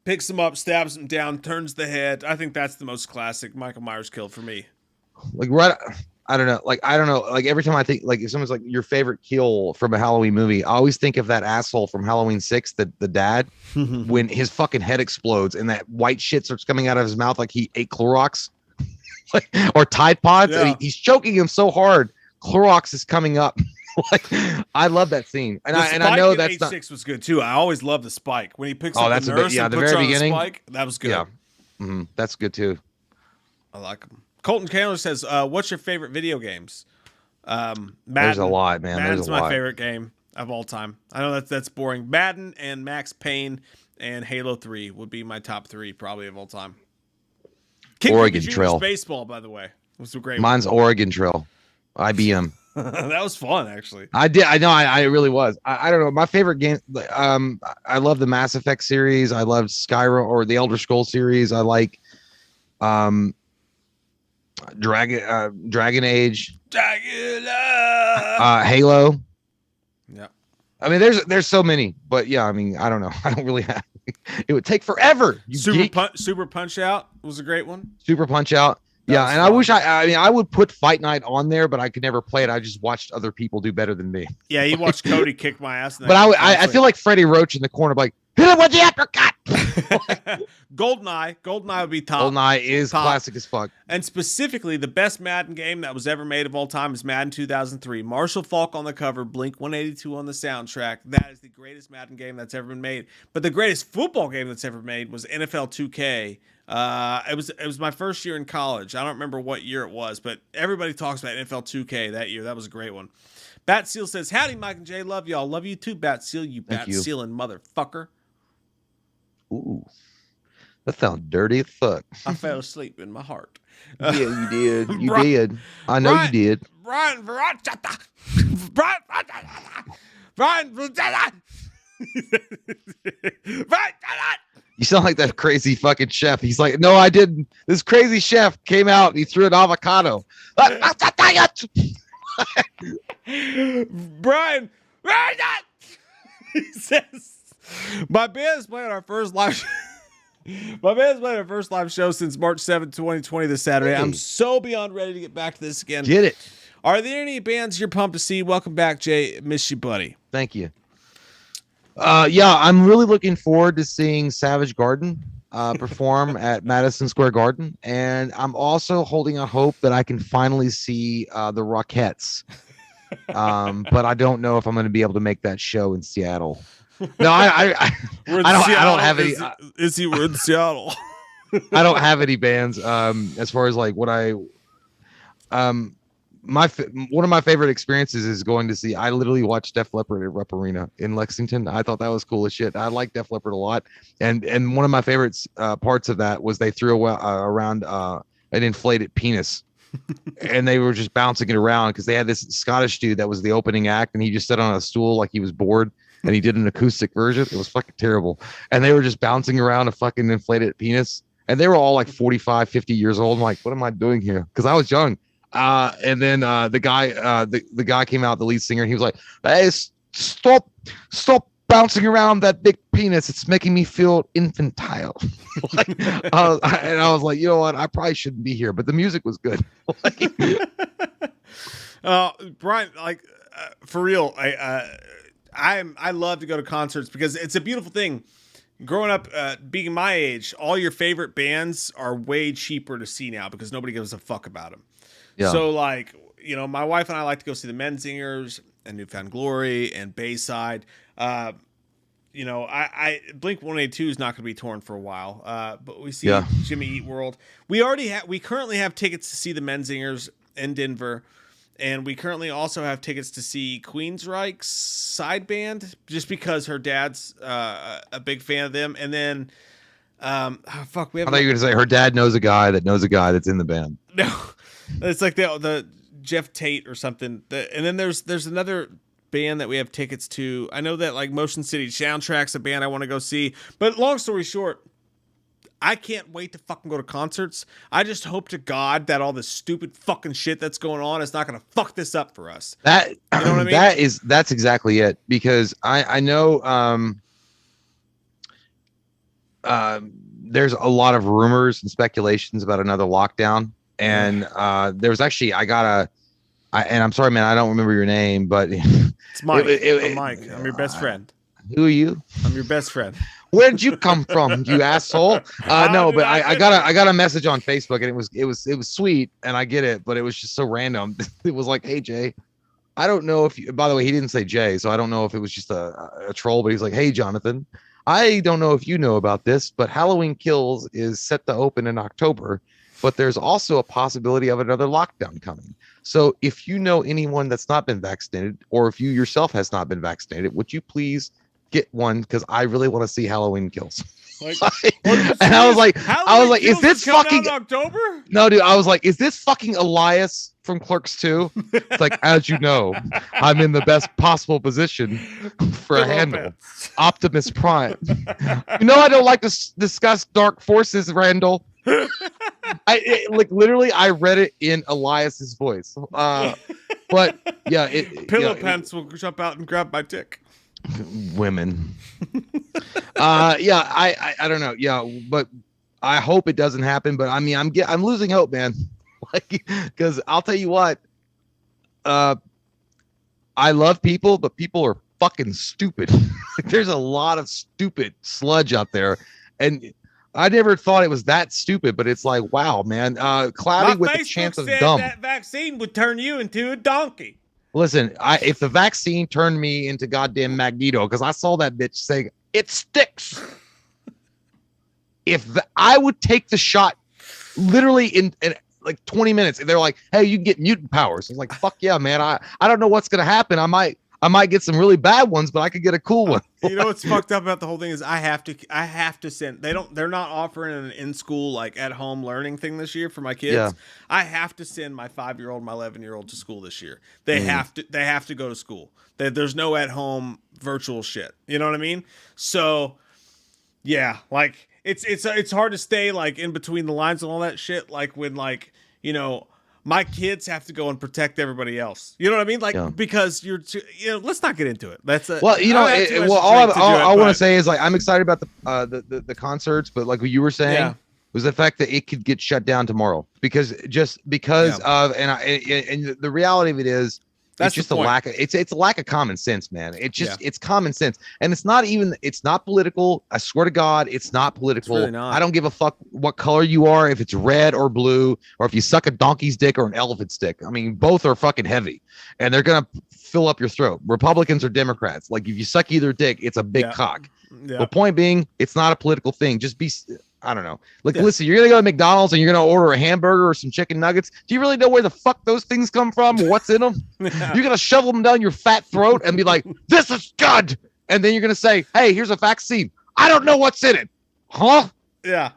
Picks him up, stabs him down, turns the head. I think that's the most classic Michael Myers kill for me. Like, right, I don't know. Like, every time I think, like, if someone's like, your favorite kill from a Halloween movie, I always think of that asshole from Halloween 6, the dad, when his fucking head explodes and that white shit starts coming out of his mouth like he ate Clorox. Or Tide Pods, and he's choking him so hard, Clorox is coming up. Like, I love that scene, and I know that's H6 was good too. I always love the spike when he picks up that's the nurse and the puts very her beginning. On the spike. That was good. Yeah, that's good too. I like him. Colton Kaler says, "What's your favorite video games?" Madden. There's a lot, man. Madden's my favorite game of all time. I know that's boring. Madden and Max Payne and Halo 3 would be my top 3 probably of all time. Oregon Trail baseball, by the way, was a great. Mine's one. Oregon Trail, IBM. That was fun, actually. I know. I really was. I don't know. My favorite game. I love the Mass Effect series. I love Skyrim or the Elder Scrolls series. I like, Dragon Age. Halo. Yeah. I mean, there's so many, but yeah. I mean, I don't know. I don't really have. It would take forever. Super Punch Out was a great one. Super Punch Out. Yeah, and fun. I wish I would put Fight Night on there, but I could never play it. I just watched other people do better than me. Yeah, you watched Cody kick my ass. But I feel like Freddie Roach in the corner, like, hit it with the apricot. Goldeneye would be top. Goldeneye is top. Classic as fuck. And specifically, the best Madden game that was ever made of all time is Madden 2003. Marshall Faulk on the cover, Blink 182 on the soundtrack. That is the greatest Madden game that's ever been made. But the greatest football game that's ever made was NFL 2K. It was my first year in college. I don't remember what year it was, but everybody talks about NFL 2K that year. That was a great one. Bat Seal says, "Howdy, Mike and Jay. Love y'all. Love you too, Bat Seal. You bat sealing motherfucker." Ooh, that sounds dirty as fuck. I fell asleep in my heart. Yeah, you did. You did. I know you did. Brian. You sound like that crazy fucking chef. He's like, no, I didn't. This crazy chef came out and he threw an avocado. Brian, he says, my band's playing our first live show. My band's playing our first live show since March 7th, 2020 this Saturday. Hey. I'm so beyond ready to get back to this again. Get it. Are there any bands you're pumped to see? Welcome back, Jay. Miss you, buddy. Thank you. Yeah, I'm really looking forward to seeing Savage Garden perform at Madison Square Garden. And I'm also holding out hope that I can finally see the Rockettes. But I don't know if I'm going to be able to make that show in Seattle. No, I don't have any. Is he in Seattle? I don't have any bands. As far as like what one of my favorite experiences is going to see. I literally watched Def Leppard at Rupp Arena in Lexington. I thought that was cool as shit. I like Def Leppard a lot, and one of my favorite parts of that was they threw around an inflated penis. And they were just bouncing it around because they had this Scottish dude that was the opening act, and he just sat on a stool like he was bored. And he did an acoustic version. It was fucking terrible. And they were just bouncing around a fucking inflated penis. And they were all like 45, 50 years old. I'm like, what am I doing here? Because I was young. And then the guy came out, the lead singer, and he was like, hey, stop bouncing around that big penis. It's making me feel infantile. And I was like, you know what? I probably shouldn't be here. But the music was good. Brian, like, for real, I love to go to concerts because it's a beautiful thing. Growing up, being my age, all your favorite bands are way cheaper to see now because nobody gives a fuck about them. Yeah. So, like, you know, my wife and I like to go see the Menzingers and Newfound Glory and Bayside. You know, I Blink 182 is not going to be torn for a while. But we see Jimmy Eat World. We currently have tickets to see the Menzingers in Denver. And we currently also have tickets to see Queensryche's side band, just because her dad's a big fan of them. And then, we have. I thought you were going to say her dad knows a guy that knows a guy that's in the band. No, it's like the Jeff Tate or something. And then there's another band that we have tickets to. I know that like Motion City Soundtrack's a band I want to go see. But long story short, I can't wait to fucking go to concerts. I just hope to God that all this stupid fucking shit that's going on is not going to fuck this up for us. That, you know what I mean? That's exactly it. Because I know there's a lot of rumors and speculations about another lockdown. And there was actually, and I'm sorry, man, I don't remember your name, but it's Mike. I'm Mike. I'm your best friend. Who are you? I'm your best friend. Where did you come from, you asshole? No, but I got a message on Facebook, and it was sweet, and I get it, but it was just so random. It was like, hey Jay, I don't know if you, by the way, he didn't say Jay, so I don't know if it was just a troll, but he's like, hey Jonathan, I don't know if you know about this, but Halloween Kills is set to open in October, but there's also a possibility of another lockdown coming. So if you know anyone that's not been vaccinated, or if you yourself has not been vaccinated, would you please get one? Because I really want to see Halloween Kills. And I was like, is this fucking October? No, dude. I was like, is this fucking Elias from Clerks 2? It's like, as you know, I'm in the best possible position for a handle. Optimus Prime. You know, I don't like to discuss dark forces, Randall. Literally, I read it in Elias's voice. But yeah, Pillow Pants will jump out and grab my dick. Women. I don't know. Yeah, but I hope it doesn't happen. But I mean, I'm losing hope, man. Because I'll tell you what, I love people, but people are fucking stupid. There's a lot of stupid sludge out there, and I never thought it was that stupid. But it's like, wow, man, cloudy with the chance of dumb. That vaccine would turn you into a donkey. Listen, if the vaccine turned me into goddamn Magneto, because I saw that bitch saying it sticks. I would take the shot literally in like 20 minutes. And they're like, hey, you can get mutant powers. I was like, fuck yeah, man. I don't know what's gonna happen. I might get some really bad ones, but I could get a cool one. You know what's fucked up about the whole thing is I have to send. They're not offering an in-school, like at home learning thing this year for my kids. Yeah. I have to send my 5-year-old, my 11-year-old to school this year. They have to go to school. There's no at home virtual shit. You know what I mean? So yeah, like it's hard to stay like in between the lines and all that shit. Like when my kids have to go and protect everybody else. You know what I mean? Like, because let's not get into it. That's all I want to say is like, I'm excited about the concerts, but like what you were saying was the fact that it could get shut down tomorrow because of, and the reality of it is, it's just a lack of it's a lack of common sense, man. It's common sense. And it's not political. I swear to God, it's not political. It's really not. I don't give a fuck what color you are, if it's red or blue, or if you suck a donkey's dick or an elephant's dick. I mean, both are fucking heavy and they're gonna fill up your throat. Republicans or Democrats. Like if you suck either dick, it's a big cock. Yeah. The point being, it's not a political thing. Just be, I don't know. Like, listen, you're going to go to McDonald's and you're going to order a hamburger or some chicken nuggets. Do you really know where the fuck those things come from? What's in them? You're going to shovel them down your fat throat and be like, this is good. And then you're going to say, hey, here's a vaccine. I don't know what's in it. Huh? Yeah.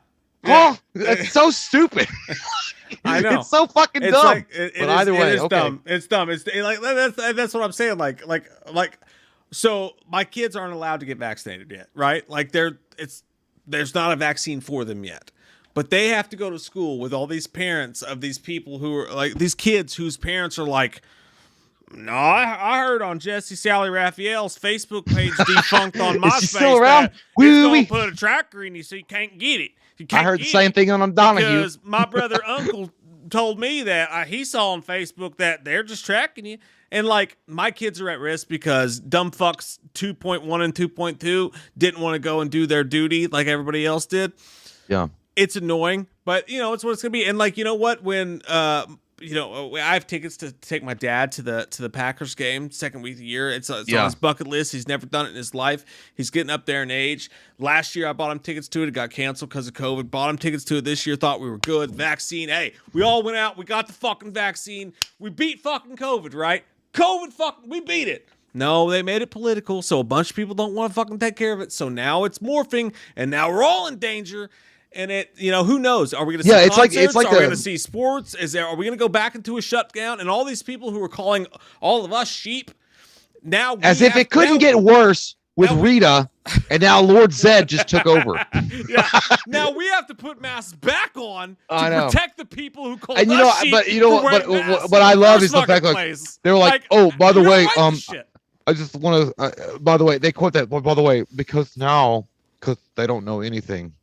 Huh? It's so stupid. I know. It's so fucking dumb. Like, but either way, it's dumb. It's dumb. It's like that's what I'm saying. Like. So my kids aren't allowed to get vaccinated yet, right? Like there's not a vaccine for them yet, but they have to go to school with all these parents of these people who are like these kids whose parents are like, no, I heard on Jesse Sally Raphael's Facebook page defunct on MySpace. Is she still around? It's gonna put a tracker in you so you can't get it. I heard the same thing on Donahue. Because my brother uncle told me that he saw on Facebook that they're just tracking you. And like my kids are at risk because dumb fucks 2.1 and 2.2 didn't want to go and do their duty like everybody else did. Yeah. It's annoying, but it's what it's going to be. And like, you know what, when, I have tickets to take my dad to the Packers game, second week of the year. It's on his bucket list. He's never done it in his life. He's getting up there in age. Last year, I bought him tickets to it. It got canceled because of COVID. Bought him tickets to it this year. Thought we were good. Vaccine. Hey, we all went out. We got the fucking vaccine. We beat fucking COVID, right? We beat it. No, they made it political, so a bunch of people don't want to fucking take care of it. So now it's morphing, and now we're all in danger. And who knows? Are we going to see concerts? It's like are we going to see sports? Are we going to go back into a shutdown? And all these people who are calling all of us sheep now, as if it couldn't get worse with Rita, and now Lord Zed just took over. Yeah. Now we have to put masks back on to protect the people who call us sheep. But you know what I love is the fact that they were like, oh, by the way, I just want to. By the way, they quote that. By the way, because they don't know anything.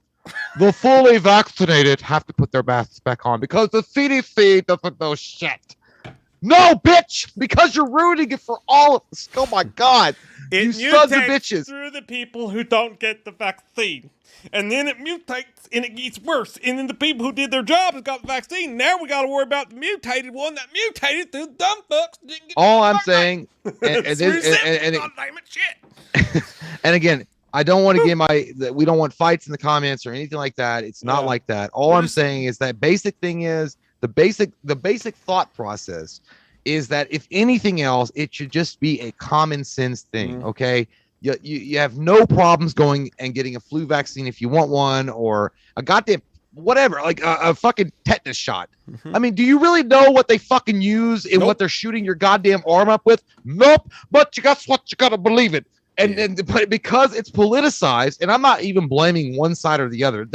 The fully vaccinated have to put their masks back on because the CDC doesn't know shit. No, bitch, because you're ruining it for all of us. Oh my God, you sons of bitches! Through the people who don't get the vaccine, and then it mutates and it gets worse. And then the people who did their job and got the vaccine. Now we got to worry about the mutated one that mutated through dumb fucks. Didn't get all I'm saying, and again, I don't want to get we don't want fights in the comments or anything like that. It's not like that. All I'm saying is that basic thing is. The basic thought process is that if anything else, it should just be a common sense thing. Okay, you have no problems going and getting a flu vaccine if you want one, or a goddamn whatever, like a fucking tetanus shot. I mean, do you really know what they fucking use in what they're shooting your goddamn arm up with? Nope. But guess what? You gotta believe it. But because it's politicized, and I'm not even blaming one side or the other.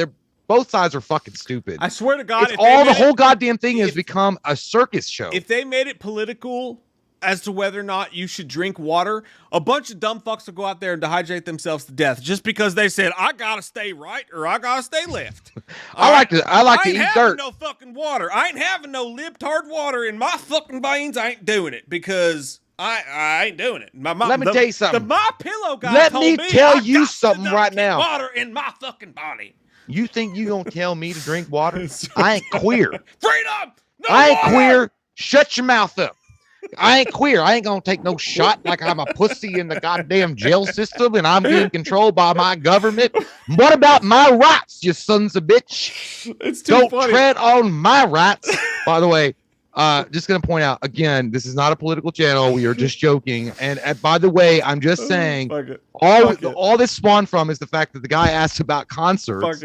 Both sides are fucking stupid. I swear to God, the whole goddamn thing has become a circus show. If they made it political as to whether or not you should drink water, a bunch of dumb fucks will go out there and dehydrate themselves to death just because they said, I gotta stay right or I gotta stay left. I like to eat dirt. I ain't having no fucking water. I ain't having no libtard water in my fucking veins. I ain't doing it because I ain't doing it. Let me tell you something. The My Pillow guy told me tell you something right now. Water in my fucking body. You think you gonna tell me to drink water? I ain't queer. Freedom! No I ain't water! queer. Shut your mouth up. I ain't queer. I ain't gonna take no shot like I'm a pussy in the goddamn jail system and I'm being controlled by my government. What about my rights, you sons of bitch? It's too funny. Tread on my rights. By the way, just gonna point out again, this is not a political channel. We are just joking. And by the way, I'm just saying, all this spawned from is the fact that the guy asked about concerts.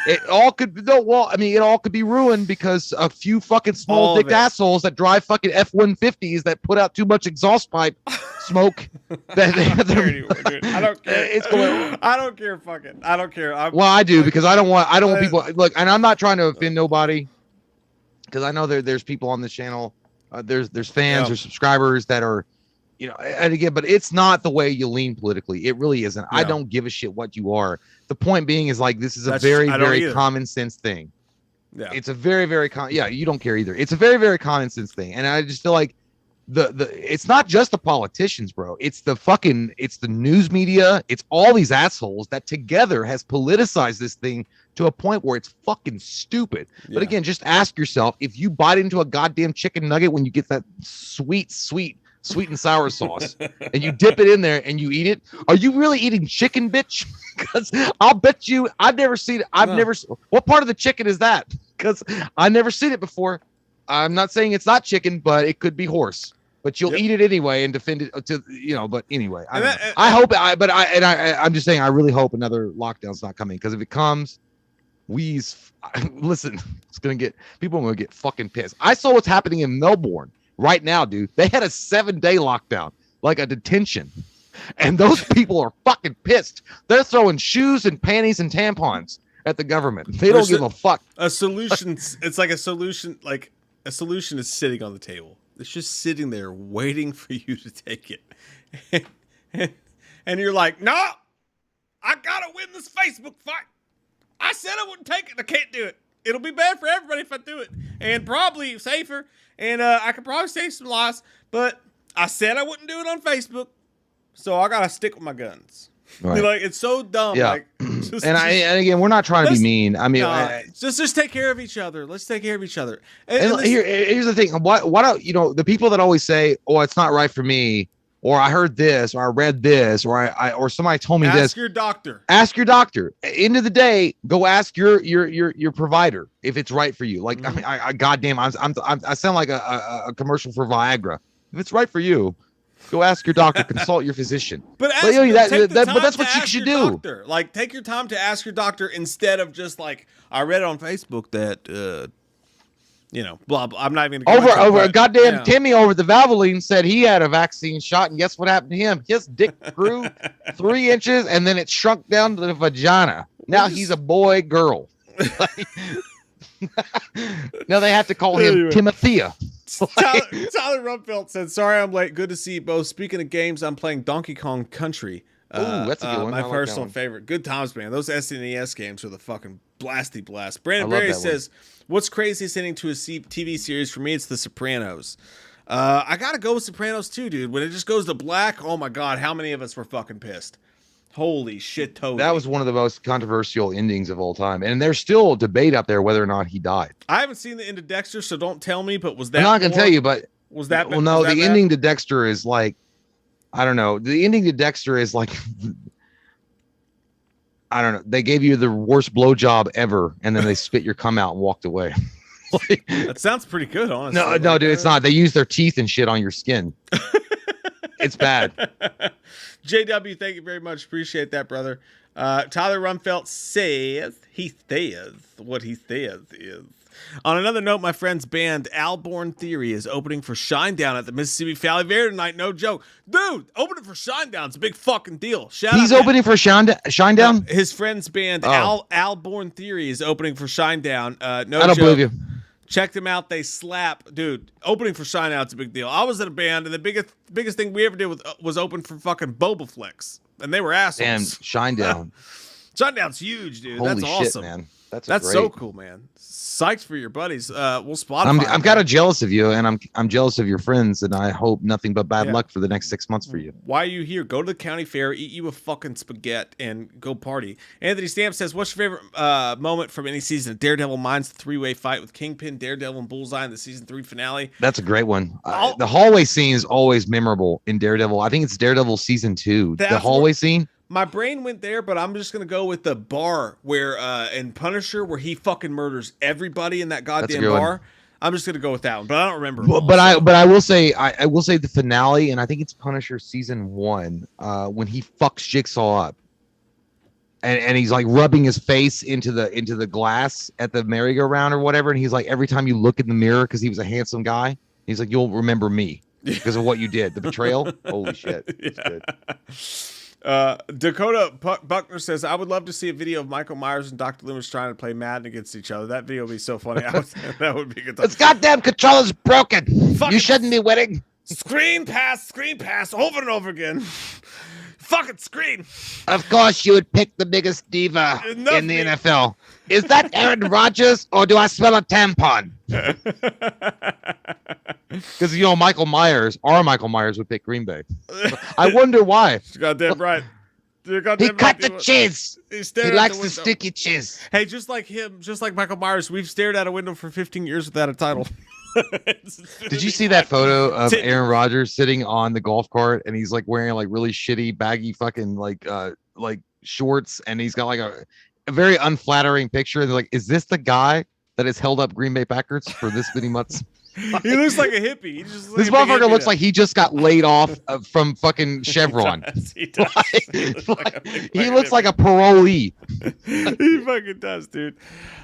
It all could it all could be ruined because a few fucking small dick assholes that drive fucking F-150s that put out too much exhaust pipe smoke. I don't care. I don't care. Fucking. I don't care. I do because I don't want people look. And I'm not trying to offend nobody because I know there's people on this channel. There's fans or subscribers that are. And again, but it's not the way you lean politically. It really isn't. I don't give a shit what you are. The point being is like this is a very, very common sense thing. Yeah, it's a very, very you don't care either. It's a very, very common sense thing, and I just feel like it's not just the politicians, bro. It's the news media. It's all these assholes that together has politicized this thing to a point where it's fucking stupid. Yeah. But again, just ask yourself if you bite into a goddamn chicken nugget when you get that sweet and sour sauce and you dip it in there and you eat it, are you really eating chicken, bitch? Because I'll bet you I've never seen it. What part of the chicken is that? Because I've never seen it before. I'm not saying it's not chicken, but it could be horse, but you'll eat it anyway and defend it to but anyway, I'm just saying I really hope another lockdown's not coming, because if it comes, listen, it's gonna get people are gonna get fucking pissed. I saw what's happening in Melbourne right now, dude. They had a 7-day lockdown, like a detention. And those people are fucking pissed. They're throwing shoes and panties and tampons at the government. They don't give a fuck. A solution, it's like a solution is sitting on the table. It's just sitting there waiting for you to take it. And you're like, no, I gotta win this Facebook fight. I said I wouldn't take it. I can't do it. It'll be bad for everybody if I do it. And probably safer. And I could probably save some lives, but I said I wouldn't do it on Facebook, so I gotta stick with my guns. Right. Like, it's so dumb. Yeah. Like, and again, we're not trying to be mean. I mean, just take care of each other. Let's take care of each other. And here's the thing. Why don't the people that always say, "Oh, it's not right for me," or "I heard this," or "I read this," or or somebody told me this. Ask your doctor. Ask your doctor. End of the day, go ask your provider if it's right for you. Like, mm-hmm. I mean, goddamn, I sound like a commercial for Viagra. If it's right for you, go ask your doctor. Consult your physician. But that's what you should do. Doctor. Like, take your time to ask your doctor instead of just like, I read on Facebook that blah blah. I'm not even gonna go over goddamn Timmy over the Valvoline said he had a vaccine shot, and guess what happened to him? His dick grew 3 inches, and then it shrunk down to the vagina. Now he's a boy, girl. Now they have to call him Timothea. Tyler Rumfeld said, "Sorry, I'm late. Good to see you both. Speaking of games, I'm playing Donkey Kong Country. Ooh, that's a good one. My personal favorite. Good times, man. Those SNES games are the fucking blasty blast." Brandon Berry says, "What's craziest ending to a TV series for me? It's The Sopranos. I gotta go with Sopranos too, dude. When it just goes to black, oh my god, how many of us were fucking pissed? Holy shit, totally. That was one of the most controversial endings of all time, and there's still debate out there whether or not he died. I haven't seen the end of Dexter, so don't tell me. But was that? I'm not gonna tell you, but was that? Well, no, the ending to Dexter is like, I don't know. The ending to Dexter is like, I don't know. They gave you the worst blowjob ever, and then they spit your cum out and walked away. Like, that sounds pretty good, honestly. No, dude, it's not. They use their teeth and shit on your skin. It's bad. JW, thank you very much. Appreciate that, brother. Tyler Rumfeld says what he says is. On another note, my friend's band Alborn Theory is opening for Shinedown at the Mississippi Valley Fair tonight. No joke. Dude, opening for Shinedown. It's a big fucking deal. He's opening for Shinedown? His friend's band Alborn Theory is opening for Shinedown. No I don't joke. believe you. Check them out. They slap. Dude, opening for Shinedown's a big deal. I was in a band, and the biggest thing we ever did was open for fucking Boba Flex, and they were assholes. And Shinedown. Shinedown's huge, dude. Holy That's awesome. Shit, man. That's great. So cool, man. Psyched for your buddies. We'll spot. I'm kind of jealous of you, and I'm jealous of your friends, and I hope nothing but bad luck for the next 6 months for you. Why are you here? Go to the county fair, eat you a fucking spaghetti, and go party. Anthony Stamp says, "What's your favorite moment from any season of Daredevil? Mine's the 3-way fight with Kingpin, Daredevil, and Bullseye in the season 3 finale." That's a great one. The hallway scene is always memorable in Daredevil. I think it's Daredevil season 2. The hallway scene. My brain went there, but I'm just gonna go with the bar where in Punisher, where he fucking murders everybody in that goddamn bar. I'm just gonna go with that one, but I don't remember. But I will say I will say the finale, and I think it's Punisher season 1, when he fucks Jigsaw up, and he's like rubbing his face into the glass at the merry-go-round or whatever, and he's like, every time you look in the mirror, because he was a handsome guy, he's like, you'll remember me because of what you did, the betrayal. Holy shit, it's good. Dakota Buckner says, "I would love to see a video of Michael Myers and Dr. Loomis trying to play Madden against each other. That video would be so funny." That would be a good time. This goddamn controller's broken. You shouldn't be winning. Screen pass, over and over again. Fucking screen. Of course, you would pick the biggest diva in the NFL. Is that Aaron Rodgers, or do I smell a tampon? Because Michael Myers would pick Green Bay. I wonder why. Goddamn right. He cut the cheese. He likes the sticky cheese. Hey, just like Michael Myers, we've stared out a window for 15 years without a title. Did you see that photo of Aaron Rodgers sitting on the golf cart, and he's like wearing like really shitty baggy fucking like shorts, and he's got like a very unflattering picture, and they're like, is this the guy that has held up Green Bay Packers for this many months? He looks like a hippie. This motherfucker looks like he just got laid off from fucking Chevron. He does. He looks like a parolee. He fucking does, dude.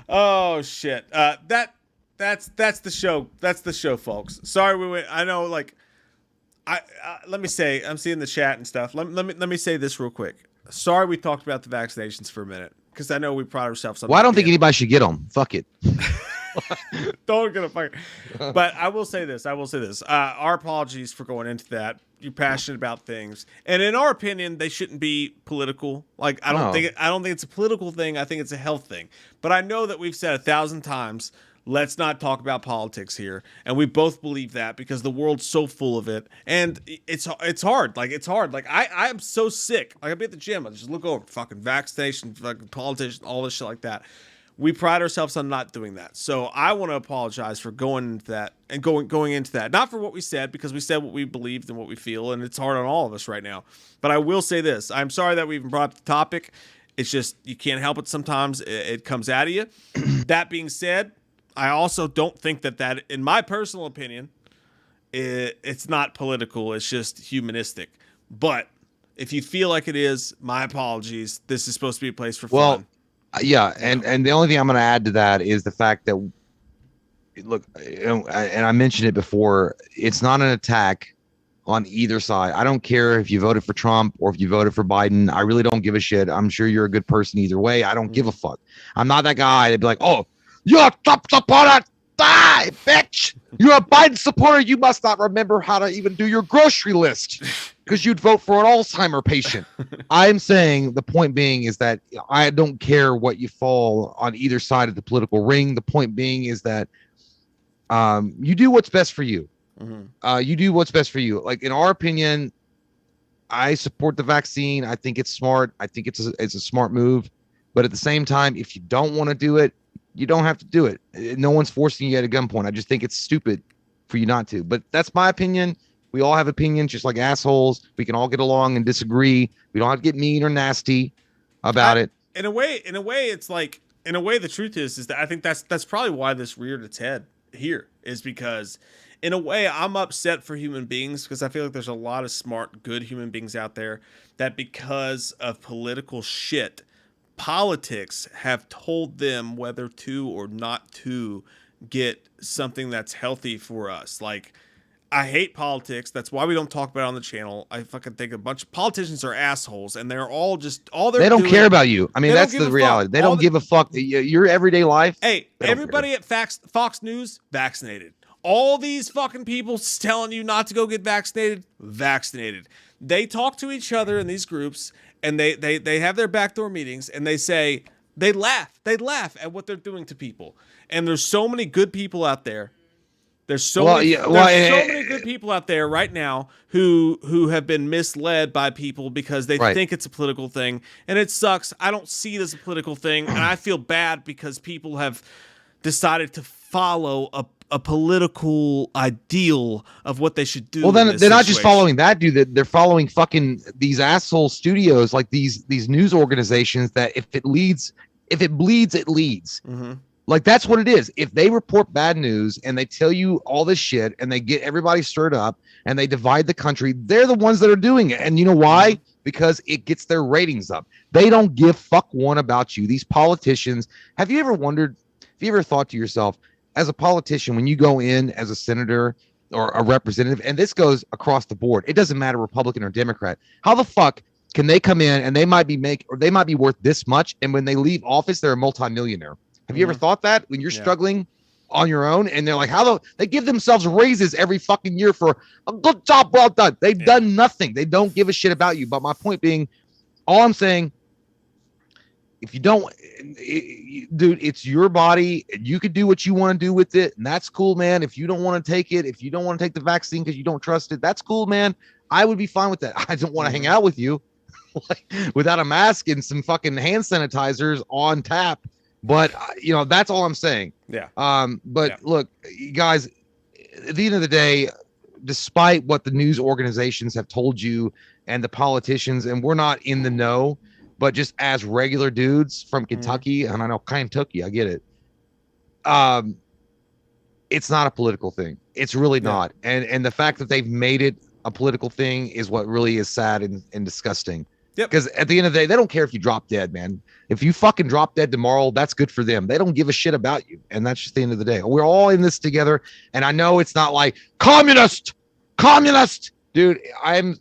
Oh shit. That's the show. That's the show, folks. Sorry we went. I know, like, let me say, I'm seeing the chat and stuff. Let me say this real quick. Sorry we talked about the vaccinations for a minute, because I know we pride ourselves on. Well, I don't think anybody should get them. Fuck it. Don't get a fuck. But I will say this. Our apologies for going into that. You're passionate about things, and in our opinion, they shouldn't be political. Like, I don't think it's a political thing. I think it's a health thing. But I know that we've said 1,000 times, let's not talk about politics here. And we both believe that because the world's so full of it. And it's hard. Like, it's hard. Like, I'm so sick. Like, I'll be at the gym. I just look over, fucking vaccination, fucking politician, all this shit like that. We pride ourselves on not doing that. So I want to apologize for going into that and going into that. Not for what we said, because we said what we believed and what we feel. And it's hard on all of us right now. But I will say this. I'm sorry that we even brought up the topic. It's just, you can't help it sometimes. It comes out of you. That being said, I also don't think that in my personal opinion, it's not political. It's just humanistic. But if you feel like it is, my apologies. This is supposed to be a place for fun. Yeah, and the only thing I'm going to add to that is the fact that look, and I mentioned it before, it's not an attack on either side. I don't care if you voted for Trump or if you voted for Biden. I really don't give a shit. I'm sure you're a good person either way. I don't give a fuck. I'm not that guy that'd be like, oh, you're a Trump supporter. Die, bitch. You're a Biden supporter. You must not remember how to even do your grocery list because you'd vote for an Alzheimer patient. I'm saying the point being is that I don't care what you fall on either side of the political ring. The point being is that you do what's best for you. You do what's best for you. Like, in our opinion, I support the vaccine. I think it's smart. I think it's a smart move. But at the same time, if you don't want to do it, you don't have to do it. No one's forcing you at a gunpoint. I just think it's stupid for you not to. But that's my opinion. We all have opinions, just like assholes. We can all get along and disagree. We don't have to get mean or nasty about it. In a way, it's like, in a way, the truth is that I think that's probably why this reared its head here, is because in a way I'm upset for human beings, because I feel like there's a lot of smart, good human beings out there that, because of political shit, politics have told them whether to or not to get something that's healthy for us. Like, I hate politics. That's why we don't talk about it on the channel. I fucking think a bunch of politicians are assholes, and they're all just they don't care about you. I mean, that's the reality. They don't give a fuck. Your everyday life. Hey, everybody at Fox News vaccinated. All these fucking people telling you not to go get vaccinated. They talk to each other in these groups, and they have their backdoor meetings, and they laugh at what they're doing to people. And there's so many good people out there. There's so many good people out there right now who have been misled by people because they think it's a political thing, and it sucks. I don't see it as a political thing, and I feel bad because people have decided to follow a political ideal of what they should do. Well, then they're not just following that, dude. They're following fucking these asshole studios, like these news organizations that if it bleeds, it leads. Mm-hmm. Like, that's what it is. If they report bad news and they tell you all this shit and they get everybody stirred up and they divide the country, they're the ones that are doing it. And you know why? Mm-hmm. Because it gets their ratings up. They don't give fuck one about you. These politicians. Have you ever thought to yourself, as a politician, when you go in as a senator or a representative, and this goes across the board, it doesn't matter Republican or Democrat, how the fuck can they come in and they might be worth this much, and when they leave office, they're a multimillionaire? Have you ever thought that when you're struggling on your own, and they're like, they give themselves raises every fucking year for a good job, well done. They've done nothing. They don't give a shit about you. But my point being, all I'm saying, if you don't, dude, it's your body. You could do what you want to do with it, and that's cool, man. If you don't want to take it, if you don't want to take the vaccine because you don't trust it, that's cool, man. I would be fine with that. I don't want to hang out with you like, without a mask and some fucking hand sanitizers on tap. But that's all I'm saying. Look, you guys, at the end of the day, despite what the news organizations have told you and the politicians, and we're not in the know, but just as regular dudes from Kentucky, and I know Kentucky, I get it. It's not a political thing. It's really not. And the fact that they've made it a political thing is what really is sad and disgusting. Because at the end of the day, they don't care if you drop dead, man. If you fucking drop dead tomorrow, that's good for them. They don't give a shit about you. And that's just the end of the day. We're all in this together. And I know it's not like communist, dude. I'm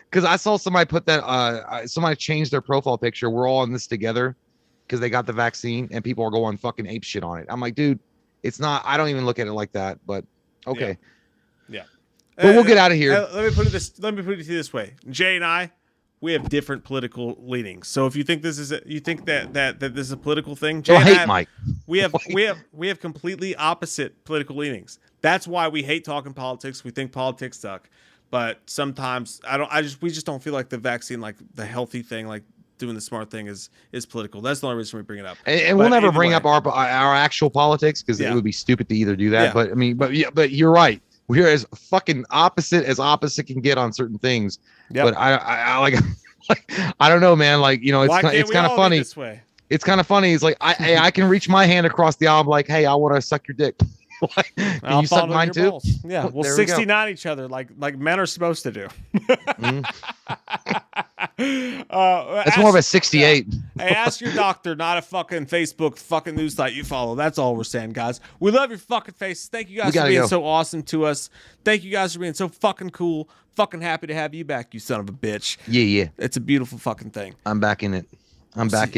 because I saw somebody put that somebody changed their profile picture. We're all in this together because they got the vaccine, and people are going fucking ape shit on it. I'm like, dude, it's not. I don't even look at it like that. But okay, yeah. But we'll get out of here. Let me put it this way. Jay and I, we have different political leanings. So if you think this is that this is a political thing, Jay and I, Mike. we have completely opposite political leanings. That's why we hate talking politics. We think politics suck. But sometimes we just don't feel like the vaccine, like the healthy thing, like doing the smart thing is political. That's the only reason we bring it up. And we'll never bring up our actual politics because it would be stupid to either do that. Yeah. But I mean, but you're right. We're as fucking opposite as opposite can get on certain things. Yep. But I like I don't know, man. Like, it's kind of funny. This way? It's kind of funny. It's like I can reach my hand across the aisle, like, hey, I want to suck your dick. Can you suck mine too? Balls. Yeah, we'll 69 each other like men are supposed to do. That's more of a 68. Yeah. Hey, ask your doctor, not a fucking Facebook fucking news site you follow. That's all we're saying, guys. We love your fucking faces. Thank you guys for being so awesome to us. Thank you guys for being so fucking cool. Fucking happy to have you back, you son of a bitch. Yeah. It's a beautiful fucking thing. I'm back in it. I'm back in